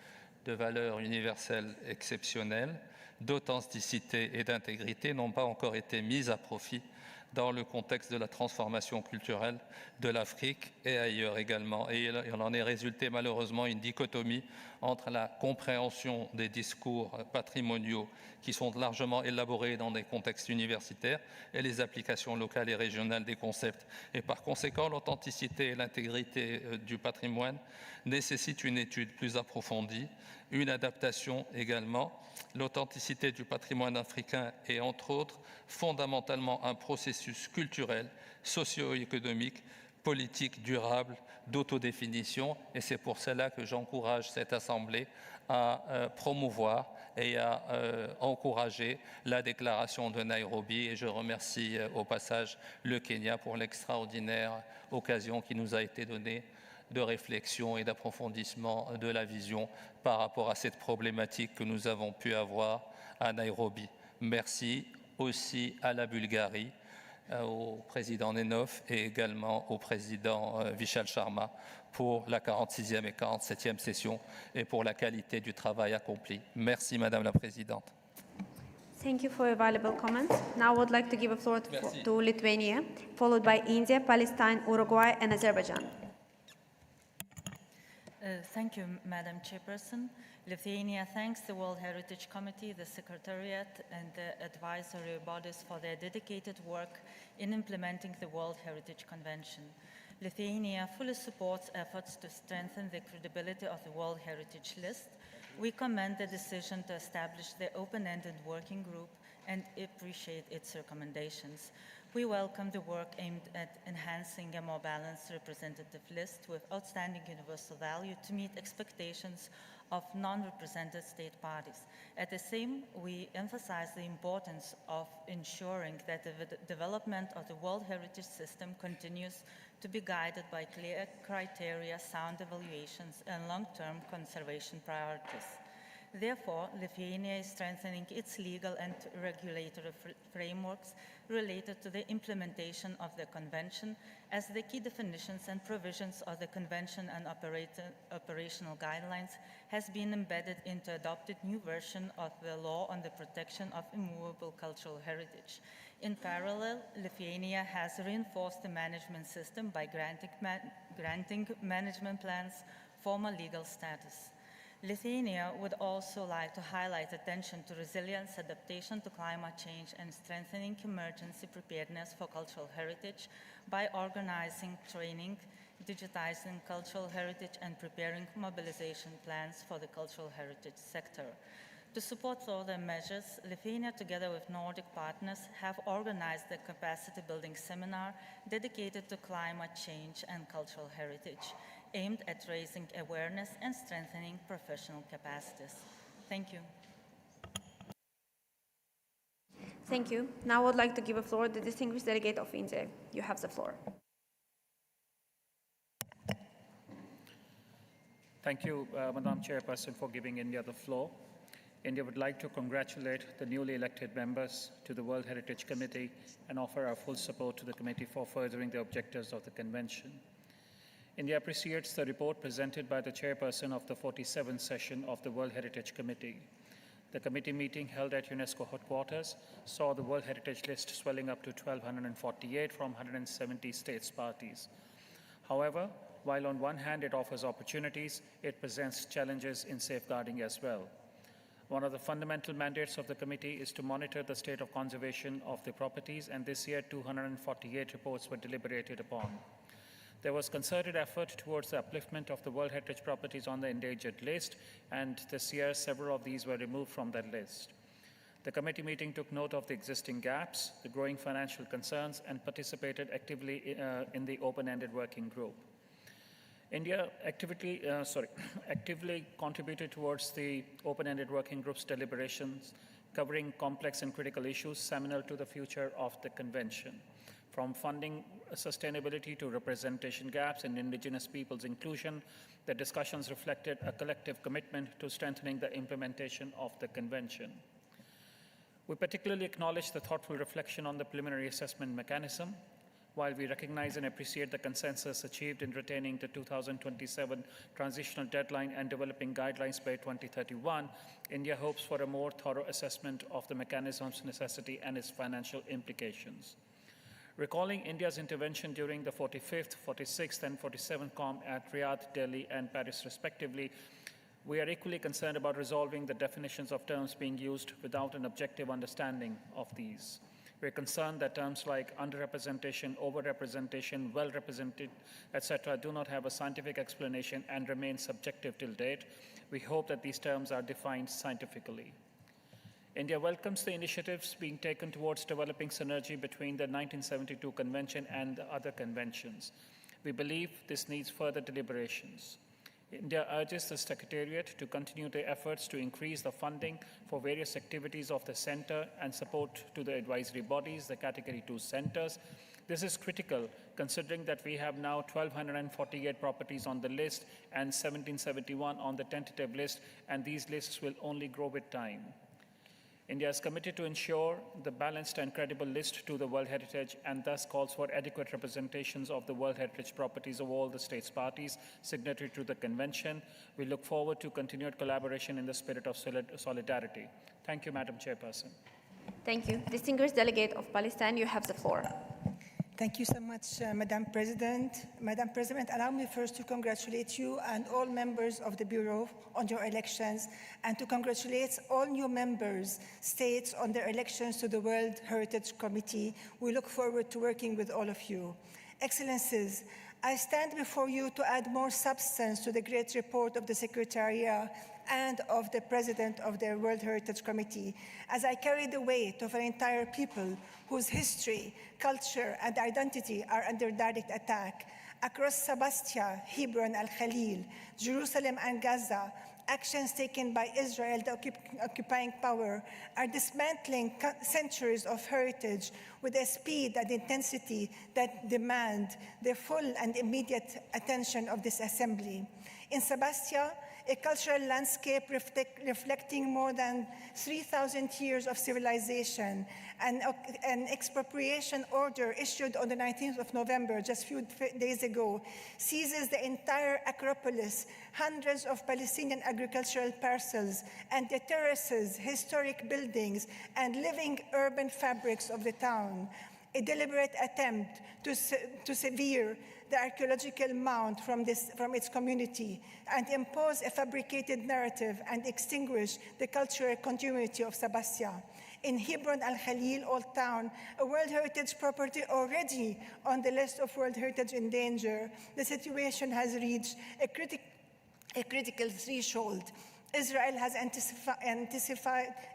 de valeurs universelles exceptionnelles, d'authenticité et d'intégrité n'ont pas encore été mises à profit dans le contexte de la transformation culturelle de l'Afrique et ailleurs également. Et il en est résulté malheureusement une dichotomie entre la compréhension des discours patrimoniaux qui sont largement élaborés dans des contextes universitaires et les applications locales et régionales des concepts. Et par conséquent, l'authenticité et l'intégrité du patrimoine nécessitent une étude plus approfondie, une adaptation également. L'authenticité du patrimoine africain est, entre autres, fondamentalement un processus culturel, socio-économique, politique, durable, d'autodéfinition. Et c'est pour cela que j'encourage cette Assemblée à promouvoir et à encourager la déclaration de Nairobi. Et je remercie au passage le Kenya pour l'extraordinaire occasion qui nous a été donnée de réflexion et d'approfondissement de la vision par rapport à cette problématique que nous avons pu avoir à Nairobi. Merci aussi à la Bulgarie, au président Nenov et également au président Vishal Sharma pour la 46e et 47e session et pour la qualité du travail accompli. Merci Madame la Présidente. Thank you for your valuable comments. Now I would like to give a floor to Lithuania, followed by India, Palestine, Uruguay, and Azerbaijan. Thank you, Madam Chairperson. Lithuania thanks the World Heritage Committee, the Secretariat, and the advisory bodies for their dedicated work in implementing the World Heritage Convention. Lithuania fully supports efforts to strengthen the credibility of the World Heritage List. We commend the decision to establish the open-ended working group and appreciate its recommendations. We welcome the work aimed at enhancing a more balanced representative list with outstanding universal value to meet expectations of non-represented state parties. At the same, we emphasize the importance of ensuring that the development of the World Heritage System continues to be guided by clear criteria, sound evaluations, and long-term conservation priorities. Therefore, Lithuania is strengthening its legal and regulatory frameworks related to the implementation of the Convention, as the key definitions and provisions of the Convention and operational guidelines has been embedded into adopted new version of the law on the protection of immovable cultural heritage. In parallel, Lithuania has reinforced the management system by granting management plans formal legal status. Lithuania would also like to highlight attention to resilience, adaptation to climate change, and strengthening emergency preparedness for cultural heritage by organizing training, digitizing cultural heritage, and preparing mobilization plans for the cultural heritage sector. To support all the measures, Lithuania, together with Nordic partners, have organized a capacity-building seminar dedicated to climate change and cultural heritage, aimed at raising awareness and strengthening professional capacities. Thank you. Thank you. Now I would like to give the floor to the distinguished delegate of India. You have the floor. Thank you, Madam Chairperson, for giving India the floor. India would like to congratulate the newly elected members to the World Heritage Committee and offer our full support to the committee for furthering the objectives of the Convention. India appreciates the report presented by the chairperson of the 47th session of the World Heritage Committee. The committee meeting held at UNESCO headquarters saw the World Heritage list swelling up to 1,248 from 170 states parties. However, while on one hand it offers opportunities, it presents challenges in safeguarding as well. One of the fundamental mandates of the committee is to monitor the state of conservation of the properties, and this year 248 reports were deliberated upon. There was concerted effort towards the upliftment of the World Heritage properties on the endangered list, and this year several of these were removed from that list. The committee meeting took note of the existing gaps, the growing financial concerns, and participated actively in the open-ended working group. India actively contributed towards the open-ended working group's deliberations, covering complex and critical issues seminal to the future of the Convention. From funding sustainability to representation gaps and indigenous peoples' inclusion, the discussions reflected a collective commitment to strengthening the implementation of the Convention. We particularly acknowledge the thoughtful reflection on the preliminary assessment mechanism. While we recognize and appreciate the consensus achieved in retaining the 2027 transitional deadline and developing guidelines by 2031, India hopes for a more thorough assessment of the mechanism's necessity and its financial implications. Recalling India's intervention during the 45th, 46th, and 47th COM at Riyadh, Delhi, and Paris respectively, we are equally concerned about resolving the definitions of terms being used without an objective understanding of these. We're concerned that terms like underrepresentation, overrepresentation, well-represented, etc. do not have a scientific explanation and remain subjective till date. We hope that these terms are defined scientifically. India welcomes the initiatives being taken towards developing synergy between the 1972 Convention and the other conventions. We believe this needs further deliberations. India urges the Secretariat to continue their efforts to increase the funding for various activities of the Centre and support to the advisory bodies, the Category 2 centres. This is critical considering that we have now 1,248 properties on the list and 1,771 on the tentative list, and these lists will only grow with time. India is committed to ensure the balanced and credible list to the World Heritage and thus calls for adequate representations of the World Heritage properties of all the states parties signatory to the Convention. We look forward to continued collaboration in the spirit of solidarity. Thank you, Madam Chairperson. Thank you. Distinguished Delegate of Palestine, you have the floor. Thank you so much, Madam President. Madam President, allow me first to congratulate you and all members of the Bureau on your elections, and to congratulate all new members, states, on their elections to the World Heritage Committee. We look forward to working with all of you. Excellencies, I stand before you to add more substance to the great report of the Secretariat and of the President of the World Heritage Committee, as I carry the weight of an entire people whose history, culture, and identity are under direct attack. Across Sebastia, Hebron, Al-Khalil, Jerusalem, and Gaza, actions taken by Israel, the occupying power, are dismantling centuries of heritage with a speed and intensity that demand the full and immediate attention of this assembly. In Sebastia, a cultural landscape reflecting more than 3,000 years of civilization, and an expropriation order issued on the 19th of November, just a few days ago, seizes the entire Acropolis, hundreds of Palestinian agricultural parcels, and the terraces, historic buildings, and living urban fabrics of the town. A deliberate attempt to sever the archaeological mound from its community and impose a fabricated narrative and extinguish the cultural continuity of Sebastia. In Hebron Al-Khalil, Old Town, a World Heritage property already on the list of World Heritage in danger, the situation has reached a critical threshold. Israel has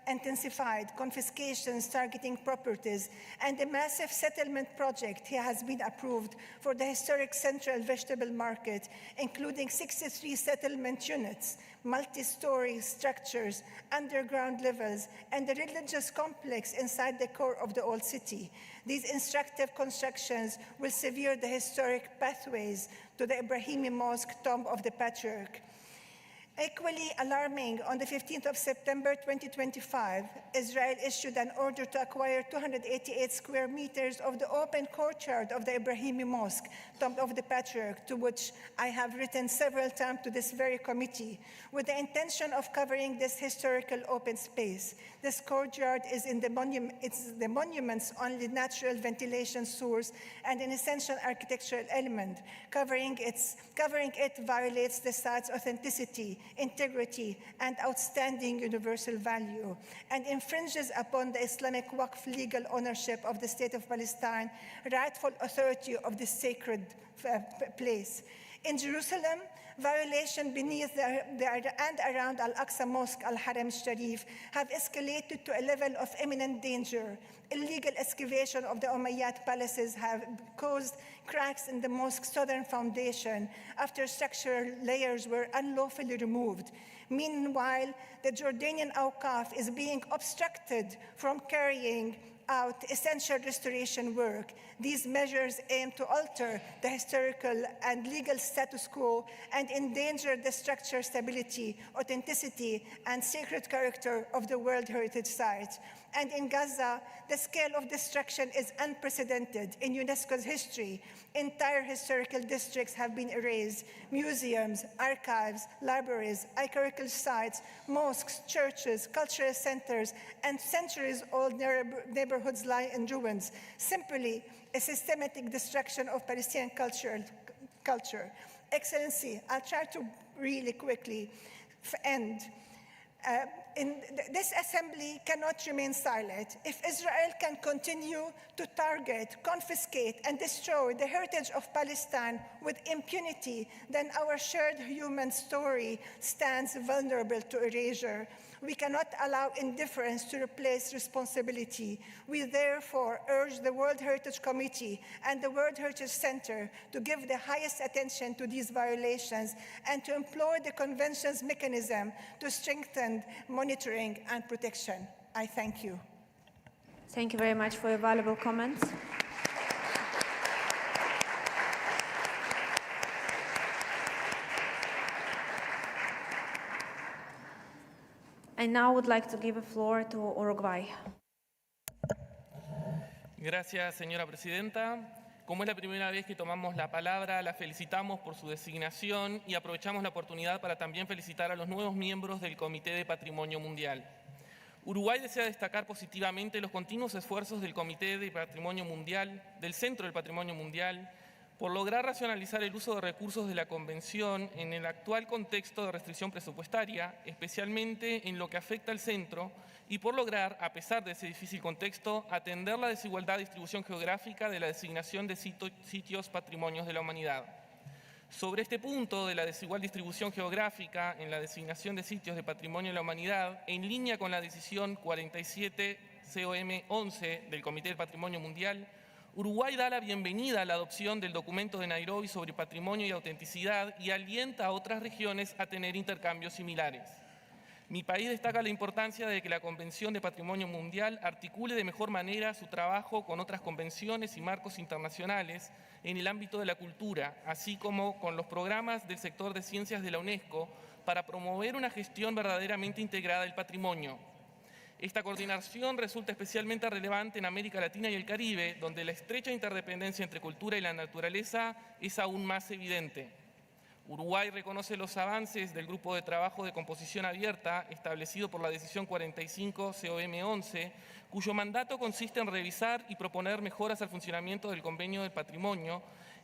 intensified confiscations targeting properties, and a massive settlement project has been approved for the historic central vegetable market, including 63 settlement units, multi-story structures, underground levels, and a religious complex inside the core of the old city. These instructive constructions will sever the historic pathways to the Ibrahimi Mosque, tomb of the Patriarch. Equally alarming, on the 15th of September 2025, Israel issued an order to acquire 288 square meters of the open courtyard of the Ibrahimi Mosque, tomb of the Patriarch, to which I have written several times to this very committee, with the intention of covering this historical open space. This courtyard is the monument's only natural ventilation source and an essential architectural element. Covering it violates the site's authenticity, integrity, and outstanding universal value, and infringes upon the Islamic Waqf legal ownership of the State of Palestine, rightful authority of this sacred place. In Jerusalem, violation beneath and around Al-Aqsa Mosque, Al-Haram Sharif, have escalated to a level of imminent danger. Illegal excavation of the Umayyad palaces have caused cracks in the mosque's southern foundation after structural layers were unlawfully removed. Meanwhile, the Jordanian Awqaf is being obstructed from carrying out essential restoration work. These measures aim to alter the historical and legal status quo and endanger the structure, stability, authenticity, and sacred character of the World Heritage Site. And in Gaza, the scale of destruction is unprecedented in UNESCO's history. Entire historical districts have been erased. Museums, archives, libraries, archaeological sites, mosques, churches, cultural centers, and centuries-old neighborhoods lie in ruins. Simply a systematic destruction of Palestinian culture. Excellency, I'll try to really quickly end. This assembly cannot remain silent. If Israel can continue to target, confiscate, and destroy the heritage of Palestine with impunity, then our shared human story stands vulnerable to erasure. We cannot allow indifference to replace responsibility. We therefore urge the World Heritage Committee and the World Heritage Center to give the highest attention to these violations and to employ the Convention's mechanism to strengthen monitoring and protection. I thank you. Thank you very much for your valuable comments. I now would like to give the floor to Uruguay. Gracias, señora presidenta. Como es la primera vez que tomamos la palabra, la felicitamos por su designación y aprovechamos la oportunidad para también felicitar a los nuevos miembros del Comité de Patrimonio Mundial. Uruguay desea destacar positivamente los continuos esfuerzos del Comité de Patrimonio Mundial, del Centro del Patrimonio Mundial, por lograr racionalizar el uso de recursos de la Convención en el actual contexto de restricción presupuestaria, especialmente en lo que afecta al centro, y por lograr, a pesar de ese difícil contexto, atender la desigualdad de distribución geográfica de la designación de sitios patrimonios de la humanidad. Sobre este punto de la desigual distribución geográfica en la designación de sitios de patrimonio de la humanidad, en línea con la decisión 47/COM11 del Comité del Patrimonio Mundial, Uruguay da la bienvenida a la adopción del documento de Nairobi sobre patrimonio y autenticidad y alienta a otras regiones a tener intercambios similares. Mi país destaca la importancia de que la Convención de Patrimonio Mundial articule de mejor manera su trabajo con otras convenciones y marcos internacionales en el ámbito de la cultura, así como con los programas del sector de ciencias de la UNESCO para promover una gestión verdaderamente integrada del patrimonio. Esta coordinación resulta especialmente relevante en América Latina y el Caribe, donde la estrecha interdependencia entre cultura y la naturaleza es aún más evidente. Uruguay reconoce los avances del Grupo de Trabajo de Composición Abierta establecido por la Decisión 45/COM11, cuyo mandato consiste en revisar y proponer mejoras al funcionamiento del Convenio del Patrimonio,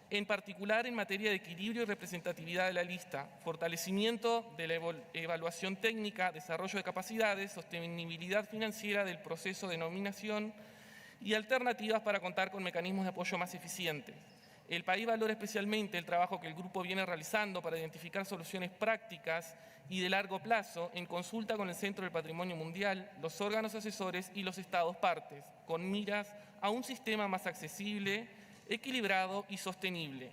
en particular en materia de equilibrio y representatividad de la lista, fortalecimiento de la evaluación técnica, desarrollo de capacidades, sostenibilidad financiera del proceso de nominación y alternativas para contar con mecanismos de apoyo más eficientes. El país valora especialmente el trabajo que el grupo viene realizando para identificar soluciones prácticas y de largo plazo en consulta con el Centro del Patrimonio Mundial, los órganos asesores y los Estados partes, con miras a un sistema más accesible, equilibrado y sostenible.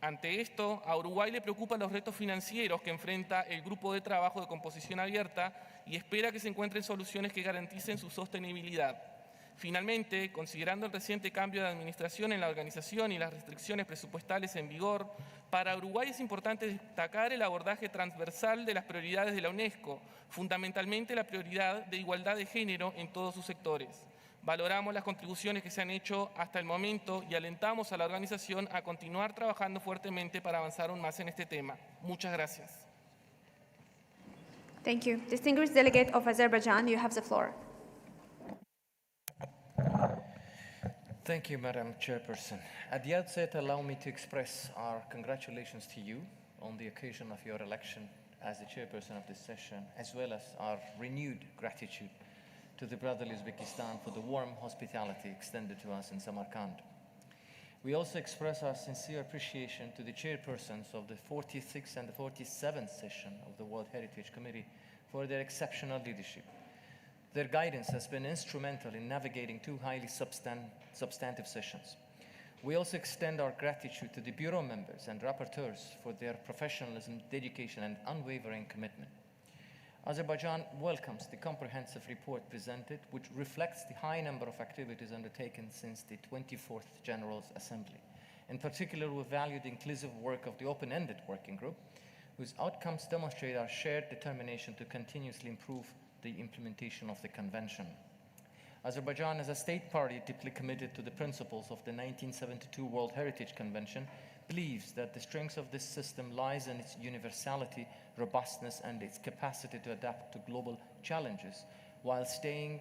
Ante esto, a Uruguay le preocupan los retos financieros que enfrenta el Grupo de Trabajo de Composición Abierta y espera que se encuentren soluciones que garanticen su sostenibilidad. Finalmente, considerando el reciente cambio de administración en la organización y las restricciones presupuestales en vigor, para Uruguay es importante destacar el abordaje transversal de las prioridades de la UNESCO, fundamentalmente la prioridad de igualdad de género en todos sus sectores. Valoramos las contribuciones que se han hecho hasta el momento y alentamos a la organización a continuar trabajando fuertemente para avanzar aún más en este tema. Muchas gracias. Thank you. Distinguished Delegate of Azerbaijan, you have the floor. Thank you, Madam Chairperson. At the outset, allow me to express our congratulations to you on the occasion of your election as the chairperson of this session, as well as our renewed gratitude to the brotherly Uzbekistan for the warm hospitality extended to us in Samarkand. We also express our sincere appreciation to the chairpersons of the 46th and the 47th session of the World Heritage Committee for their exceptional leadership. Their guidance has been instrumental in navigating two highly substantive sessions. We also extend our gratitude to the Bureau members and rapporteurs for their professionalism, dedication, and unwavering commitment. Azerbaijan welcomes the comprehensive report presented, which reflects the high number of activities undertaken since the 24th General Assembly. In particular, we value the inclusive work of the open-ended working group, whose outcomes demonstrate our shared determination to continuously improve the implementation of the Convention. Azerbaijan, as a state party deeply committed to the principles of the 1972 World Heritage Convention, believes that the strength of this system lies in its universality, robustness, and its capacity to adapt to global challenges while staying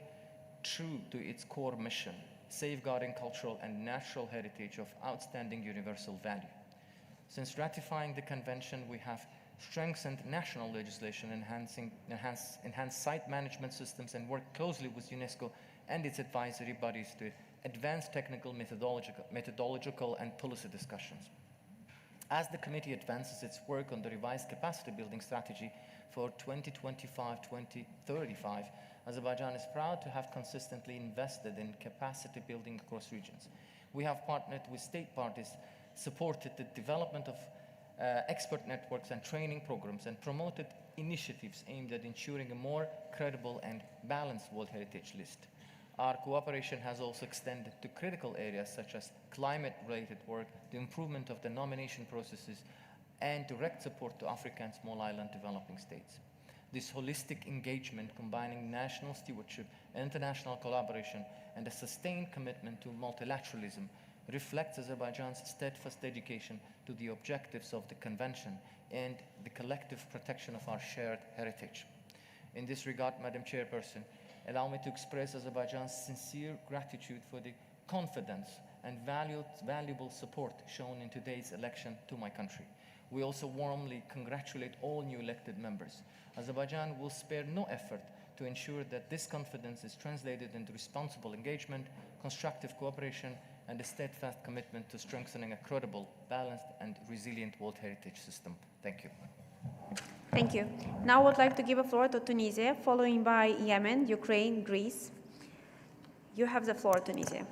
true to its core mission, safeguarding cultural and natural heritage of outstanding universal value. Since ratifying the Convention, we have strengthened national legislation, enhanced site management systems, and worked closely with UNESCO and its advisory bodies to advance technical, methodological, and policy discussions. As the committee advances its work on the revised capacity building strategy for 2025-2035, Azerbaijan is proud to have consistently invested in capacity building across regions. We have partnered with state parties, supported the development of expert networks and training programs, and promoted initiatives aimed at ensuring a more credible and balanced World Heritage List. Our cooperation has also extended to critical areas such as climate-related work, the improvement of the nomination processes, and direct support to Africa and small island developing states. This holistic engagement, combining national stewardship, international collaboration, and a sustained commitment to multilateralism, reflects Azerbaijan's steadfast dedication to the objectives of the Convention and the collective protection of our shared heritage. In this regard, Madam Chairperson, allow me to express Azerbaijan's sincere gratitude for the confidence and valuable support shown in today's election to my country. We also warmly congratulate all new elected members. Azerbaijan will spare no effort to ensure that this confidence is translated into responsible engagement, constructive cooperation, and a steadfast commitment to strengthening a credible, balanced, and resilient World Heritage system. Thank you. Thank you. Now I would like to give the floor to Tunisia, following by Yemen, Ukraine, Greece. You have the floor, Tunisia.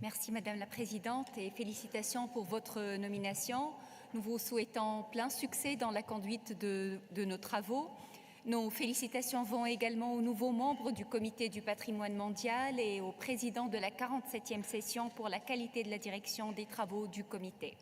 Merci Madame la Présidente et félicitations pour votre nomination. Nous vous souhaitons plein succès dans la conduite de nos travaux. Nos félicitations vont également aux nouveaux membres du Comité du patrimoine mondial et au président de la 47e session pour la qualité de la direction des travaux du comité.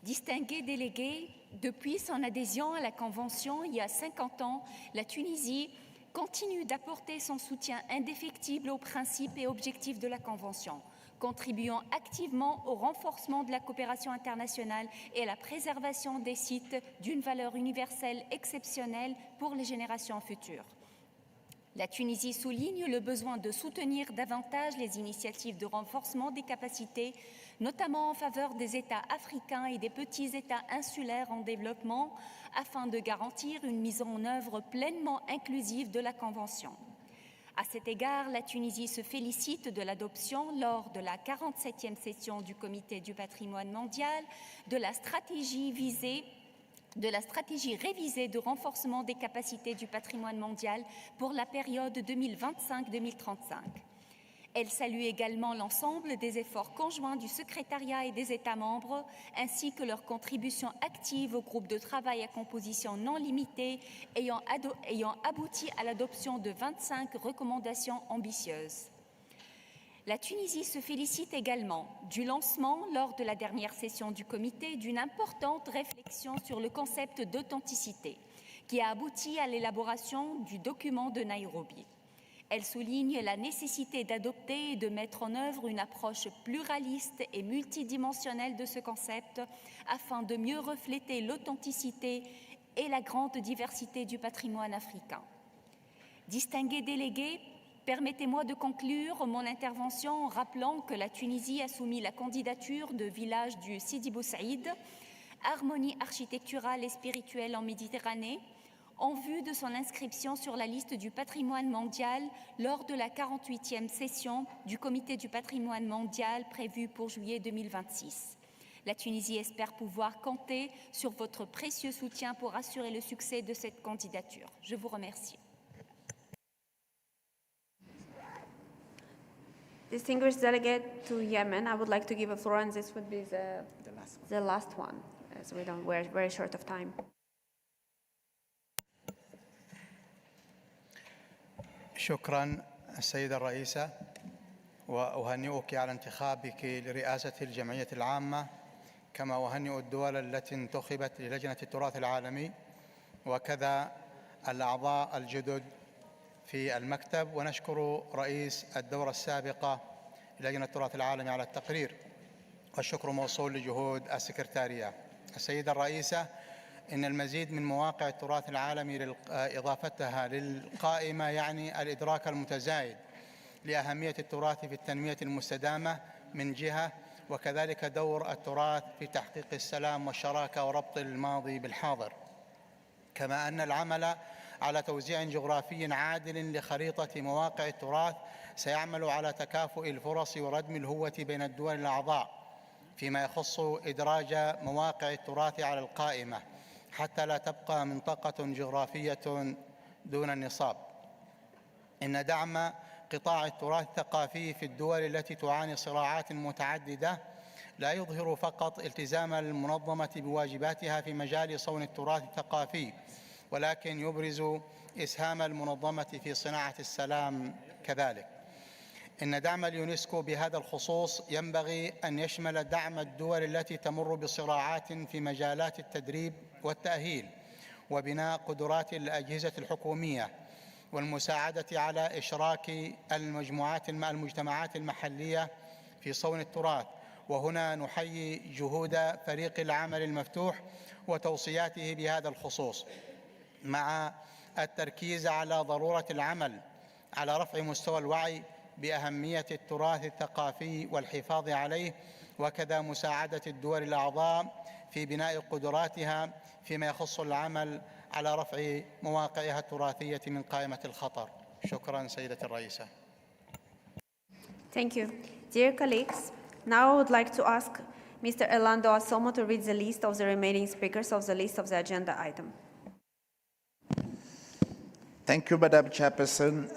Distingués délégués, depuis son adhésion à la Convention il y a 50 ans, la Tunisie continue d'apporter son soutien indéfectible aux principes et objectifs de la Convention, contribuant activement au renforcement de la coopération internationale et à la préservation des sites d'une valeur universelle exceptionnelle pour les générations futures. La Tunisie souligne le besoin de soutenir davantage les initiatives de renforcement des capacités, notamment en faveur des États africains et des petits États insulaires en développement, afin de garantir une mise en œuvre pleinement inclusive de la Convention. À cet égard, la Tunisie se félicite de l'adoption, lors de la 47e session du Comité du patrimoine mondial, de la stratégie révisée de renforcement des capacités du patrimoine mondial pour la période 2025-2035. Elle salue également l'ensemble des efforts conjoints du secrétariat et des États membres, ainsi que leur contribution active au groupe de travail à composition non limitée ayant abouti à l'adoption de 25 recommandations ambitieuses. La Tunisie se félicite également du lancement, lors de la dernière session du comité, d'une importante réflexion sur le concept d'authenticité, qui a abouti à l'élaboration du document de Nairobi. Elle souligne la nécessité d'adopter et de mettre en œuvre une approche pluraliste et multidimensionnelle de ce concept afin de mieux refléter l'authenticité et la grande diversité du patrimoine africain. Distingués délégués, permettez-moi de conclure mon intervention en rappelant que la Tunisie a soumis la candidature de village du Sidi Bou Saïd, harmonie architecturale et spirituelle en Méditerranée, en vue de son inscription sur la liste du patrimoine mondial lors de la 48e session du Comité du patrimoine mondial prévue pour juillet 2026. La Tunisie espère pouvoir compter sur votre précieux soutien pour assurer le succès de cette candidature. Je vous remercie. Distinguished delegate to Yemen, I would like to give a floor, and this would be the last one, as we're very short of time. شكرا السيدة الرئيسة، وأهنئك على انتخابك لرئاسة الجمعية العامة، كما أهنئ الدول التي انتخبت للجنة التراث العالمي، وكذا الأعضاء الجدد في المكتب، ونشكر رئيس الدورة السابقة للجنة التراث العالمي على التقرير، والشكر موصول لجهود السكرتارية. السيدة الرئيسة، إن المزيد من مواقع التراث العالمي إضافتها للقائمة يعني الإدراك المتزايد لأهمية التراث في التنمية المستدامة من جهة، وكذلك دور التراث في تحقيق السلام والشراكة وربط الماضي بالحاضر، كما أن العمل على توزيع جغرافي عادل لخريطة مواقع التراث سيعمل على تكافؤ الفرص وردم الهوة بين الدول الأعضاء فيما يخص إدراج مواقع التراث على القائمة، حتى لا تبقى منطقة جغرافية دون النصاب. إن دعم قطاع التراث الثقافي في الدول التي تعاني صراعات متعددة لا يظهر فقط التزام المنظمة بواجباتها في مجال صون التراث الثقافي، ولكن يبرز إسهام المنظمة في صناعة السلام كذلك. إن دعم اليونسكو بهذا الخصوص ينبغي أن يشمل دعم الدول التي تمر بصراعات في مجالات التدريب والتأهيل وبناء قدرات الأجهزة الحكومية والمساعدة على إشراك المجتمعات المحلية في صون التراث. وهنا نحيي جهود فريق العمل المفتوح وتوصياته بهذا الخصوص، مع التركيز على ضرورة العمل على رفع مستوى الوعي بأهمية التراث الثقافي والحفاظ عليه، وكذا مساعدة الدول الأعضاء في بناء قدراتها فيما يخص العمل على رفع مواقعها التراثية من قائمة الخطر. شكرا سيدة الرئيسة. Thank you. Dear colleagues, now I would like to ask Mr. Orlando Asomo to read the list of the remaining speakers of the list of the agenda item. Thank you, Madam Chairperson.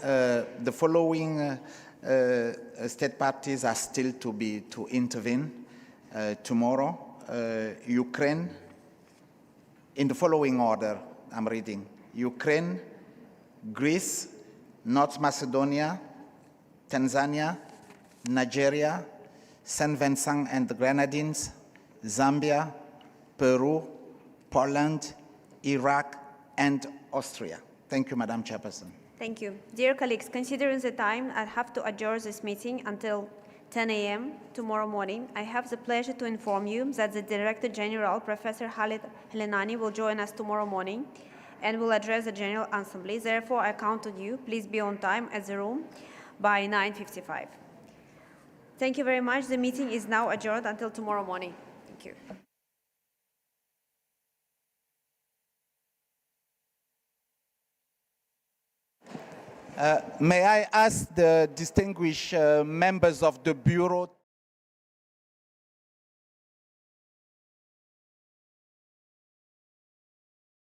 The following state parties are still to intervene tomorrow. Ukraine, in the following order, I'm reading. Ukraine, Greece, North Macedonia, Tanzania, Nigeria, St. Vincent and the Grenadines, Zambia, Peru, Poland, Iraq, and Austria. Thank you, Madam Chairperson. Thank you. Dear colleagues, considering the time, I have to adjourn this meeting until 10 a.m. tomorrow morning. I have the pleasure to inform you that the Director General, Professor Khalid Helenani, will join us tomorrow morning and will address the General Assembly. Therefore, I count on you. Please be on time at the room by 9:55. Thank you very much. The meeting is now adjourned until tomorrow morning. Thank you. May I ask the distinguished members of the Bureau